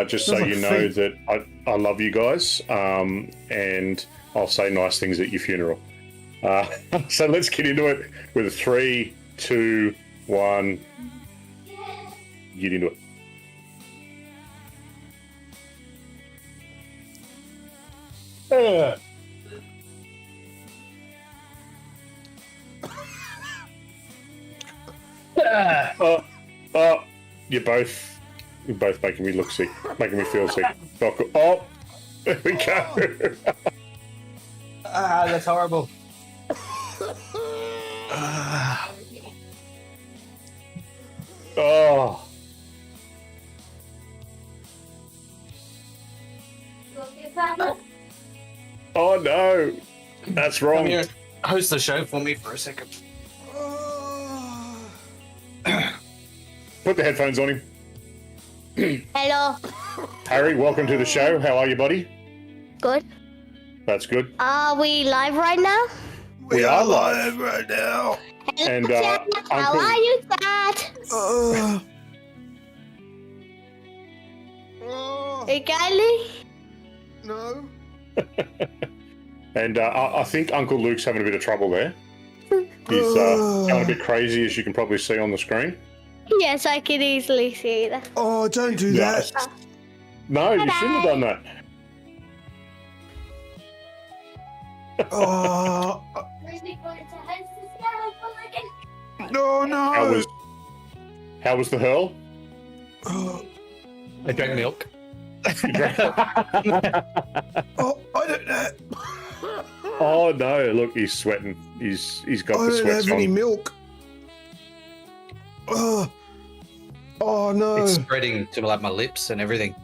B: Just so
A: Sounds
B: you
A: like
B: know
A: feet.
B: that I love you guys, and I'll say nice things at your funeral. So let's get into it with a 3, 2, 1. Get into it. You're both making me look sick, making me feel sick. Oh, there we go.
C: That's horrible.
B: Oh, oh no, that's
C: Come
B: wrong.
C: here. Host the show for me for a second.
B: Put the headphones on him.
I: Hello.
B: Harry, welcome to the show. How are you, buddy?
I: Good.
B: That's good.
I: Are we live right now?
B: We are live.
F: right now.
B: And
I: Dad, how
B: Uncle-
I: are you, Dad? Hey, Kylie?
F: No.
B: And I think Uncle Luke's having a bit of trouble there. He's going a bit crazy, as you can probably see on the screen.
I: Yes, I can easily see that.
F: Oh, don't do
B: Yes.
F: that.
B: No, you shouldn't have done that.
F: Oh, no.
B: How was the hurl?
C: I drank milk.
F: Oh, I don't know.
B: Oh no! Look, he's sweating. He's got
F: I
B: the
F: don't
B: sweats
F: have any
B: on.
F: milk. Oh no.
C: It's spreading to like my lips and everything.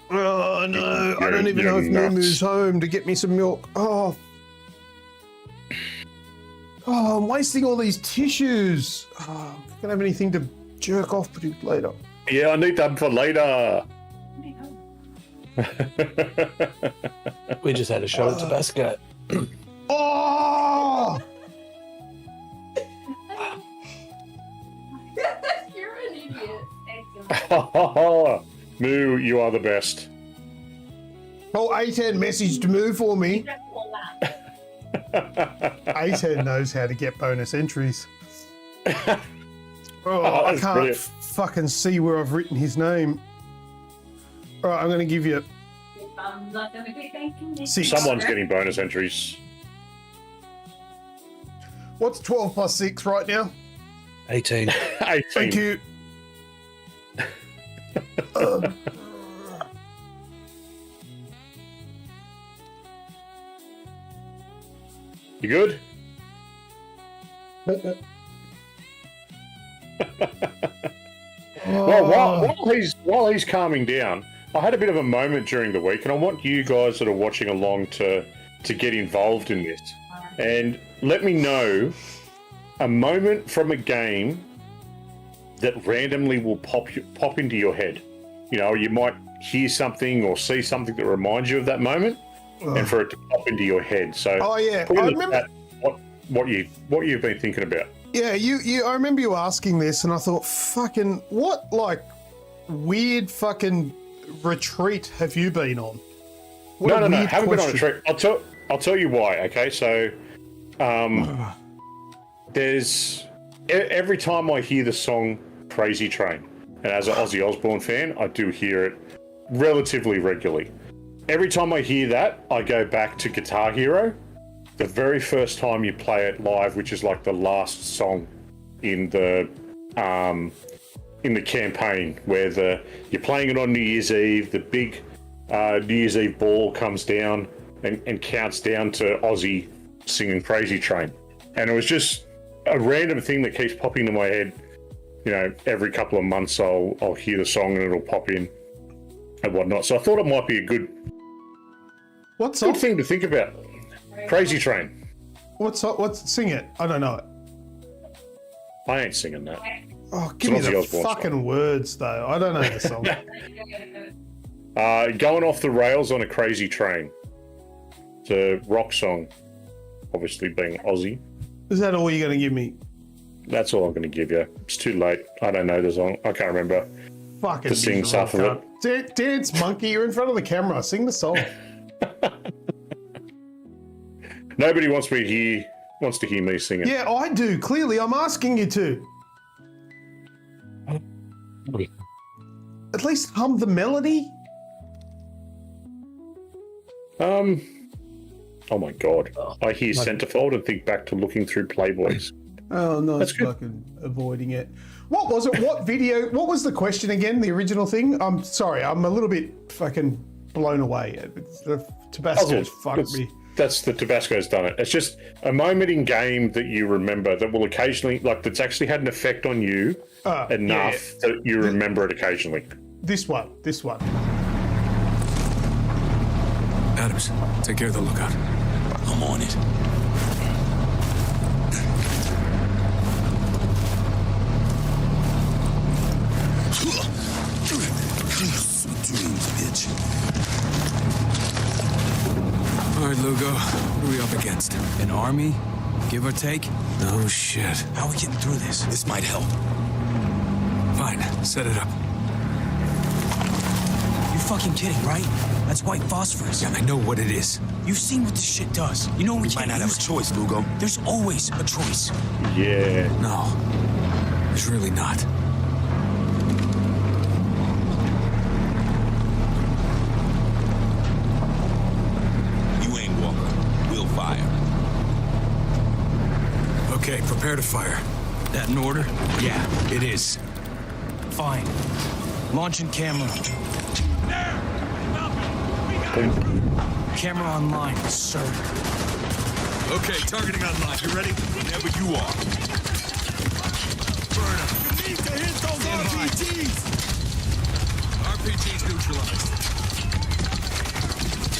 F: Oh no. I don't even
B: You're
F: know if
B: nuts.
F: Mumu's home to get me some milk. Oh, I'm wasting all these tissues. Oh, I don't have anything to jerk off to later.
B: Yeah, I need them for later.
C: We just had a shot of Tabasco.
F: Oh!
J: You're an idiot.
B: Moo, you are the best.
F: Oh, A10 messaged Moo for me.
A: A10 knows how to get bonus entries.
F: Oh, I
B: that's
F: can't
B: brilliant.
A: Fucking see where I've written his name. All right, I'm going to give you
J: I'm not gonna be thanking you.
A: 6.
B: Someone's getting bonus entries.
A: What's 12 plus 6 right now?
C: 18.
B: 18.
A: Thank you.
B: You good? Well, while he's calming down, I had a bit of a moment during the week, and I want you guys that are watching along to get involved in this. And let me know a moment from a game that randomly will pop into your head. You know, you might hear something or see something that reminds you of that moment, and for it to pop into your head. So,
F: Oh, yeah.
B: put
F: I
B: in
F: remember-
B: that what you've been thinking about.
F: Yeah, you. I remember you asking this, and I thought, fucking, what like weird fucking retreat have you been on? What
B: No,
F: a weird
B: haven't been on a
F: question.
B: trip. I'll tell you why. Okay, so there's every time I hear the song "Crazy Train," and as an Ozzy Osbourne fan, I do hear it relatively regularly. Every time I hear that, I go back to Guitar Hero. The very first time you play it live, which is like the last song in the campaign, where you're playing it on New Year's Eve. The big New Year's Eve ball comes down and counts down to Ozzy singing "Crazy Train," and it was just a random thing that keeps popping into my head. You know, every couple of months I'll hear the song and it'll pop in and whatnot. So I thought it might be a good thing to think about. Crazy Train.
F: What's sing it? I don't know it.
B: I ain't singing that.
F: Oh, give me
B: It's an
F: the
B: Ozzy Osbourne
F: fucking
B: song.
F: words though. I don't know the song.
B: Going off the rails on a crazy train. It's a rock song, obviously being Aussie.
F: Is that all you're going to give me?
B: That's all I'm going to give you. It's too late. I don't know the song. I can't remember
F: Fucking
B: to sing
F: miserable
B: stuff of it.
F: cunt. Dance, monkey. You're in front of the camera. Sing the song.
B: Nobody wants to hear me sing it.
F: Yeah, I do. Clearly, I'm asking you to. At least hum the melody.
B: Oh my god. I hear Centerfold and think back to looking through Playboys.
F: Oh, no, it's fucking avoiding it. What was it? What video? What was the question again? The original thing? I'm sorry. I'm a little bit fucking blown away. The Tabasco's fucked me.
B: That's the Tabasco's done it. It's just a moment in game that you remember that will occasionally, like, that's actually had an effect on you enough that you remember it occasionally.
F: This one.
K: Adams, take care of the lookout. I'm on it. Dreams, bitch. All right, Lugo, what are we up against? An army? Give or take? No shit. How are we getting through this? This might help. Fine, set it up.
L: You're fucking kidding, right? That's white phosphorus.
K: Yeah, I know what it is.
L: You've seen what this shit does. You know we
K: might not have a choice, Lugo.
L: There's always a choice.
B: Yeah.
K: No, there's really not.
M: You ain't Walker. We'll fire.
K: Okay, prepare to fire. That in order? Yeah, it is.
L: Fine. Launching camera. Camera online, sir.
K: Okay, targeting online. You ready?
M: Whenever you are.
K: Burn them. You need to hit those RPGs! RPGs neutralized.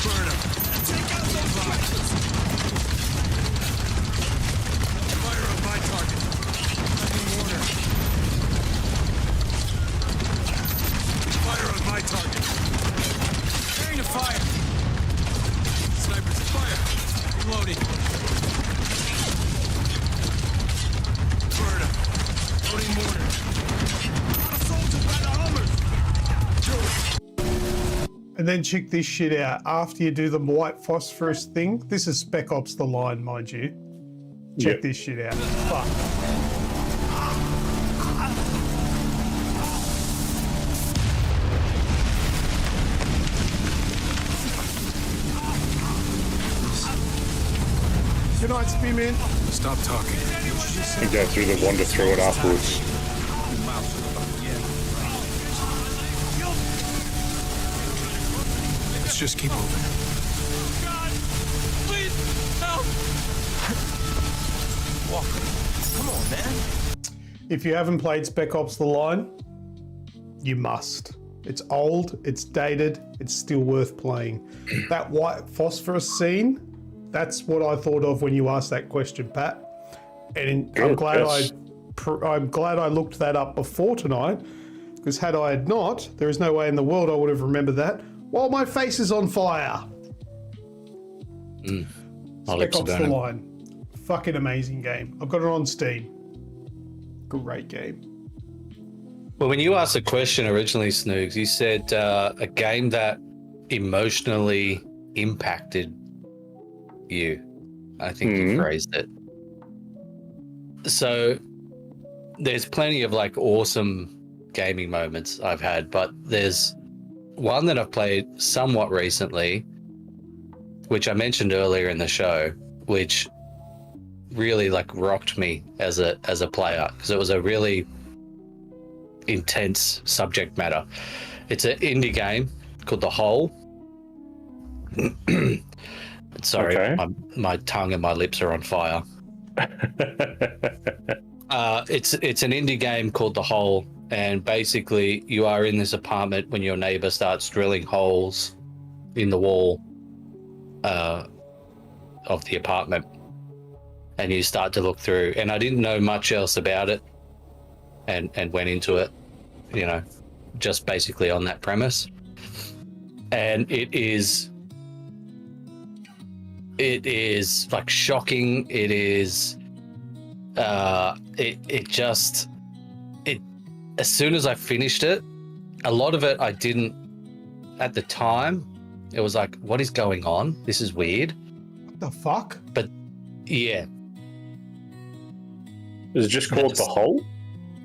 K: Burn them. Take out those boxes. Fire on my target. Nothing order. Fire on my target.
L: Preparing to fire.
K: Snipers at fire.
L: Reloading.
K: Burn them.
L: Loading mortar.
K: Soldiers by the Hummers.
F: And then check this shit out. After you do the white phosphorus thing, this is Spec Ops The Line, mind you. Check this shit out. Fuck. Good night, Spearman.
K: Stop talking.
B: And go through the wander through it afterwards.
K: Let's just keep moving.
L: Please, help! Walker, come on, man.
F: If you haven't played Spec Ops The Line, you must. It's old, it's dated, it's still worth playing. That white phosphorus scene, that's what I thought of when you asked that question, Pat. And I'm glad I looked that up before tonight because had I had not, there is no way in the world I would have remembered that. While my face is on fire. Spec Ops The Line. Fucking amazing game. I've got it on Steam. Great game.
C: Well, when you asked the question originally, Snoogs, you said a game that emotionally impacted you. I think you phrased it. So there's plenty of like awesome gaming moments I've had, but there's one that I've played somewhat recently, which I mentioned earlier in the show, which really like rocked me as a player because it was a really intense subject matter. It's an indie game called The Hole. Sorry,
B: Okay.
C: my tongue and my lips are on fire. It's an indie game called The Hole, and basically you are in this apartment when your neighbor starts drilling holes in the wall of the apartment, and you start to look through. And I didn't know much else about it, and went into it, you know, just basically on that premise. And it is like shocking. It is as soon as I finished it, a lot of it I didn't at the time. It was like, what is going on? This is weird.
F: What the fuck?
C: But yeah.
B: Is it just called The Hole?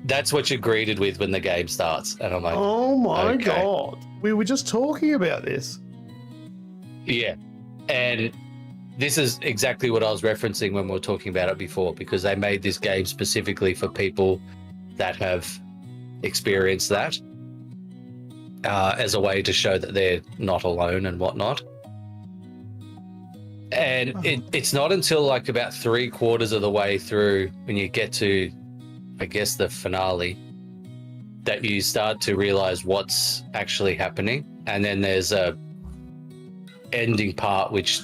C: That's what you're greeted with when the game starts. And I'm like,
F: oh my
C: okay.
F: God. We were just talking about this.
C: Yeah. And this is exactly what I was referencing when we were talking about it before, because they made this game specifically for people that have experienced that as a way to show that they're not alone and whatnot. And it's not until like about 3/4 of the way through when you get to, I guess, the finale, that you start to realize what's actually happening. And then there's a ending part, which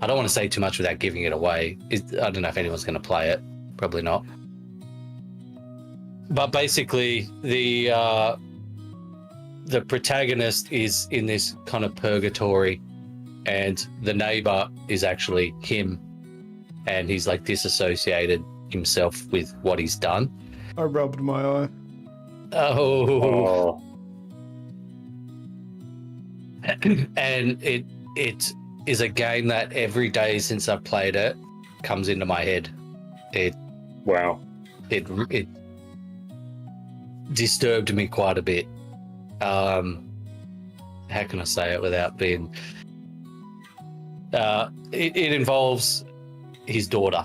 C: I don't want to say too much without giving it away. I don't know if anyone's going to play it. Probably not. But basically, the protagonist is in this kind of purgatory, and the neighbor is actually him, and he's like disassociated himself with what he's done.
F: I rubbed my eye.
C: Oh. And it is a game that every day since I've played it comes into my head.
B: Wow.
C: It disturbed me quite a bit. How can I say it without being... it involves his daughter.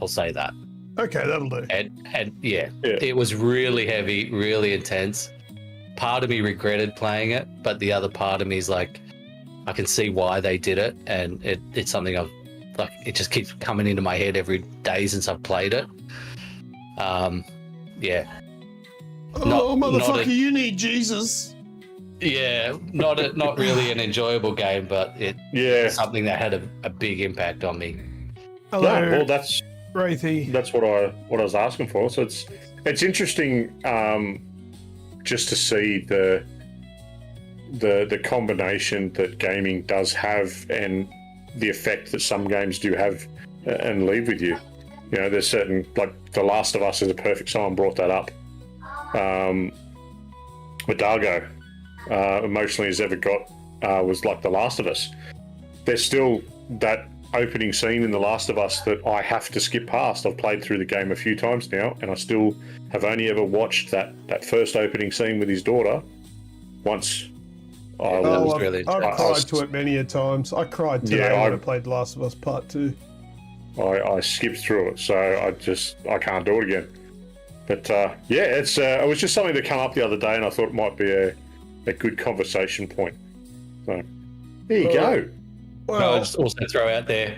C: I'll say that.
F: Okay, that'll do.
C: And yeah, it was really heavy, really intense. Part of me regretted playing it, but the other part of me is like, I can see why they did it, and it's something I've like. It just keeps coming into my head every day since I've played it. Yeah.
F: Motherfucker, you need Jesus.
C: Yeah, not really an enjoyable game, but it's something that had a big impact on me.
F: Hello.
B: Yeah, well, that's
F: Wraithy.
B: That's what I was asking for. So it's interesting just to see the combination that gaming does have and the effect that some games do have and leave with you. You know, there's certain, like The Last of Us is a perfect, someone brought that up. Medargo, emotionally as ever got, was like The Last of Us. There's still that opening scene in The Last of Us that I have to skip past. I've played through the game a few times now, and I still have only ever watched that first opening scene with his daughter once.
F: I've cried to it many a times. I cried today when I played The Last of Us Part 2.
B: I skipped through it, so I can't do it again. But it was just something that came up the other day, and I thought it might be a good conversation point. So there you go.
C: Well, I'll just also throw out there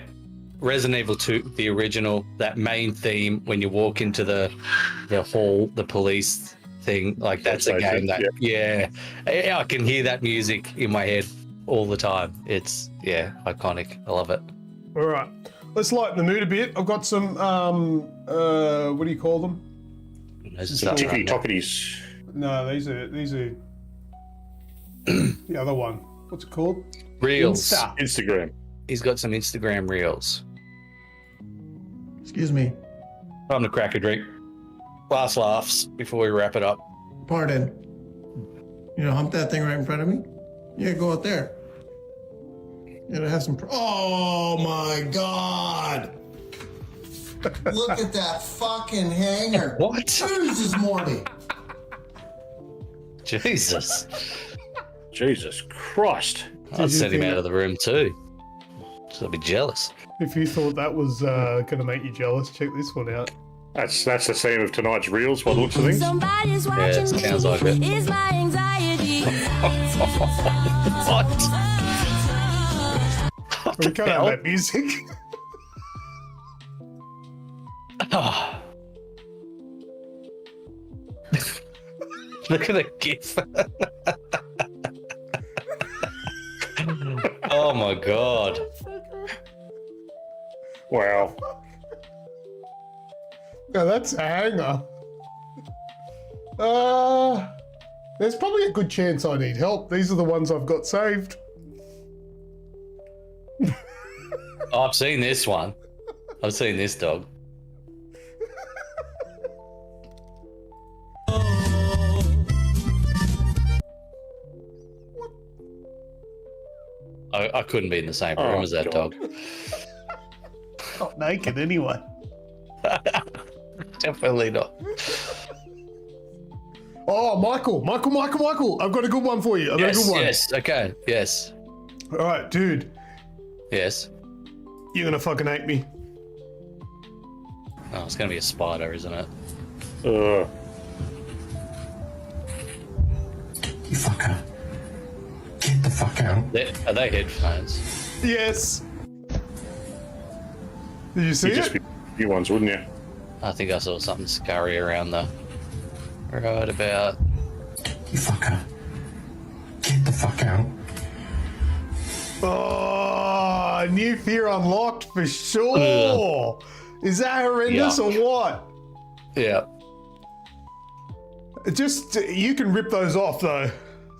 C: Resident Evil 2, the original, that main theme when you walk into the hall, the police thing, like that's a game that I can hear that music in my head all the time. It's iconic. I love it.
F: All right, let's lighten the mood a bit. I've got some what do you call them?
C: There's nothing
B: Tickety
C: right now.
B: tocketies.
A: No, these are the other one. What's it called?
C: Reels.
A: Insta.
B: Instagram.
C: He's got some Instagram reels.
N: Excuse me.
C: Time to crack a drink. Last laughs before we wrap it up.
N: Pardon. You know, hump that thing right in front of me? Yeah, go out there. You gotta have some. Oh my God! Look at that fucking hanger.
C: What?
N: Jesus, Morty.
C: Jesus.
B: Jesus Christ.
C: I'd send him out of the room too. So I'd be jealous.
A: If you thought that was going to make you jealous, check this one out.
B: That's the theme of tonight's reels by the looks of things.
J: Somebody's
C: Yeah,
J: watching
C: it sounds like it.
J: me. Is my anxiety.
C: What?
A: We can't have that music.
C: Oh. Look at the gif. Oh my God.
B: Wow.
A: No, that's a hanger. There's probably a good chance I need help. These are the ones I've got saved.
C: Oh, I've seen this one. I've seen this dog. I couldn't be in the same room as that dog.
A: Not naked anyway.
C: Definitely not.
A: Oh, Michael. I've got a good one for you. I've got a good one.
C: Yes, okay, yes.
A: All right, dude.
C: Yes.
A: You're going to fucking hate me.
C: Oh, it's going to be a spider, isn't it?
B: Uh,
N: You fucker. Get the fuck out.
C: Are they headphones?
A: Yes. Did you see
B: you'd just
A: it?
B: be few ones, wouldn't you?
C: I think I saw something scurry around the... Right about...
N: You fucker. Get the fuck out.
A: Oh, new fear unlocked for sure. Is that horrendous or what?
C: Yeah.
A: Just, you can rip those off though.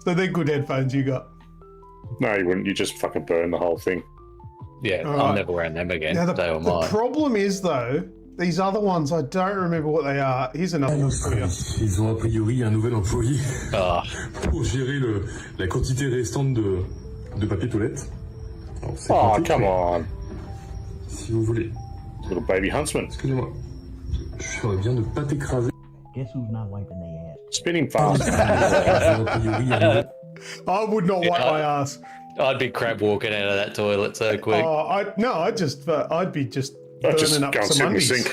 A: So they're good headphones you got.
B: No, you wouldn't. You just fucking burn the whole thing.
C: Yeah,
A: All
C: I'm
A: right.
C: never wearing them again.
A: Now,
C: They were
A: the
C: mine.
A: problem is though, these other ones, I don't remember what they are. Here's another one for you.
K: Ils ont a priori un nouvel employé
C: Ah,
K: pour gérer la quantité restante de papier toilette. Alors, c'est
B: Oh,
K: pratique,
B: come
K: mais
B: on.
K: Si vous voulez.
B: Little baby huntsman.
K: Excusez-moi. Je ferais bien de ne pas t'écraser.
O: Guess who's not wiping their ass?
B: Spinning fast.
K: Ils ont a priori un nouvel...
A: I would not wipe my ass.
C: I'd be crab walking out of that toilet so quick.
A: I'd be just
B: I'd just
A: burning up
B: go and sit
A: some
B: in the
A: undies.
B: sink.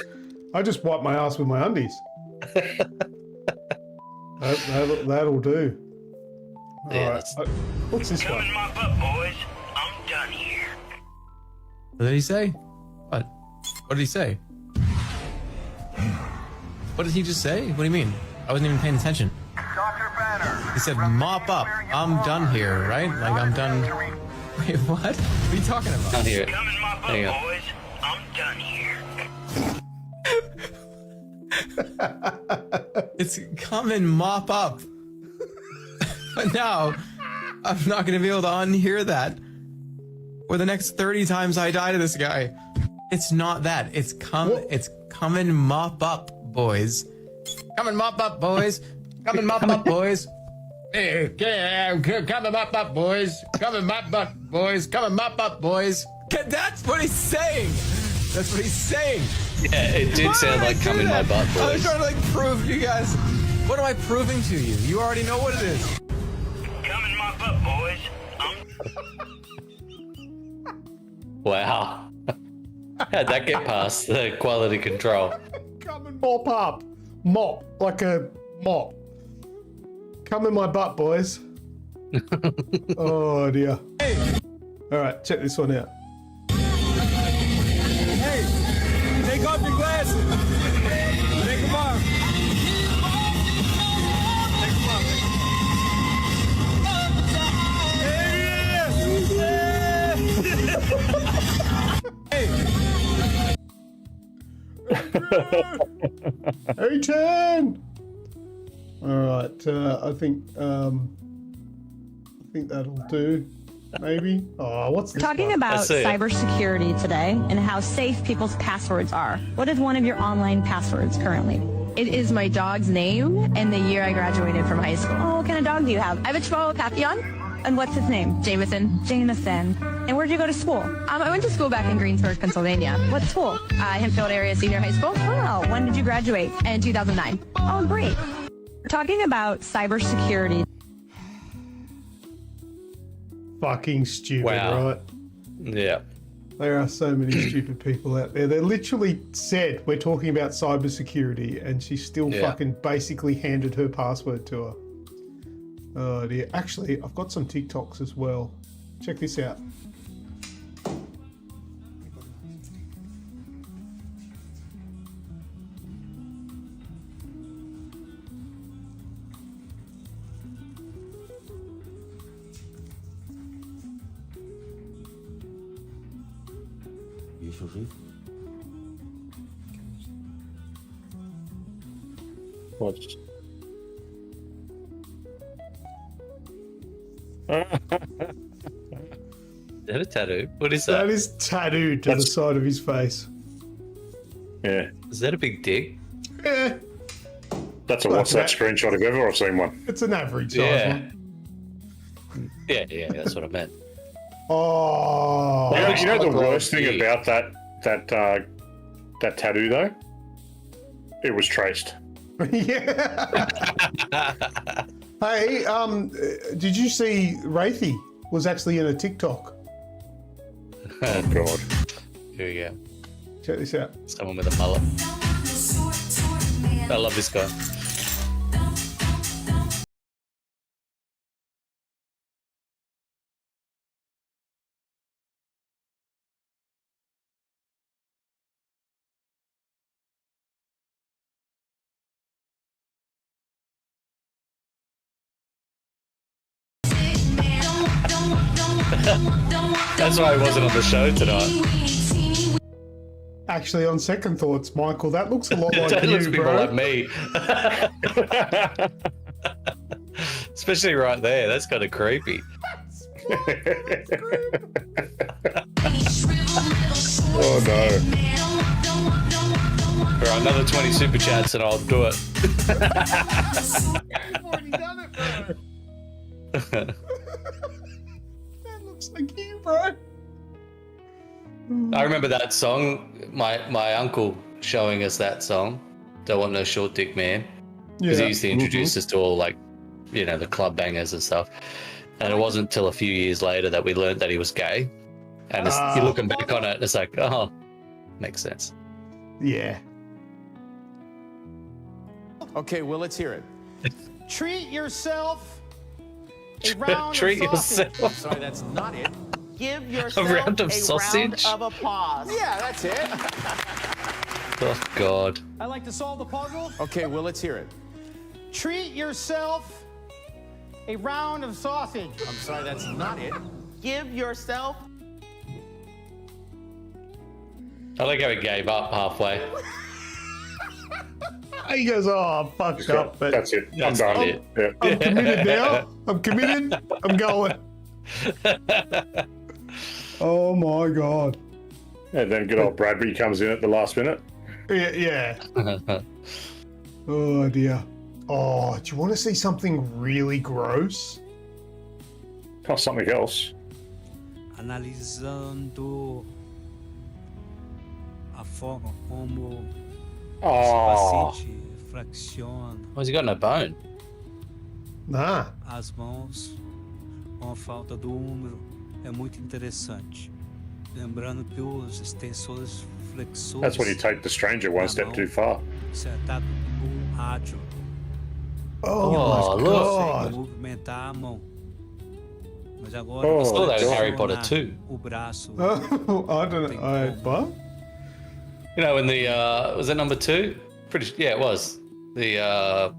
A: I just wipe my ass with my undies. That'll do.
C: Yeah,
A: All right.
C: that's-
A: What's this one?
E: Mop up, boys. I'm done here.
P: What did he say? What? What did he say? What did he just say? What do you mean? I wasn't even paying attention.
E: Dr. Banner.
P: He said, mop up. I'm done here, right? Like, I'm done. Wait, what? What are you talking about?
C: Can't hear it.
E: Come and mop
C: There you
E: up,
C: go.
E: boys. I'm done here.
P: It's come and mop up. But now, I'm not going to be able to unhear that for the next 30 times I die to this guy. It's not that. It's come and mop up, boys. Come and mop up, boys. Come and mop up, boys. Hey, come and mop up, boys. Come and mop up, boys. Come and mop up, boys. That's what he's saying. That's what he's saying.
C: Yeah, it did sound like come in my butt,
P: I was
C: boys.
P: trying to like prove you guys. What am I proving to you? You already know what it is.
E: Come and mop up, boys.
C: Wow. How'd that get past the quality control?
A: Come and mop up. Mop. Like a mop. Come in my butt, boys. Oh, dear. All right, check this one out.
L: Hey, take off your glasses. Take them off. Take them off.
A: Hey, Chen! All right. I think that'll do. Maybe. Oh, what's this?
Q: Talking
A: one?
Q: about cybersecurity today and how safe people's passwords are. What is one of your online passwords currently? It is my dog's name and the year I graduated from high school. Oh, what kind of dog do you have? I have a Chihuahua Papillon. And what's his name? Jameson. Jameson. And where'd you go to school? I went to school back in Greensburg, Pennsylvania. What school? Hempfield Area Senior High School. Oh, when did you graduate? In 2009. Oh, great. Talking about cybersecurity.
A: Fucking stupid,
C: Wow.
A: right?
C: Yeah.
A: There are so many stupid people out there. They literally said we're talking about cybersecurity, and she still fucking basically handed her password to her. Oh dear. Actually, I've got some TikToks as well. Check this out.
B: What's...
C: Is that a tattoo? What is that?
A: That is tattooed to the side of his face.
B: Yeah.
C: Is that a big dick?
A: Yeah.
B: That's a WhatsApp screenshot if ever I've seen one.
A: It's an average size
C: Yeah.
A: one.
C: Yeah, that's what I meant.
A: Oh.
B: You know the worst thing about that tattoo though? It was traced.
A: Yeah. Hey, did you see Wraithy was actually in a TikTok?
B: Oh god.
C: Here we go.
A: Check this out.
C: Someone with a mullet. I love this guy. That's why I wasn't on the show tonight.
A: Actually, on second thoughts, Michael, that looks a lot like
C: That
A: you,
C: looks
A: bro.
C: more like me. Especially right there. That's kind of creepy.
B: Oh no.
C: All right, another 20 super chats and I'll do it.
A: You've already done it, bro. That looks like you, bro.
C: I remember that song. My uncle showing us that song. Don't Want No Short Dick Man. Because he used to introduce us to all the club bangers and stuff. And it wasn't until a few years later that we learned that he was gay. And you're looking back on it, and it's like, oh, makes sense.
A: Yeah.
L: Okay, well, let's hear it. Treat yourself a round
C: Treat
L: of sausage.
C: yourself.
L: I'm sorry, that's not it. Give
C: A
L: yourself
C: round of sausage?
L: round of applause. Yeah, that's it.
C: Oh, God.
L: I like to solve the puzzle. Okay, well, let's hear it. Treat yourself a round of sausage. I'm sorry, that's not it. Give yourself.
C: I like how he gave up halfway.
A: He goes, oh, I fucked up. But
B: that's it.
C: That's
B: I'm done.
C: it.
B: Yeah.
A: I'm committed now. I'm committed. I'm going. Oh, my God.
B: And then good old Bradbury comes in at the last minute.
A: Yeah. Oh, dear. Oh, do you want to see something really gross?
B: Oh, something else.
R: Analisando a forma como
B: Oh.
R: o paciente flexiona
C: Why's he got no bone?
A: Nah.
R: as mãos com a falta do húmero é muito interessante. Lembrando que os extensores flexores
B: That's when you take the stranger one step too far.
R: sentado no rádio.
A: Oh,
C: my
A: God.
R: Consegue movimentar a mão. Mas agora
B: Oh,
C: I saw that in
R: flexiona
C: Harry Potter too.
R: o braço.
A: Oh, I don't know. What?
C: You know, in the was that number 2? Yeah, it was. The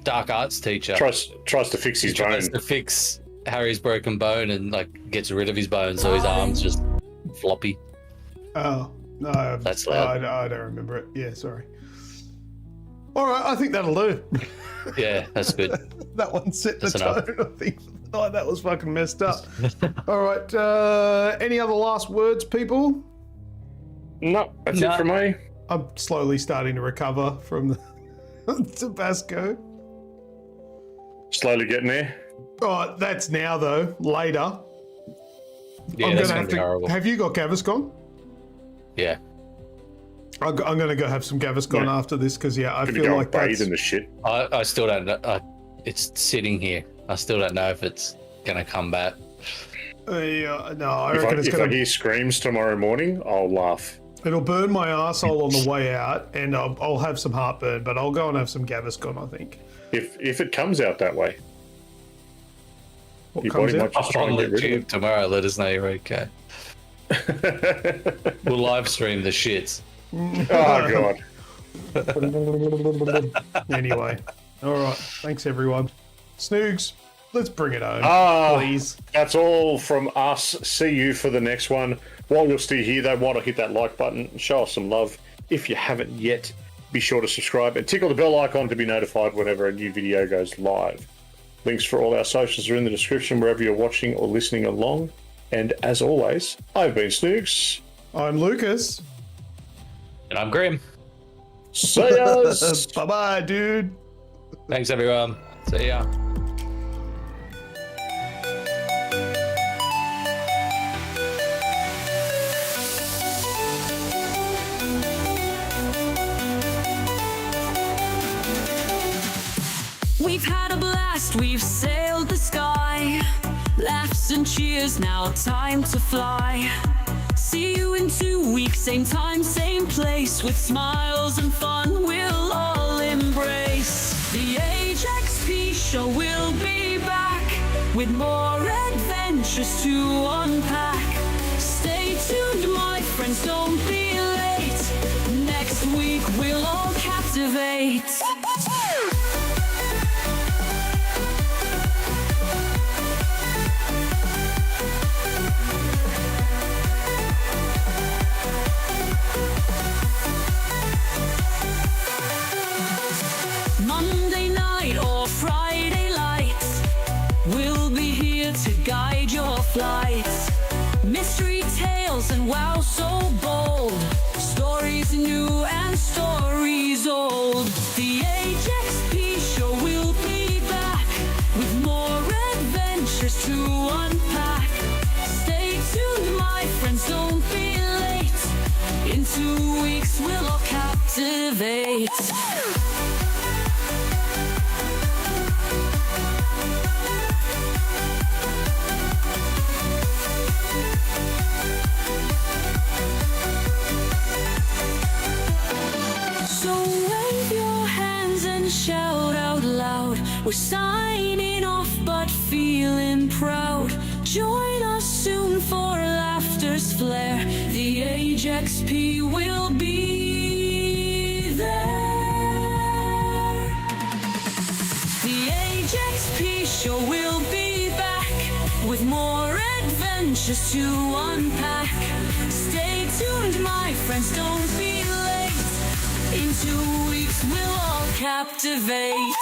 C: dark arts teacher
B: Tries to fix his bone.
C: tries to fix Harry's broken bone and gets rid of his bone, so his arm's just floppy.
A: Oh, no.
C: That's loud.
A: I don't remember it. Yeah, sorry. All right, I think that'll do.
C: Yeah, that's good.
F: That one set the
C: That's enough.
F: tone, I think. Oh, that was fucking messed up. All right. Any other last words, people?
B: No, that's it from me.
F: I'm slowly starting to recover from the Tabasco.
B: Slowly getting there.
F: Oh, that's now though. Later.
C: Yeah,
F: I'm
C: that's
F: gonna
C: gonna be horrible.
F: Have you got Gaviscon?
C: Yeah.
F: I'm gonna go have some Gaviscon after this because I
B: Gonna
F: feel
B: go
F: like
B: bathe
F: that's
B: in the shit.
C: I still don't know. It's sitting here. I still don't know if it's gonna come back.
F: no. I
B: If
F: reckon it's
B: I
F: gonna.
B: hear screams tomorrow morning, I'll laugh.
F: It'll burn my arsehole on the way out, and I'll have some heartburn. But I'll go and have some Gaviscon, I think.
B: If it comes out that way,
F: What
B: your
F: comes
B: body
F: out?
B: might just try
C: On
B: and
C: the
B: get rid
C: tube
B: of it.
C: tomorrow, let us know you're okay. We'll live stream the shits.
B: Oh god.
F: Anyway, all right. Thanks everyone. Snoogs, let's bring it home, please.
B: That's all from us. See you for the next one. While you're still here, though, why not hit that like button and show us some love? If you haven't yet, be sure to subscribe and tickle the bell icon to be notified whenever a new video goes live. Links for all our socials are in the description wherever you're watching or listening along. And as always, I've been Snoogs.
F: I'm Lucas.
C: And I'm Grim.
B: See us.
F: Bye-bye, dude.
C: Thanks, everyone. See ya.
E: We've had a blast, we've sailed the sky. Laughs and cheers, now time to fly. See you in 2 weeks, same time, same place. With smiles and fun, we'll all embrace. The AGExp Show will be back with more adventures to unpack. Stay tuned, my friends, don't be late. Next week, we'll all captivate. Monday night or Friday lights, we'll be here to guide your flights. Mystery tales and wow so bold, stories new and stories old. The AGExp Show will be back with more adventures to unpack. Stay tuned, my friends, don't be late. In 2 weeks we'll all captivate. So wave your hands and shout out loud. We're signing off but feeling proud. Join us soon for laughter's flare. The AGExp will be there. The AGExp Show will be back with more adventures to unpack. Stay tuned, my friends, don't be late. In 2 weeks, we'll all captivate.